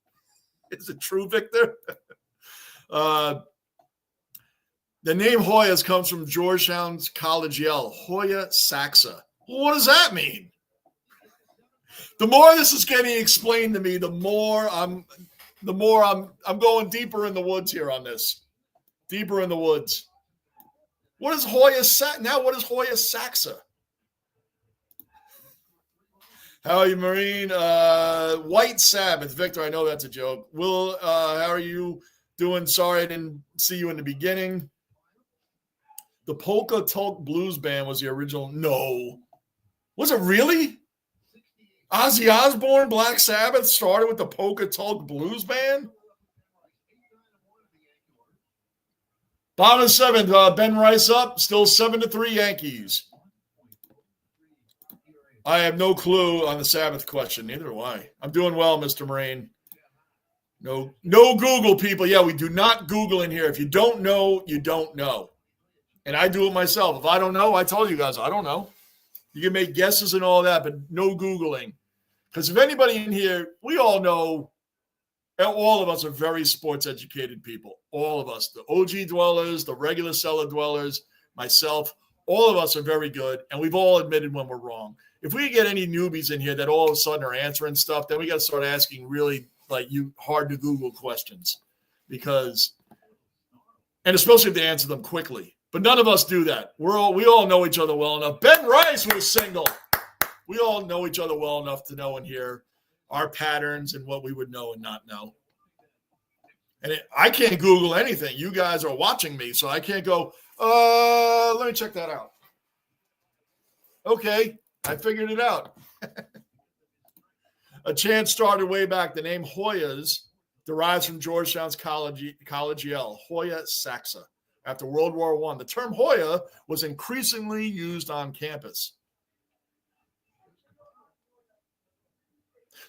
A: Is it true, Victor? The name Hoyas comes from Georgetown's college yell, Hoya Saxa. Well, what does that mean? The more this is getting explained to me, the more I'm going deeper in the woods here on this. Deeper in the woods. What is Hoya Saxa? Now, what is Hoya Saxa? How are you, Marine? White Sabbath. Victor, I know that's a joke. Will, how are you doing? Sorry I didn't see you in the beginning. The Polka Tulk Blues Band was the original. No. Was it really? Ozzy Osbourne, Black Sabbath started with the Polka Tulk Blues Band? Bottom of the seventh, Ben Rice up. Still 7-3 Yankees. I have no clue on the Sabbath question. Neither do I. I'm doing well, Mr. Marine. No Google, people. Yeah, we do not Google in here. If you don't know, you don't know. And I do it myself. If I don't know, I told you guys, I don't know. You can make guesses and all that, but no Googling. Because if anybody in here, we all know, all of us are very sports-educated people. All of us. The OG dwellers, the regular cellar dwellers, myself, all of us are very good, and we've all admitted when we're wrong. If we get any newbies in here that all of a sudden are answering stuff, then we got to start asking really hard to Google questions, and especially if they answer them quickly. But none of us do that. We all know each other well enough. Ben Rice was single. We all know each other well enough to know and hear our patterns and what we would know and not know. And I can't Google anything. You guys are watching me, so I can't go, let me check that out. Okay. I figured it out. A chant started way back. The name Hoyas derives from Georgetown's college yell, Hoya Saxa. After World War I, the term Hoya was increasingly used on campus.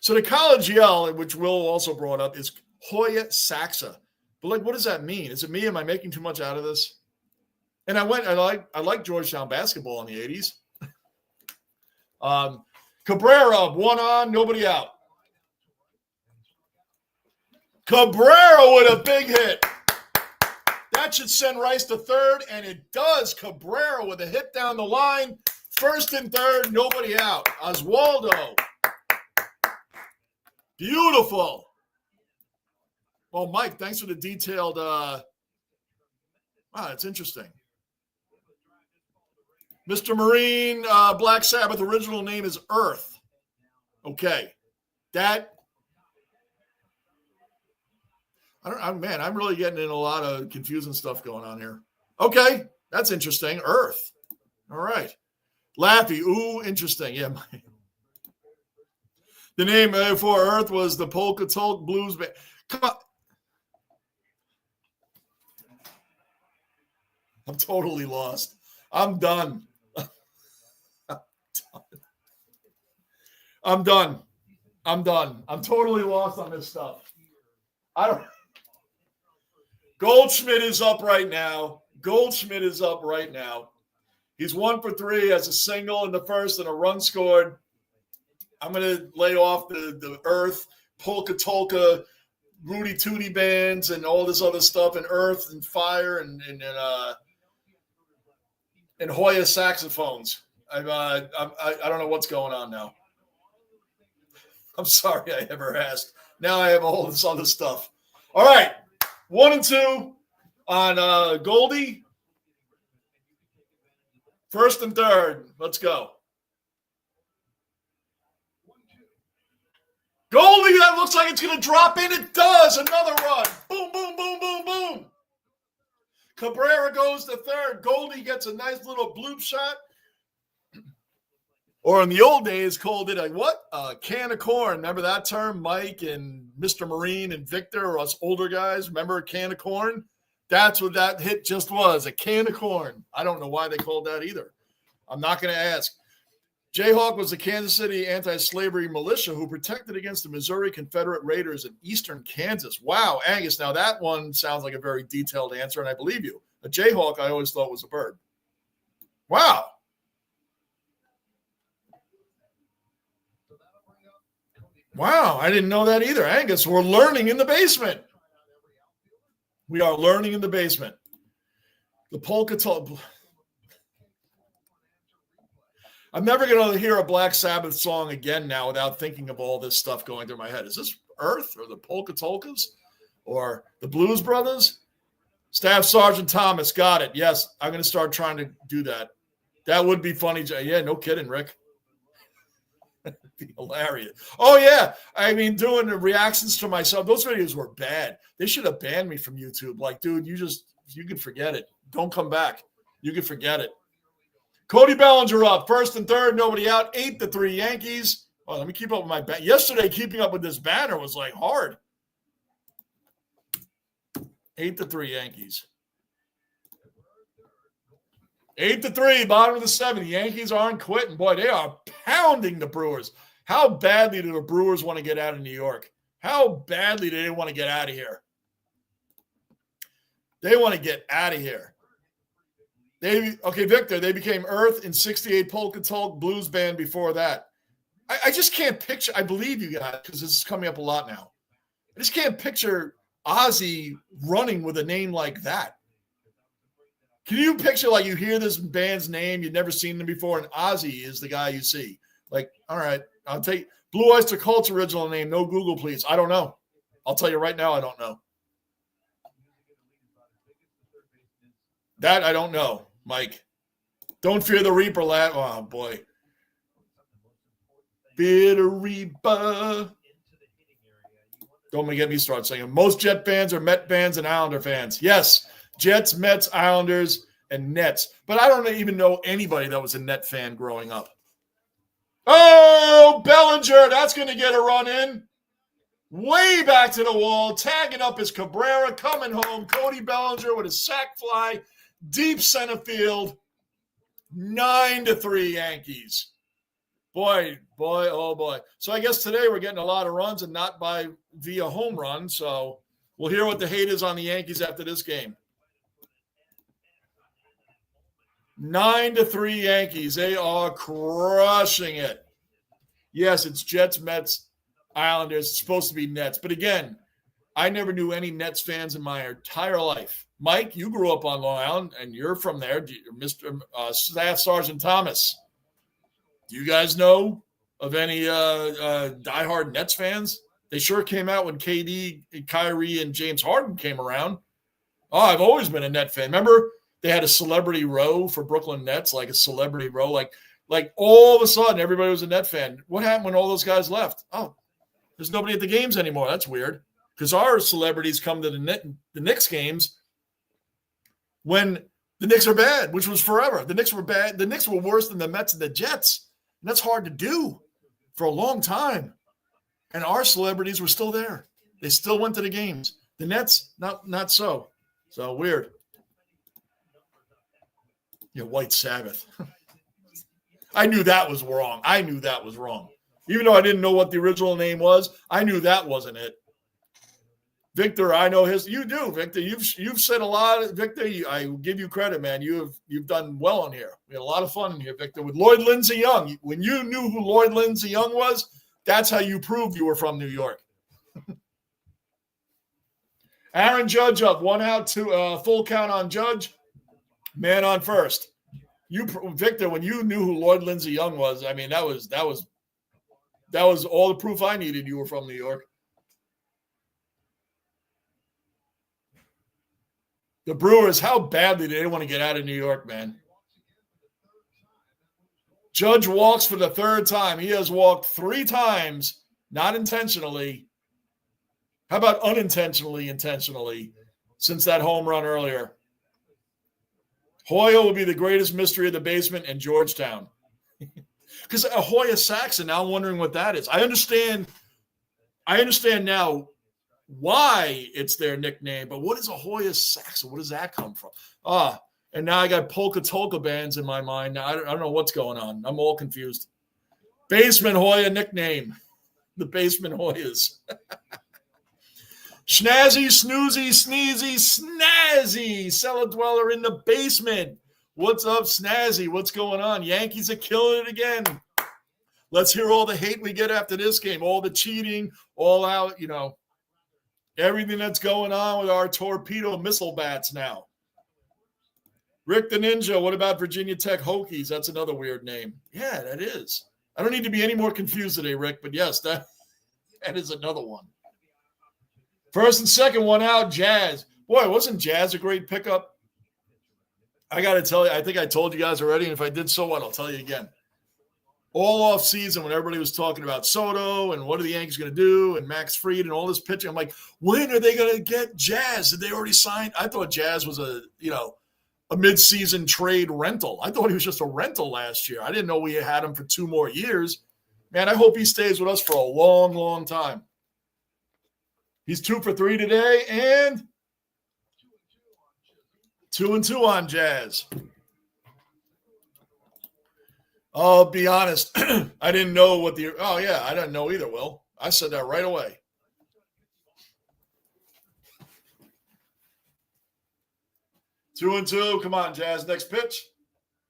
A: So the college yell, which Will also brought up, is Hoya Saxa. But what does that mean? Is it me? Am I making too much out of this? And I like Georgetown basketball in the 80s. Cabrera, one on, nobody out. Cabrera with a big hit. That should send Rice to third, and it does. Cabrera with a hit down the line. First and third, nobody out. Oswaldo. Beautiful. Well, Mike, thanks for the detailed. Wow, that's interesting. Mr. Marine, Black Sabbath original name is Earth. Okay. I'm really getting in a lot of confusing stuff going on here. Okay. That's interesting. Earth. All right. Laffy. Ooh, interesting. Yeah. The name for Earth was the Polka Tulk Blues Band. Come on. I'm totally lost. I'm done. I'm done. I'm totally lost on this stuff. Goldschmidt is up right now. He's 1 for 3, has a single in the first and a run scored. I'm going to lay off the Earth, polka tolka, Rudy Tooty bands, and all this other stuff, and Earth and Fire and Hoya saxophones. I don't know what's going on now. I'm sorry I ever asked. Now I have all this other stuff. All right, 1 and 2 on Goldie. First and third. Let's go. Goldie, that looks like it's going to drop in. It does. Another run. Boom, boom, boom, boom, boom. Cabrera goes to third. Goldie gets a nice little bloop shot. Or in the old days, called it a can of corn. Remember that term? Mike and Mr. Marine and Victor, or us older guys, remember a can of corn? That's what that hit just was, a can of corn. I don't know why they called that either. I'm not going to ask. Jayhawk was the Kansas City anti-slavery militia who protected against the Missouri Confederate Raiders in eastern Kansas. Wow, Angus, now that one sounds like a very detailed answer, and I believe you. A Jayhawk I always thought was a bird. Wow. Wow, I didn't know that either. Angus, we're learning in the basement. We are learning in the basement. The polka tolka. I'm never going to hear a Black Sabbath song again now without thinking of all this stuff going through my head. Is this Earth or the Polka Tolkas or the Blues Brothers? Staff Sergeant Thomas, got it. Yes, I'm going to start trying to do that. That would be funny. Yeah, no kidding, Rick. That'd be hilarious. Oh, yeah. I mean, doing the reactions to myself, those videos were bad. They should have banned me from YouTube. Like, dude, you can forget it. Don't come back. You can forget it. Cody Bellinger up. First and third, nobody out. 8-3 Yankees. Oh, let me keep up with my banner. Yesterday, keeping up with this banner was like hard. 8-3 Yankees. 8-3, bottom of the 7th. The Yankees aren't quitting. Boy, they are pounding the Brewers. How badly do the Brewers want to get out of New York? How badly do they want to get out of here? They want to get out of here. Victor, they became Earth in 68 Polka Tolk Blues Band before that. I just can't picture, I believe you guys, because this is coming up a lot now. I just can't picture Ozzy running with a name like that. Can you picture, like, you hear this band's name, you've never seen them before, and Ozzy is the guy you see? Like, all right, I'll take Blue Oyster Cult's original name. No Google, please. I don't know. I'll tell you right now, I don't know. That I don't know, Mike. Don't fear the Reaper, lad. Oh, boy. Fear the Reaper. Don't get me started saying most Jet fans are Met fans and Islander fans. Yes, Jets, Mets, Islanders, and Nets. But I don't even know anybody that was a Net fan growing up. Oh, Bellinger, that's going to get a run in. Way back to the wall, tagging up his Cabrera, coming home. Cody Bellinger with a sac fly, deep center field. 9-3 Yankees. Boy, oh boy. So I guess today we're getting a lot of runs and not via home run. So we'll hear what the hate is on the Yankees after this game. 9-3 Yankees. They are crushing it. Yes, it's Jets, Mets, Islanders. It's supposed to be Nets. But again, I never knew any Nets fans in my entire life. Mike, you grew up on Long Island, and you're from there, Mr. Staff Sergeant Thomas. Do you guys know of any diehard Nets fans? They sure came out when KD, Kyrie, and James Harden came around. Oh, I've always been a Net fan. Remember, they had a celebrity row for Brooklyn Nets, like a celebrity row. Like all of a sudden, everybody was a Net fan. What happened when all those guys left? Oh, there's nobody at the games anymore. That's weird. Because our celebrities come to the Knicks games when the Knicks are bad, which was forever. The Knicks were bad. The Knicks were worse than the Mets and the Jets. And that's hard to do for a long time. And our celebrities were still there. They still went to the games. The Nets, not so. So weird. Yeah, White Sabbath. I knew that was wrong. Even though I didn't know what the original name was, I knew that wasn't it. Victor, I know his. You do, Victor. You've said a lot. Victor, I give you credit, man. You've done well in here. We had a lot of fun in here, Victor. With Lloyd Lindsey Young, when you knew who Lloyd Lindsey Young was, that's how you proved you were from New York. Aaron Judge up, 1 out, 2 full count on Judge. Man on first. Victor, when you knew who Lloyd Lindsey Young was, I mean, that was all the proof I needed. You were from New York. The Brewers, how badly did they want to get out of New York, man? Judge walks for the 3rd time. He has walked 3 times, not intentionally. How about unintentionally, intentionally, since that home run earlier? Hoya will be the greatest mystery of the basement in Georgetown. Because Hoya Saxon, now I'm wondering what that is. I understand now why it's their nickname, but what is a Hoya Saxon? What does that come from? And now I got polka tolka bands in my mind. Now I don't know what's going on. I'm all confused. Basement Hoya nickname. The Basement Hoyas. Snazzy, snoozy, sneezy, snazzy. Cellar dweller in the basement. What's up, Snazzy? What's going on? Yankees are killing it again. Let's hear all the hate we get after this game. All the cheating, all out, everything that's going on with our torpedo missile bats now. Rick the Ninja, what about Virginia Tech Hokies? That's another weird name. Yeah, that is. I don't need to be any more confused today, Rick, but yes, that is another one. First and second, 1 out, Jazz. Boy, wasn't Jazz a great pickup? I got to tell you, I think I told you guys already, and if I did so what, I'll tell you again. All off season when everybody was talking about Soto and what are the Yankees going to do and Max Fried and all this pitching, I'm like, when are they going to get Jazz? Did they already sign? I thought Jazz was a mid-season trade rental. I thought he was just a rental last year. I didn't know we had him for 2 more years. Man, I hope he stays with us for a long, long time. He's 2 for 3 today and 2-2 on Jazz. I'll be honest. I didn't know I didn't know either, Will. I said that right away. Two and two. Come on, Jazz. Next pitch.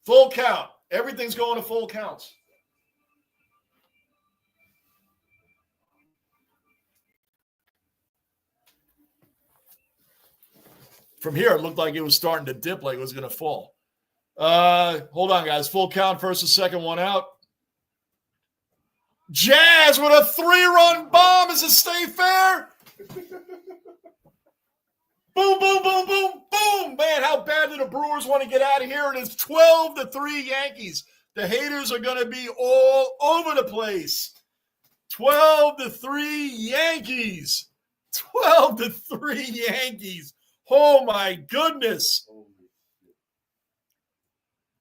A: Full count. Everything's going to full counts. From here, it looked like it was starting to dip, like it was going to fall. Hold on, guys. Full count, first and second, 1 out. Jazz with a 3-run bomb. Does it stay fair? Boom, boom, boom, boom, boom. Man, how bad do the Brewers want to get out of here? It is 12-3 Yankees. The haters are going to be all over the place. 12-3 Yankees. 12-3 Yankees. Oh, my goodness.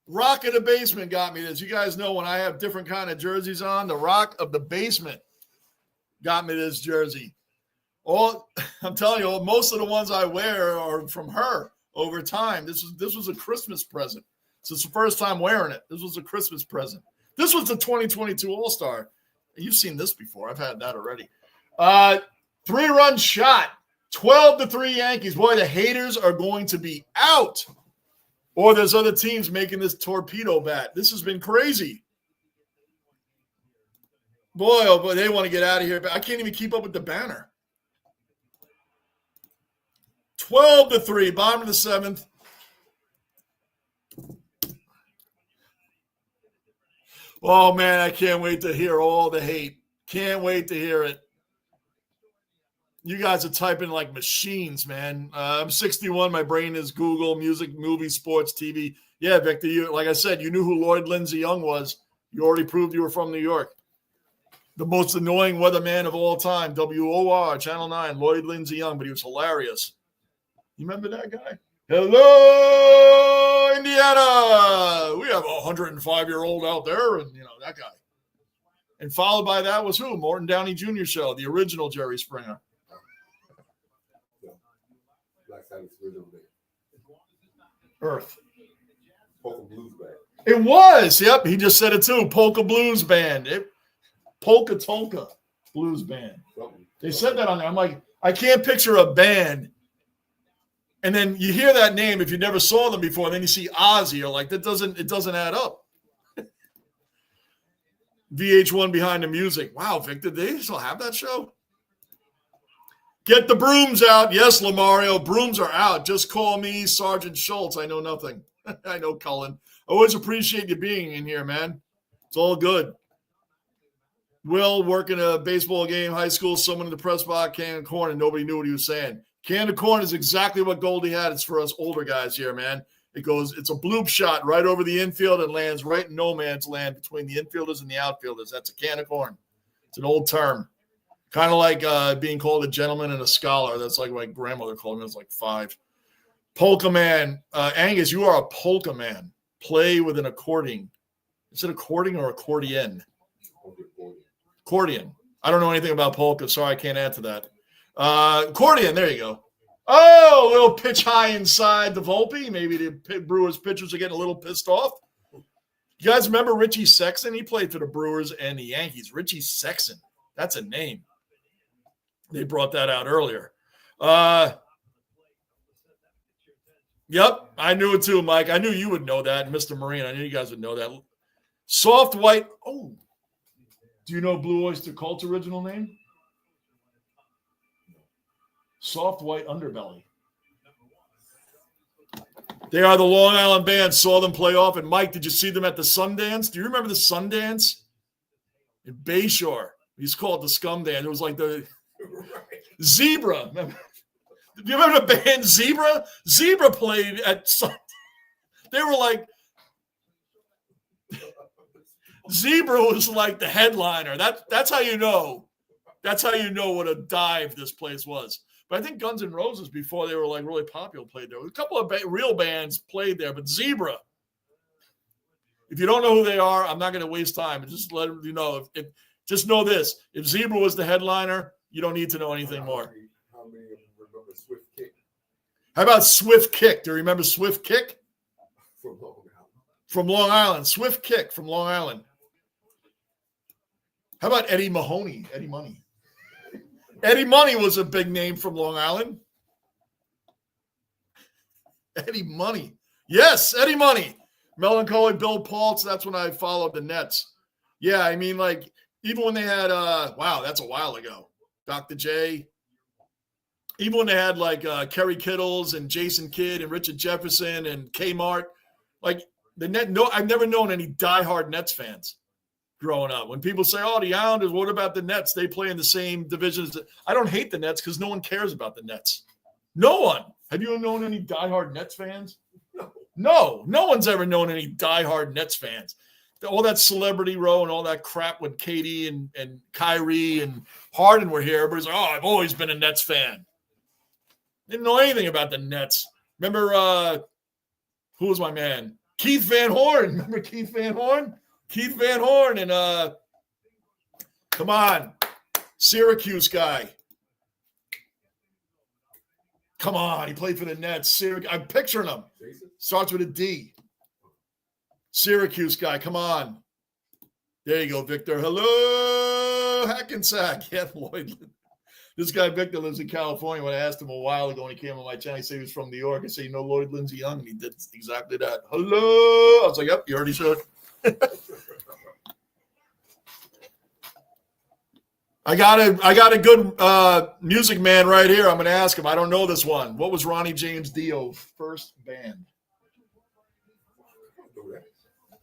A: Rock of the Basement got me this. You guys know when I have different kind of jerseys on, the Rock of the Basement got me this jersey. I'm telling you, most of the ones I wear are from her over time. This was a Christmas present. So it's the first time wearing it. This was a Christmas present. This was the 2022 All-Star. You've seen this before. I've had that already. 3-run shot. 12-3 Yankees. Boy, the haters are going to be out. Or there's other teams making this torpedo bat. This has been crazy. Boy, oh boy, they want to get out of here. But I can't even keep up with the banner. 12-3, bottom of the 7th. Oh, man, I can't wait to hear all the hate. Can't wait to hear it. You guys are typing like machines, man. I'm 61. My brain is Google, music, movies, sports, TV. Yeah, Victor, like I said, you knew who Lloyd Lindsey Young was. You already proved you were from New York. The most annoying weatherman of all time, WOR, Channel 9, Lloyd Lindsey Young, but he was hilarious. You remember that guy? Hello, Indiana. We have a 105-year-old out there, and, that guy. And followed by that was who? Morton Downey Jr. show, the original Jerry Springer. Earth.
F: Polka Blues Band.
A: It was. Yep. He just said it too. Polka Blues Band. Polka Tolka Blues Band. They said that on there. I'm like, I can't picture a band. And then you hear that name if you never saw them before, and then you see Ozzy, you're like, it doesn't add up. VH1 Behind the Music. Wow, Victor, they still have that show? Get the brooms out. Yes, Lamario, brooms are out. Just call me Sergeant Schultz. I know nothing. I know Cullen. I always appreciate you being in here, man. It's all good. Will working a baseball game, high school, someone in the press box, can of corn, and nobody knew what he was saying. Can of corn is exactly what Goldie had. It's for us older guys here, man. It's a bloop shot right over the infield and lands right in no man's land between the infielders and the outfielders. That's a can of corn. It's an old term. Kind of like being called a gentleman and a scholar. That's like my grandmother called me. I was like 5. Polka man. Angus, you are a polka man. Play with an accordion. Is it accordion or accordion? Accordion. I don't know anything about polka. Sorry, I can't add to that. Accordion. There you go. Oh, a little pitch high inside the Volpe. Maybe the Brewers pitchers are getting a little pissed off. You guys remember Richie Sexson? He played for the Brewers and the Yankees. Richie Sexson. That's a name. They brought that out earlier. Yep, I knew it too, Mike. I knew you would know that, Mr. Marine. I knew you guys would know that. Soft white. Oh, do you know Blue Oyster Cult's original name? Soft white underbelly. They are the Long Island band. Saw them play off. And Mike, did you see them at the Sundance? Do you remember the Sundance? In Bayshore. We used to call it the Scum Dance. It was like the Zebra. Remember? Do you remember the band Zebra? Zebra played at Sundance. They were like, Zebra was like the headliner. That's how you know. That's how you know what a dive this place was. But I think Guns N' Roses, before they were like really popular, played there. A couple of real bands played there, but Zebra. If you don't know who they are, I'm not going to waste time. And just let you know. Just know this: if Zebra was the headliner, you don't need to know anything more.
F: How many of you remember Swift Kick
A: How about Swift Kick? Do you remember Swift Kick?
F: from Long Island?
A: From Long Island. Swift Kick from Long Island. How about Eddie Mahoney? Eddie Money. Eddie Money was a big name from Long Island. Eddie Money. Yes, Eddie Money. Melancholy Bill Paltz. That's when I followed the Nets. Yeah, I mean, like, even when they had, wow, that's a while ago. Dr. J. Even when they had, like, Kerry Kittles and Jason Kidd and Richard Jefferson and Kmart. Like, I've never known any diehard Nets fans growing up. When people say, oh, the Islanders, what about the Nets? They play in the same division as I don't hate the Nets because no one cares about the Nets. No one. Have you known any diehard Nets fans? No one's ever known any diehard Nets fans. All that celebrity row and all that crap with Katie and Kyrie and Harden were here. Everybody's like, oh, I've always been a Nets fan. Didn't know anything about the Nets. Remember, who was my man? Keith Van Horn. Remember Keith Van Horn? Keith Van Horn and come on, Syracuse guy. Come on, he played for the Nets. I'm picturing him. Starts with a D. Syracuse guy, come on. There you go, Victor. Hello, Hackensack. Yeah, Lloyd. This guy, Victor, lives in California. When I asked him a while ago when he came on my channel, he said he was from New York. I said, you know Lloyd Lindsay Young? And he did exactly that. Hello. I was like, yep, you already should. I got a good music man right here. I'm going to ask him. I don't know this one. What was Ronnie James Dio's first band?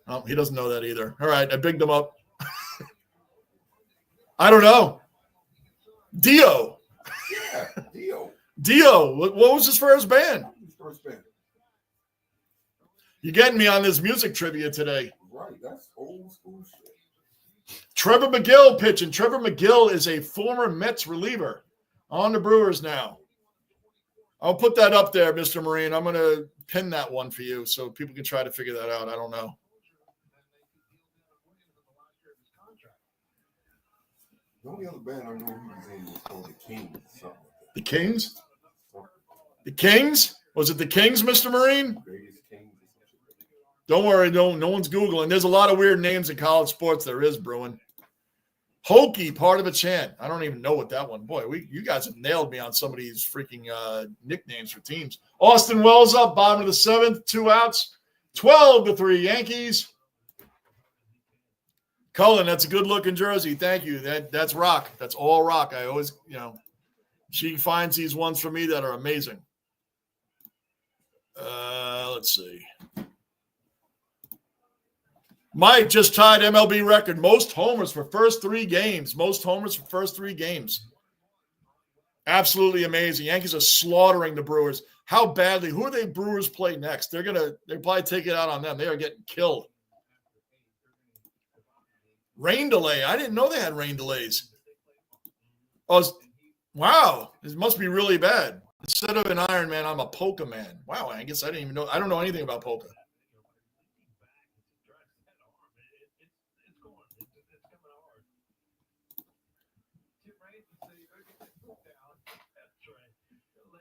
A: Oh, he doesn't know that either. All right, I bigged him up. I don't know. Dio.
F: Yeah, Dio.
A: Dio. What was his first band?
F: His first band.
A: You're getting me on this music trivia today.
F: Right, that's old school shit.
A: Trevor McGill pitching. Trevor McGill is a former Mets reliever on the Brewers now. I'll put that up there, Mr. Marine. I'm going to pin that one for you so people can try to figure that out. I don't know.
F: The only other band I know he was in was called the Kings. Something like that.
A: The Kings? The Kings? Was it the Kings, Mr. Marine?
F: Greatest Kings.
A: Don't worry, no one's Googling. There's a lot of weird names in college sports there is, Bruin. Hokey, part of a chant. I don't even know what that one. Boy, you guys have nailed me on some of these freaking nicknames for teams. Austin Wells up, bottom of the 7th, 2 outs, 12-3 Yankees. Cullen, that's a good-looking jersey. Thank you. That's rock. That's all rock. I always, she finds these ones for me that are amazing. Let's see. Mike just tied MLB record. Most homers for first 3 games. Absolutely amazing. Yankees are slaughtering the Brewers. How badly? Who are they Brewers play next? They'll probably take it out on them. They are getting killed. Rain delay. I didn't know they had rain delays. Oh, wow. This must be really bad. Instead of an Iron Man, I'm a polka man. Wow, Angus. I didn't even know. I don't know anything about polka.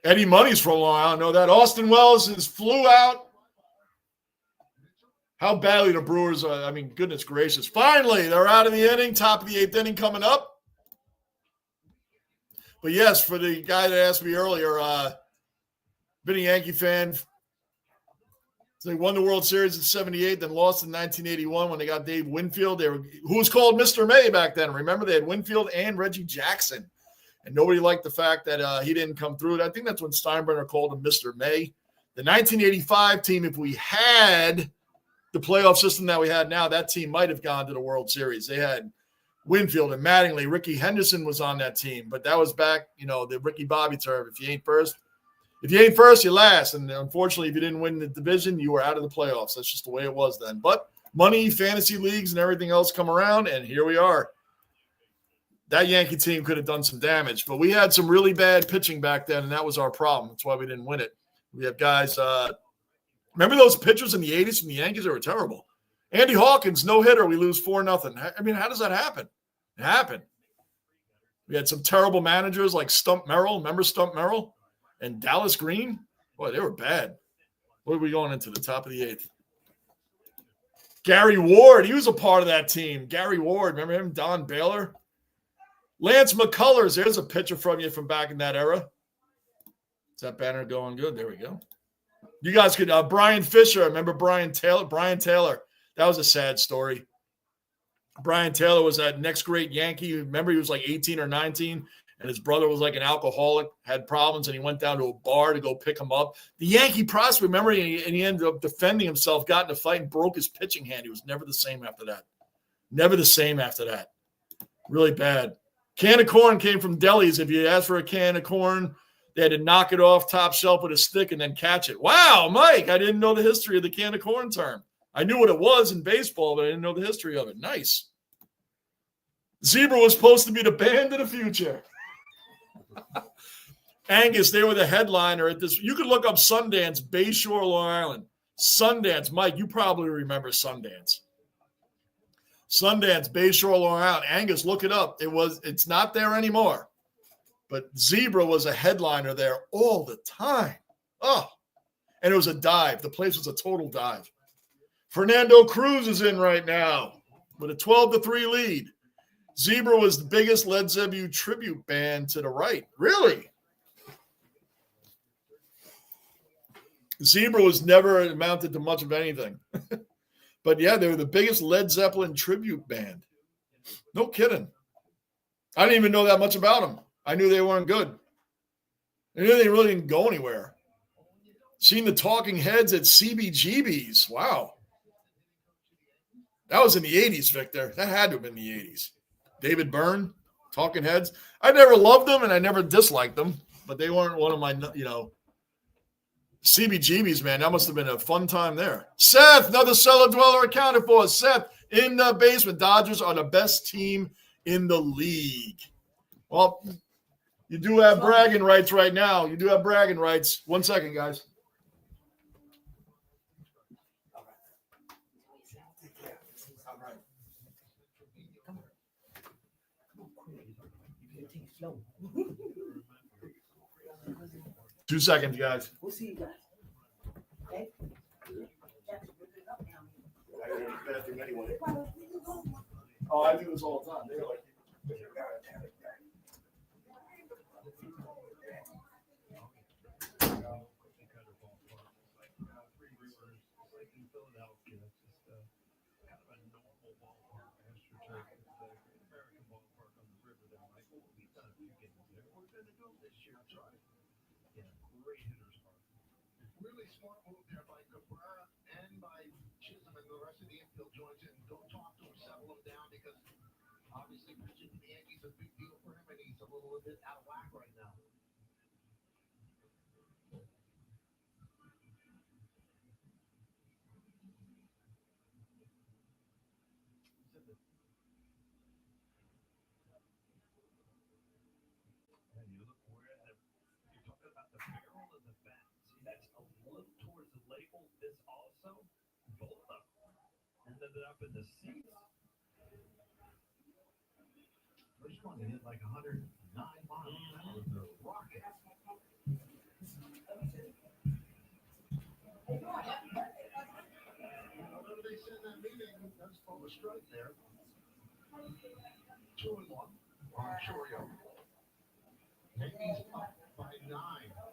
A: Eddie Money's for a long. I don't know that. Austin Wells flew out. How badly the Brewers are. I mean, goodness gracious. Finally, they're out of the inning. Top of the 8th inning coming up. But yes, for the guy that asked me earlier, been a Yankee fan. So they won the World Series in '78, then lost in 1981 when they got Dave Winfield. Who was called Mr. May back then. Remember, they had Winfield and Reggie Jackson. And nobody liked the fact that he didn't come through. I think that's when Steinbrenner called him Mr. May. The 1985 team, if we had the playoff system that we had now, that team might have gone to the World Series. They had Winfield and Mattingly. Ricky Henderson was on that team. But that was back, the Ricky Bobby term. If you ain't first, you last. And unfortunately, if you didn't win the division, you were out of the playoffs. That's just the way it was then. But money, fantasy leagues, and everything else come around, and here we are. That Yankee team could have done some damage. But we had some really bad pitching back then, and that was our problem. That's why we didn't win it. We have guys remember those pitchers in the 80s from the Yankees? They were terrible. Andy Hawkins, no-hitter. We lose 4-0. I mean, how does that happen? It happened. We had some terrible managers like Stump Merrill. Remember Stump Merrill? And Dallas Green? Boy, they were bad. What are we going into? The top of the 8th. Gary Ward, he was a part of that team. Gary Ward, remember him? Don Baylor. Lance McCullers, there's a picture from you from back in that era. Is that banner going good? There we go. You guys could, Brian Fisher, remember Brian Taylor? Brian Taylor, that was a sad story. Brian Taylor was that next great Yankee. Remember, he was like 18 or 19, and his brother was like an alcoholic, had problems, and he went down to a bar to go pick him up. The Yankee prospect, remember, and he ended up defending himself, got in a fight, and broke his pitching hand. He was never the same after that. Never the same after that. Really bad. Can of corn came from delis. If you asked for a can of corn, they had to knock it off top shelf with a stick and then catch it. Wow, Mike, I didn't know the history of the can of corn term. I knew what it was in baseball, but I didn't know the history of it. Nice. Zebra was supposed to be the band of the future. Angus, they were the headliner at this. You could look up Sundance, Bayshore, Long Island. Sundance, Mike, you probably remember Sundance. Sundance, Bayshore, Long Island. Angus, look it up. It's not there anymore. But Zebra was a headliner there all the time. Oh, and it was a dive. The place was a total dive. Fernando Cruz is in right now with a 12-3 lead. Zebra was the biggest Led Zeppelin tribute band to the right. Really? Zebra was never amounted to much of anything. But yeah, they were the biggest Led Zeppelin tribute band. No kidding. I didn't even know that much about them. I knew they weren't good. I knew they really didn't go anywhere. Seen the Talking Heads at CBGB's. Wow. That was in the 80s, Victor. That had to have been the 80s. David Byrne, Talking Heads. I never loved them and I never disliked them, but they weren't one of my, CBGB's, man. That must have been a fun time there. Seth, another cellar dweller accounted for. Seth, in the basement. Dodgers are the best team in the league. Well, you do have bragging rights right now. You do have bragging rights. 1 second, guys. All right. 2 seconds, guys.
G: We'll see you guys. Okay?
A: I gotta go to the bathroom anyway. Oh, I do this all the time. They're like,
E: Yeah, great hitters park.
D: Really smart move there by Cabrera and by Chisholm and the rest of the infield joins in. Don't talk to him, settle him down because obviously pitching to the Yankees is a big deal for him and he's a little bit out of whack right now.
E: And you look where you're talking about the barrel of the bat. See, that's a little towards the label. This also, both of them ended up in the seats.
C: First one hit like 109 miles. That was a rocket.
D: Whatever they said in that meeting, that's full of strike there. 2-1 on Chorio. Yankees up by 9.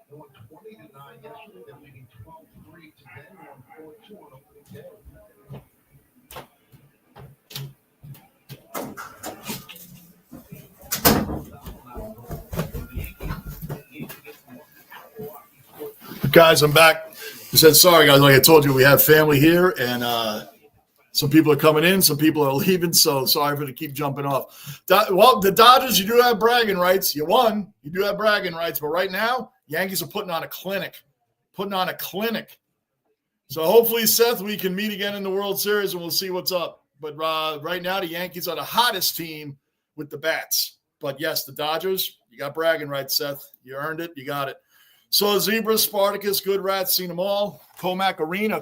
D: They won 20-9 yesterday. They're leading 12-3 today. They won 4-2 on opening day.
A: Guys, I'm back. I said, sorry, guys. Like I told you, we have family here, and some people are coming in, some people are leaving, so sorry for to keep jumping off. Well, the Dodgers, you do have bragging rights. You won. You do have bragging rights, but right now, Yankees are putting on a clinic. So hopefully, Seth, we can meet again in the World Series, and we'll see what's up. But right now, the Yankees are the hottest team with the bats. But yes, the Dodgers, you got bragging rights, Seth. You earned it. You got it. So Zebras, Spartacus, Good Rats, seen them all. Comac Arena.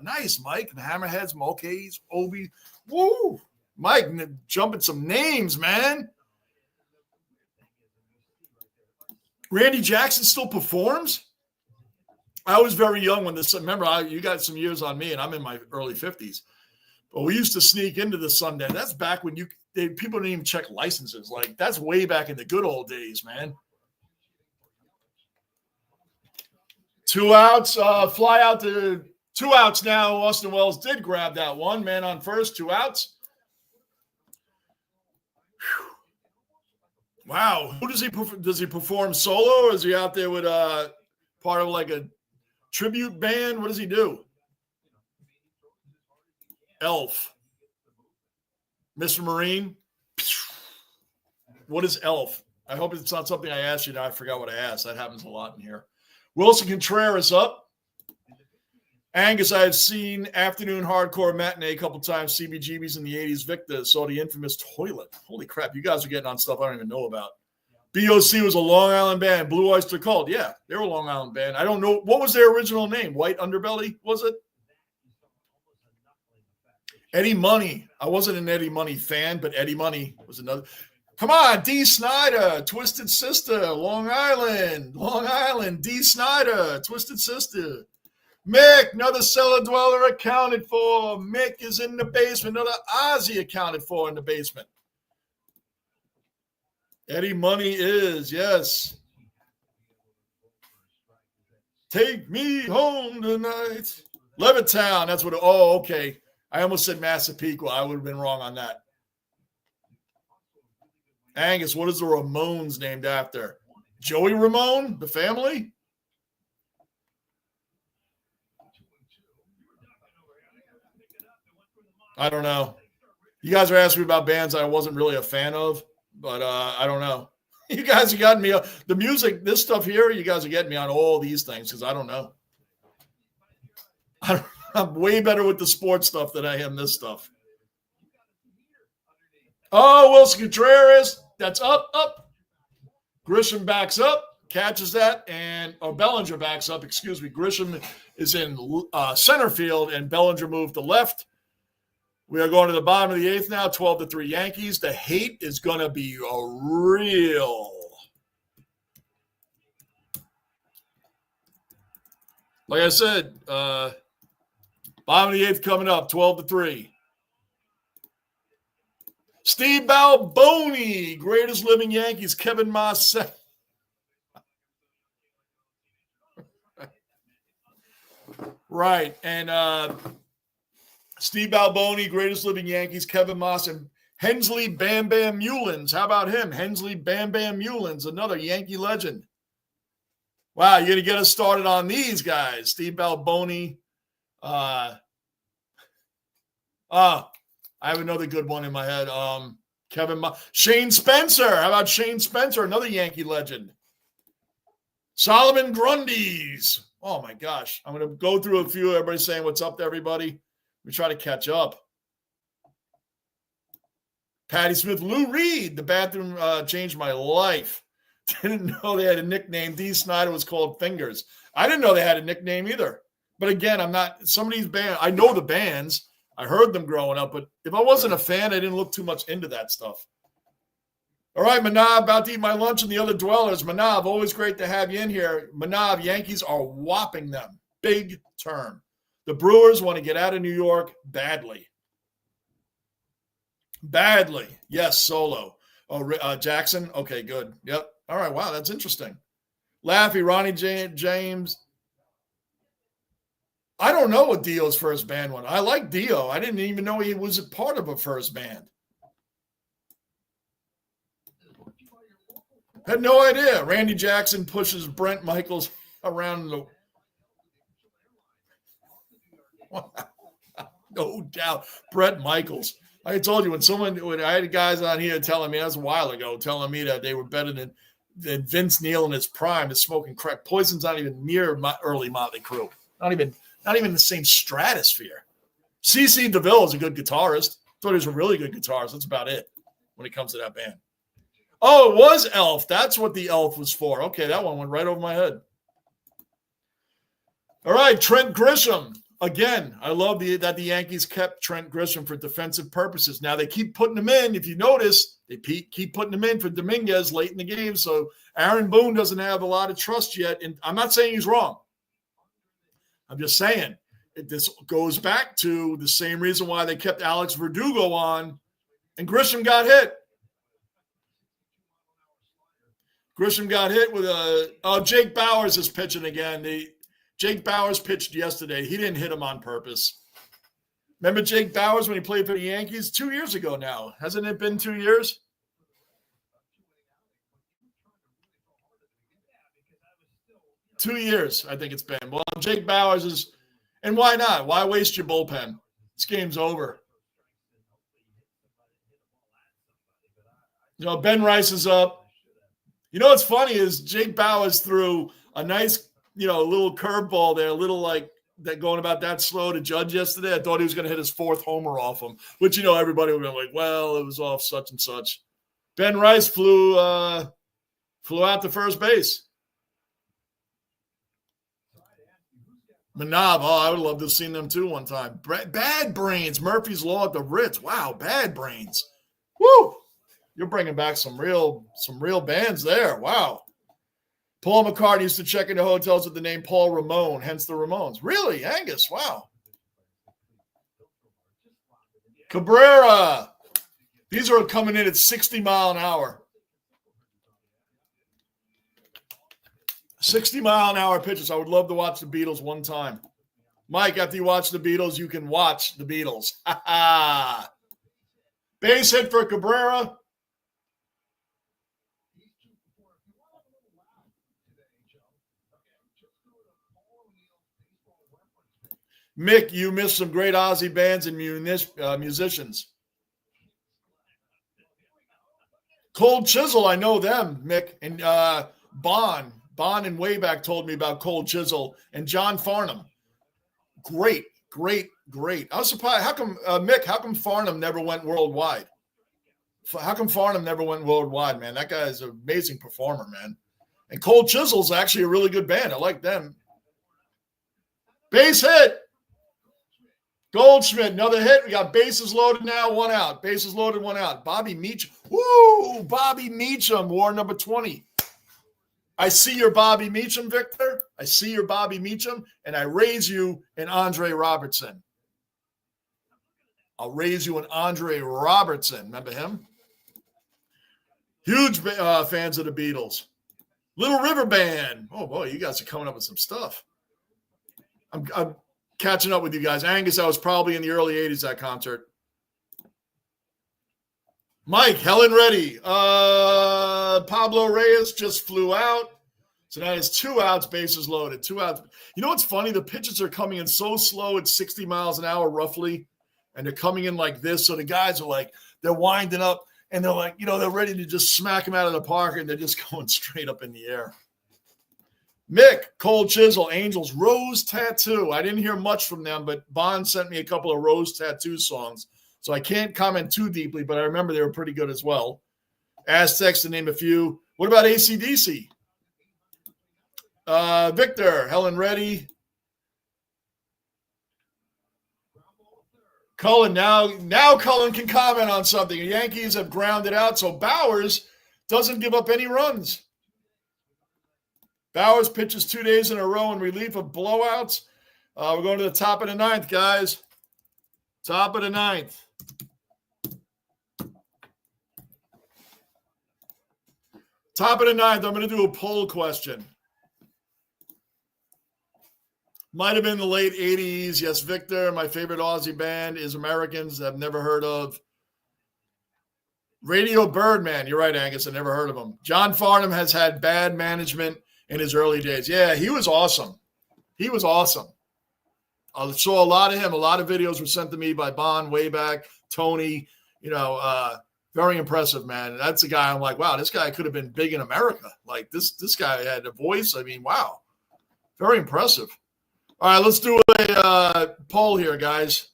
A: Nice, Mike. The Hammerheads, Mulcahy's, Obi. Woo! Mike, jumping some names, man. Randy Jackson still performs? I was very young when this. Remember, you got some years on me, and I'm in my early 50s. But we used to sneak into the Sunday. That's back when people didn't even check licenses. Like, that's way back in the good old days, man. 2 outs, fly out to 2 outs now. Austin Wells did grab that one. Man on first, 2 outs. Whew. Wow. Who does he perform solo, or is he out there with part of like a tribute band? What does he do? Elf. Mr. Marine. What is Elf? I hope it's not something I asked you now. I forgot what I asked. That happens a lot in here. Wilson Contreras up. Angus, I've seen Afternoon Hardcore Matinee a couple times. CBGB's in the 80s. Victor saw the infamous Toilet. Holy crap. You guys are getting on stuff I don't even know about. BOC was a Long Island band. Blue Oyster Cult. Yeah, they were a Long Island band. I don't know. What was their original name? White Underbelly, was it? Eddie Money. I wasn't an Eddie Money fan, but Eddie Money was another. Come on, D. Snyder, Twisted Sister, Long Island, D. Snyder, Twisted Sister. Mick, another cellar dweller accounted for. Mick is in the basement. Another Ozzy accounted for in the basement. Eddie Money is, yes. Take me home tonight. Levittown, that's what, okay. I almost said Massapequa. I would have been wrong on that. Angus, what is the Ramones named after? Joey Ramone, the family? I don't know. You guys are asking me about bands I wasn't really a fan of, but I don't know. You guys are getting me. The music, this stuff here, you guys are getting me on all these things because I don't know. I'm way better with the sports stuff than I am this stuff. Oh, Wilson Contreras. That's up. Grisham backs up, catches that, and Bellinger backs up. Excuse me. Grisham is in center field, and Bellinger moved to left. We are going to the bottom of the 8th now, 12-3 Yankees. The hate is going to be real. Like I said, bottom of the 8th coming up, 12-3. Steve Balboni, greatest living Yankees. Kevin Moss. Right. And Steve Balboni, greatest living Yankees. Kevin Moss and Hensley Bam Bam Mullins. How about him? Hensley Bam Bam Mullins, another Yankee legend. Wow, you're going to get us started on these guys. Steve Balboni. I have another good one in my head. Shane Spencer. How about Shane Spencer, another Yankee legend? Solomon Grundy's. Oh, my gosh. I'm going to go through a few. Everybody's saying what's up to everybody. We try to catch up. Patty Smith. Lou Reed. The bathroom changed my life. Didn't know they had a nickname. Dee Snider was called Fingers. I didn't know they had a nickname either. But again, I'm not – some of these bands – I know the bands. I heard them growing up. But if I wasn't a fan, I didn't look too much into that stuff. All right, Manav, about to eat my lunch and the other dwellers. Manav, always great to have you in here. Manav, Yankees are whopping them. Big term. The Brewers want to get out of New York badly. Badly. Yes, Solo. Oh, Jackson? Okay, good. Yep. All right, wow, that's interesting. Laffy, Ronnie James. I don't know what Dio's first band was. I like Dio. I didn't even know he was a part of a first band. Had no idea. Randy Jackson pushes Brent Michaels around the. No doubt. Brent Michaels. I told you when I had guys on here telling me, that was a while ago, telling me that they were better than Vince Neil in his prime is smoking crack. Poison's not even near my early Motley Crue. Not even the same stratosphere. CC DeVille is a good guitarist. Thought he was a really good guitarist. That's about it when it comes to that band. Oh, it was Elf. That's what the Elf was for. Okay, that one went right over my head. All right, Trent Grisham. Again, I love that the Yankees kept Trent Grisham for defensive purposes. Now they keep putting him in. If you notice, they keep putting him in for Dominguez late in the game. So Aaron Boone doesn't have a lot of trust yet. And I'm not saying he's wrong. I'm just saying this goes back to the same reason why they kept Alex Verdugo on, and Grisham got hit. Grisham got hit with Jake Bauers is pitching again. Jake Bauers pitched yesterday. He didn't hit him on purpose. Remember Jake Bauers when he played for the Yankees 2 years ago now? Hasn't it been 2 years? Two years, I think it's been. Well, Jake Bauers is – and why not? Why waste your bullpen? This game's over. You know, Ben Rice is up. You know what's funny is Jake Bauers threw a nice – little curveball there, a little like that going about that slow to Judge yesterday. I thought he was going to hit his fourth homer off him, which, everybody would be like, well, it was off such and such. Ben Rice flew out to first base. Manav, I would love to have seen them too one time. Bad Brains, Murphy's Law at the Ritz. Wow, Bad Brains. Woo! You're bringing back some real bands there. Wow. Paul McCartney used to check into hotels with the name Paul Ramon, hence the Ramones. Really, Angus? Wow. Cabrera. These are coming in at 60 mile an hour. 60 mile an hour pitches. I would love to watch the Beatles one time. Mike, after you watch the Beatles, you can watch the Beatles. Base hit for Cabrera. Mick, you missed some great Aussie bands and musicians. Cold Chisel, I know them, Mick. And Bon and Wayback told me about Cold Chisel and John Farnham. Great. I was surprised. How come, Mick, how come Farnham never went worldwide? How come Farnham never went worldwide, man? That guy is an amazing performer, man. And Cold Chisel's actually a really good band. I like them. Base hit. Goldschmidt, another hit. We got bases loaded now, one out. Bases loaded, one out. Bobby Meacham. Woo! Bobby Meacham, war number 20. I see your Bobby Meacham, Victor. I see your Bobby Meacham, and I raise you an Andre Robertson. I'll raise you an Andre Robertson. Remember him? Huge fans of the Beatles. Little River Band. Oh, boy, you guys are coming up with some stuff. I'm catching up with you guys. Angus, I was probably in the early 80s, that concert. Mike, Helen ready. Pablo Reyes just flew out. So now it's 2 outs, bases loaded. 2 outs. You know what's funny? The pitches are coming in so slow at 60 miles an hour roughly, and they're coming in like this. So the guys are like, they're winding up, and they're like, they're ready to just smack them out of the park, and they're just going straight up in the air. Mick, Cold Chisel, Angels, Rose Tattoo. I didn't hear much from them, but Bond sent me a couple of Rose Tattoo songs. So I can't comment too deeply, but I remember they were pretty good as well. Aztecs, to name a few. What about AC/DC? Victor, Helen ready. Cullen, now Cullen can comment on something. The Yankees have grounded out, so Bowers doesn't give up any runs. Bowers pitches 2 days in a row in relief of blowouts. We're going to the top of the 9th, guys. Top of the 9th. Top of the 9th, I'm going to do a poll question. Might have been the late 80s. Yes, Victor, my favorite Aussie band is Americans I've never heard of. Radio Birdman. You're right, Angus. I never heard of him. John Farnham has had bad management in his early days. Yeah, he was awesome. He was awesome. I saw a lot of him. A lot of videos were sent to me by Bond way back. Tony, very impressive, man. That's a guy I'm like, wow, this guy could have been big in America. Like this guy had a voice. I mean, wow. Very impressive. All right, let's do a poll here, guys.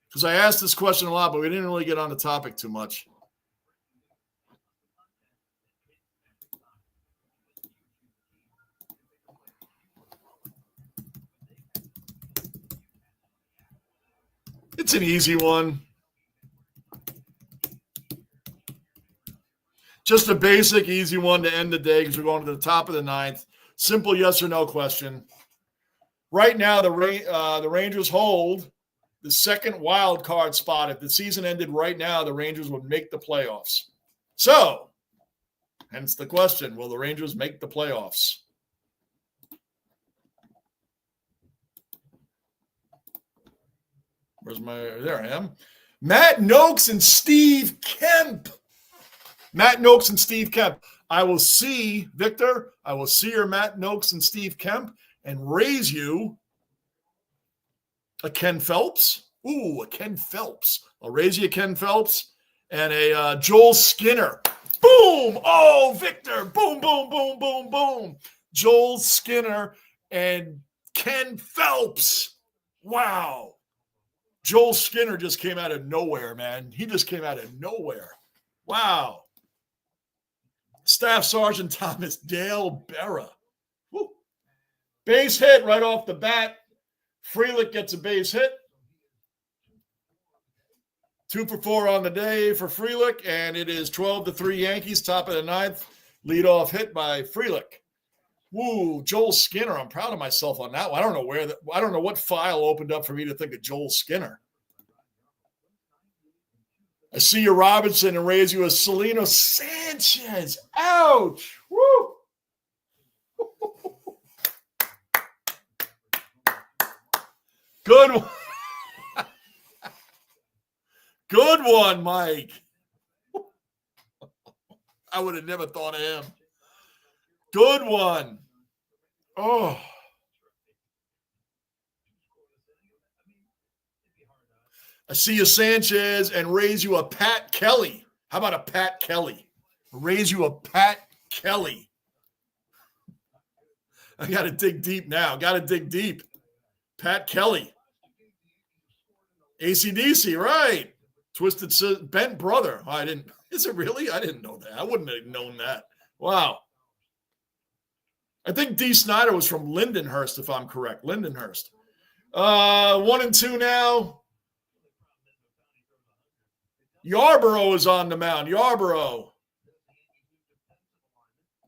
A: Because I asked this question a lot, but we didn't really get on the topic too much. It's an easy one. Just a basic, easy one to end the day because we're going to the top of the 9th. Simple yes or no question. Right now, the Rangers hold the second wild card spot. If the season ended right now, the Rangers would make the playoffs. So, hence the question, will the Rangers make the playoffs? There I am. Matt Noakes and Steve Kemp. Matt Noakes and Steve Kemp. I will see, Victor, I will see your Matt Noakes and Steve Kemp and raise you a Ken Phelps. Ooh, a Ken Phelps. I'll raise you a Ken Phelps and a Joel Skinner. Boom! Oh, Victor. Boom, boom, boom, boom, boom. Joel Skinner and Ken Phelps. Wow. Joel Skinner just came out of nowhere, man. He just came out of nowhere. Wow. Staff Sergeant Thomas Dale Berra. Woo. Base hit right off the bat. Frelick gets a base hit. 2 for 4 on the day for Frelick, and it is 12-3 Yankees, top of the 9th. Leadoff hit by Frelick. Woo, Joel Skinner. I'm proud of myself on that one. I don't know what file opened up for me to think of Joel Skinner. I see you, Robinson, and raise you a Celino Sanchez. Ouch. Woo. Good one. Good one, Mike. I would have never thought of him. Good one. Oh. I see you, Sanchez, and raise you a Pat Kelly. How about a Pat Kelly? Raise you a Pat Kelly. I got to dig deep now. Got to dig deep. Pat Kelly. AC/DC, right. Twisted Bent brother. I didn't. Is it really? I didn't know that. I wouldn't have known that. Wow. I think D. Snyder was from Lindenhurst, if I'm correct. Lindenhurst. 1 and 2 now. Yarborough is on the mound. Yarborough.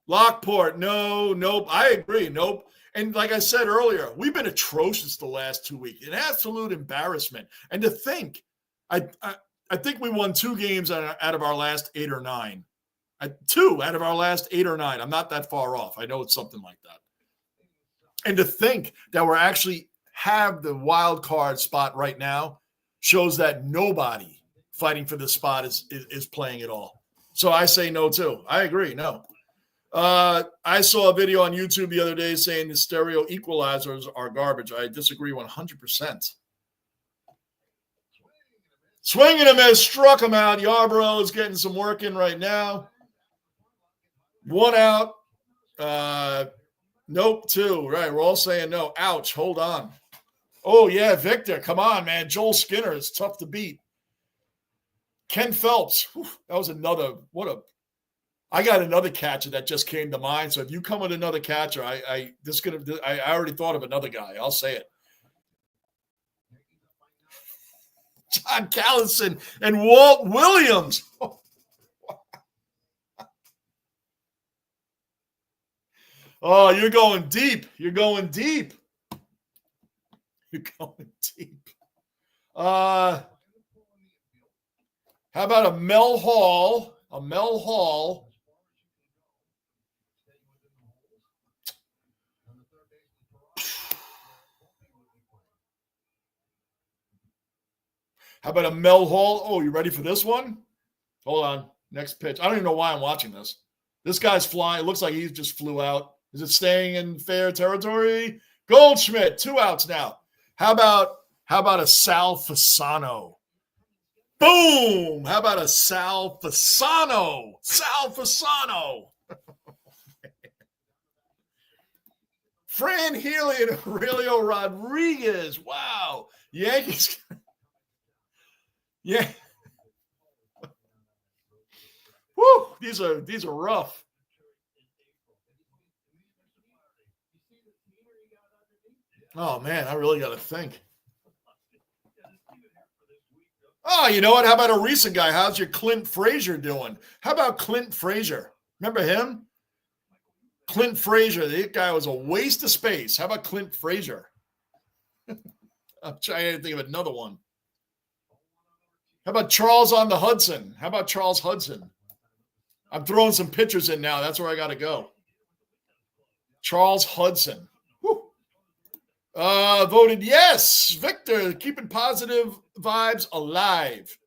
A: Lockport. No, nope. I agree. Nope. And like I said earlier, we've been atrocious the last 2 weeks. An absolute embarrassment. And to think, I think we won 2 games out of our last 8 or 9. 2 out of our last 8 or 9. I'm not that far off. I know it's something like that. And to think that we're actually have the wild card spot right now shows that nobody fighting for this spot is playing at all. So I say no too. I agree. No. I saw a video on YouTube the other day saying the stereo equalizers are garbage. I disagree 100%. Swinging him as struck him out. Yarbrough is getting some work in right now. 1 out. Nope, 2. Right, we're all saying no. Ouch, hold on. Oh, yeah, Victor, come on, man. Joel Skinner is tough to beat. Ken Phelps, whew, that was another, I got another catcher that just came to mind. So if you come with another catcher, I already thought of another guy. I'll say it. John Callison and Walt Williams. Oh, you're going deep. You're going deep. You're going deep. How about a Mel Hall? A Mel Hall. How about a Mel Hall? Oh, you ready for this one? Hold on. Next pitch. I don't even know why I'm watching this. This guy's flying. It looks like he just flew out. Is it staying in fair territory? Goldschmidt, 2 outs now. How about a Sal Fasano? Boom! How about a Sal Fasano? Sal Fasano. Fran Healy and Aurelio Rodriguez. Wow. Yankees. Yeah. Woo, these are rough. Oh man, I really got to think. Oh, you know what? How about a recent guy? How's your Clint Frazier doing? How about Clint Frazier? Remember him? Clint Frazier. That guy was a waste of space. How about Clint Frazier? I'm trying to think of another one. How about Charles on the Hudson? How about Charles Hudson? I'm throwing some pictures in now. That's where I got to go. Charles Hudson. Whew. Voted yes. Victor, keeping positive vibes alive.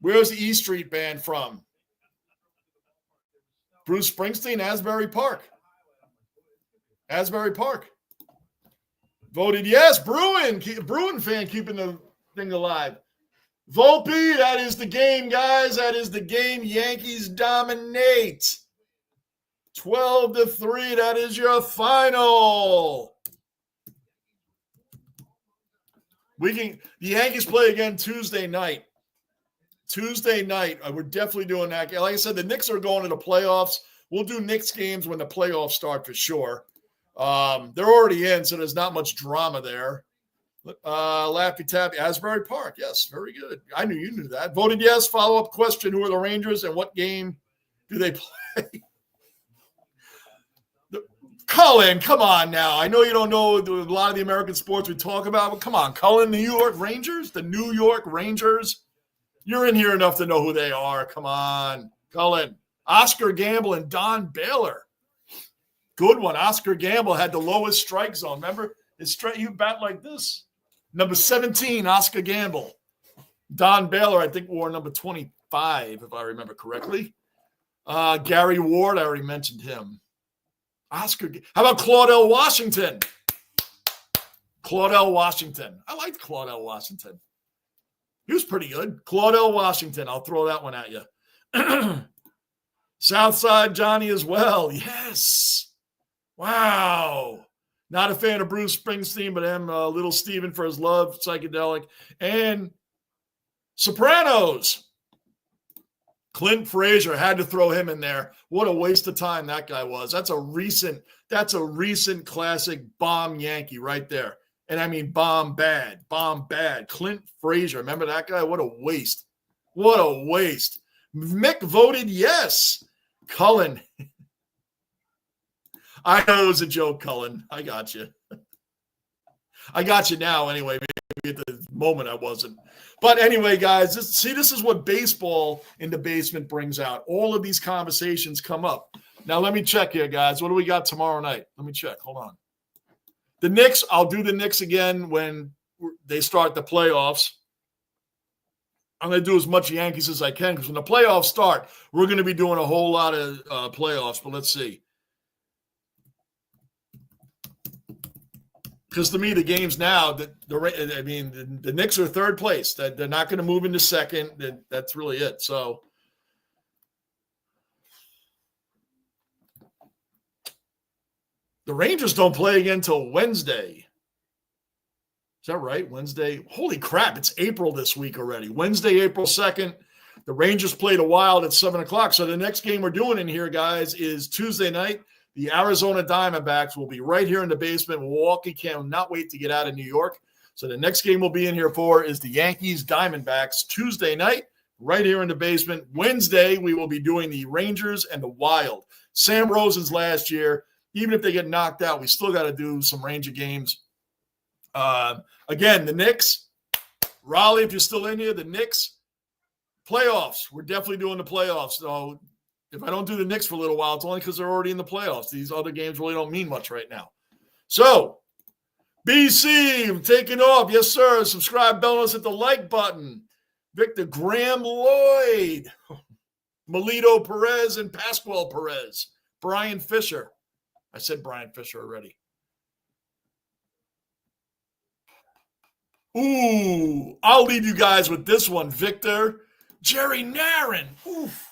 A: Where's the E Street Band from? Bruce Springsteen, Asbury Park. Asbury Park. Voted yes. Bruin fan keeping the thing alive. Volpe, that is the game, guys. That is the game. Yankees dominate. 12-3. That is your final. The Yankees play again Tuesday night. We're definitely doing that. Like I said, the Knicks are going to the playoffs. We'll do Knicks games when the playoffs start for sure. They're already in, so there's not much drama there. Laffy Taffy, Asbury Park. Yes, very good. I knew you knew that. Voted yes. Follow-up question: who are the Rangers and what game do they play? Cullen, come on now. I know you don't know a lot of the American sports we talk about, but come on, Cullen, the New York Rangers? The New York Rangers? You're in here enough to know who they are. Come on, Cullen. Oscar Gamble and Don Baylor. Good one. Oscar Gamble had the lowest strike zone. Remember? You bat like this. Number 17, Oscar Gamble. Don Baylor, I think, wore number 25, if I remember correctly. Gary Ward, I already mentioned him. How about Claudell Washington? Claudell Washington. I liked Claudell Washington. He was pretty good. Claudell Washington. I'll throw that one at you. Southside Johnny as well. Yes. Wow. Not a fan of Bruce Springsteen, but am Little Steven for his love, psychedelic. And Sopranos. Clint Frazier, had to throw him in there. What a waste of time that guy was. That's a recent classic bomb Yankee right there. And I mean bomb bad. Clint Frazier. Remember that guy? What a waste. What a waste. Mick voted yes. Cullen. I know it was a joke, Cullen. I got you. I got you now anyway. Maybe at the moment I wasn't. But anyway, guys, this is what baseball in the basement brings out. All of these conversations come up. Now, let me check here, guys. What do we got tomorrow night? Let me check. Hold on. The Knicks, I'll do the Knicks again when they start the playoffs. I'm going to do as much Yankees as I can because when the playoffs start, we're going to be doing a whole lot of playoffs. But let's see. Because to me, the games now, the Knicks are third place. That they're not going to move into second. That's really it. So the Rangers don't play again until Wednesday. Is that right? Wednesday? Holy crap, it's April this week already. Wednesday, April 2nd. The Rangers played the Wild at 7 o'clock. So the next game we're doing in here, guys, is Tuesday night. The Arizona Diamondbacks will be right here in the basement. Milwaukee cannot wait to get out of New York. So the next game we'll be in here for is the Yankees Diamondbacks Tuesday night, right here in the basement. Wednesday, we will be doing the Rangers and the Wild. Sam Rosen's last year. Even if they get knocked out, we still got to do some Ranger games. Again, the Knicks, Raleigh, if you're still in here, the Knicks, playoffs. We're definitely doing the playoffs. So if I don't do the Knicks for a little while, it's only because they're already in the playoffs. These other games really don't mean much right now. So, BC, I'm taking off. Yes, sir. Subscribe, bell, hit the like button. Victor Graham Lloyd, Melito Perez, and Pascual Perez. Brian Fisher. I said Brian Fisher already. Ooh, I'll leave you guys with this one, Victor. Jerry Narin. Oof.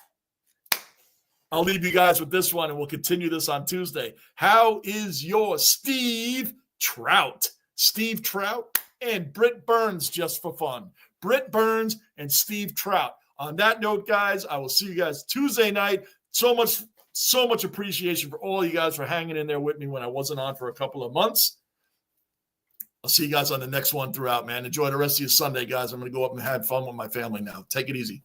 A: I'll leave you guys with this one, and we'll continue this on Tuesday. How is your Steve Trout? Steve Trout and Britt Burns, just for fun. Britt Burns and Steve Trout. On that note, guys, I will see you guys Tuesday night. So much appreciation for all you guys for hanging in there with me when I wasn't on for a couple of months. I'll see you guys on the next one throughout, man. Enjoy the rest of your Sunday, guys. I'm going to go up and have fun with my family now. Take it easy.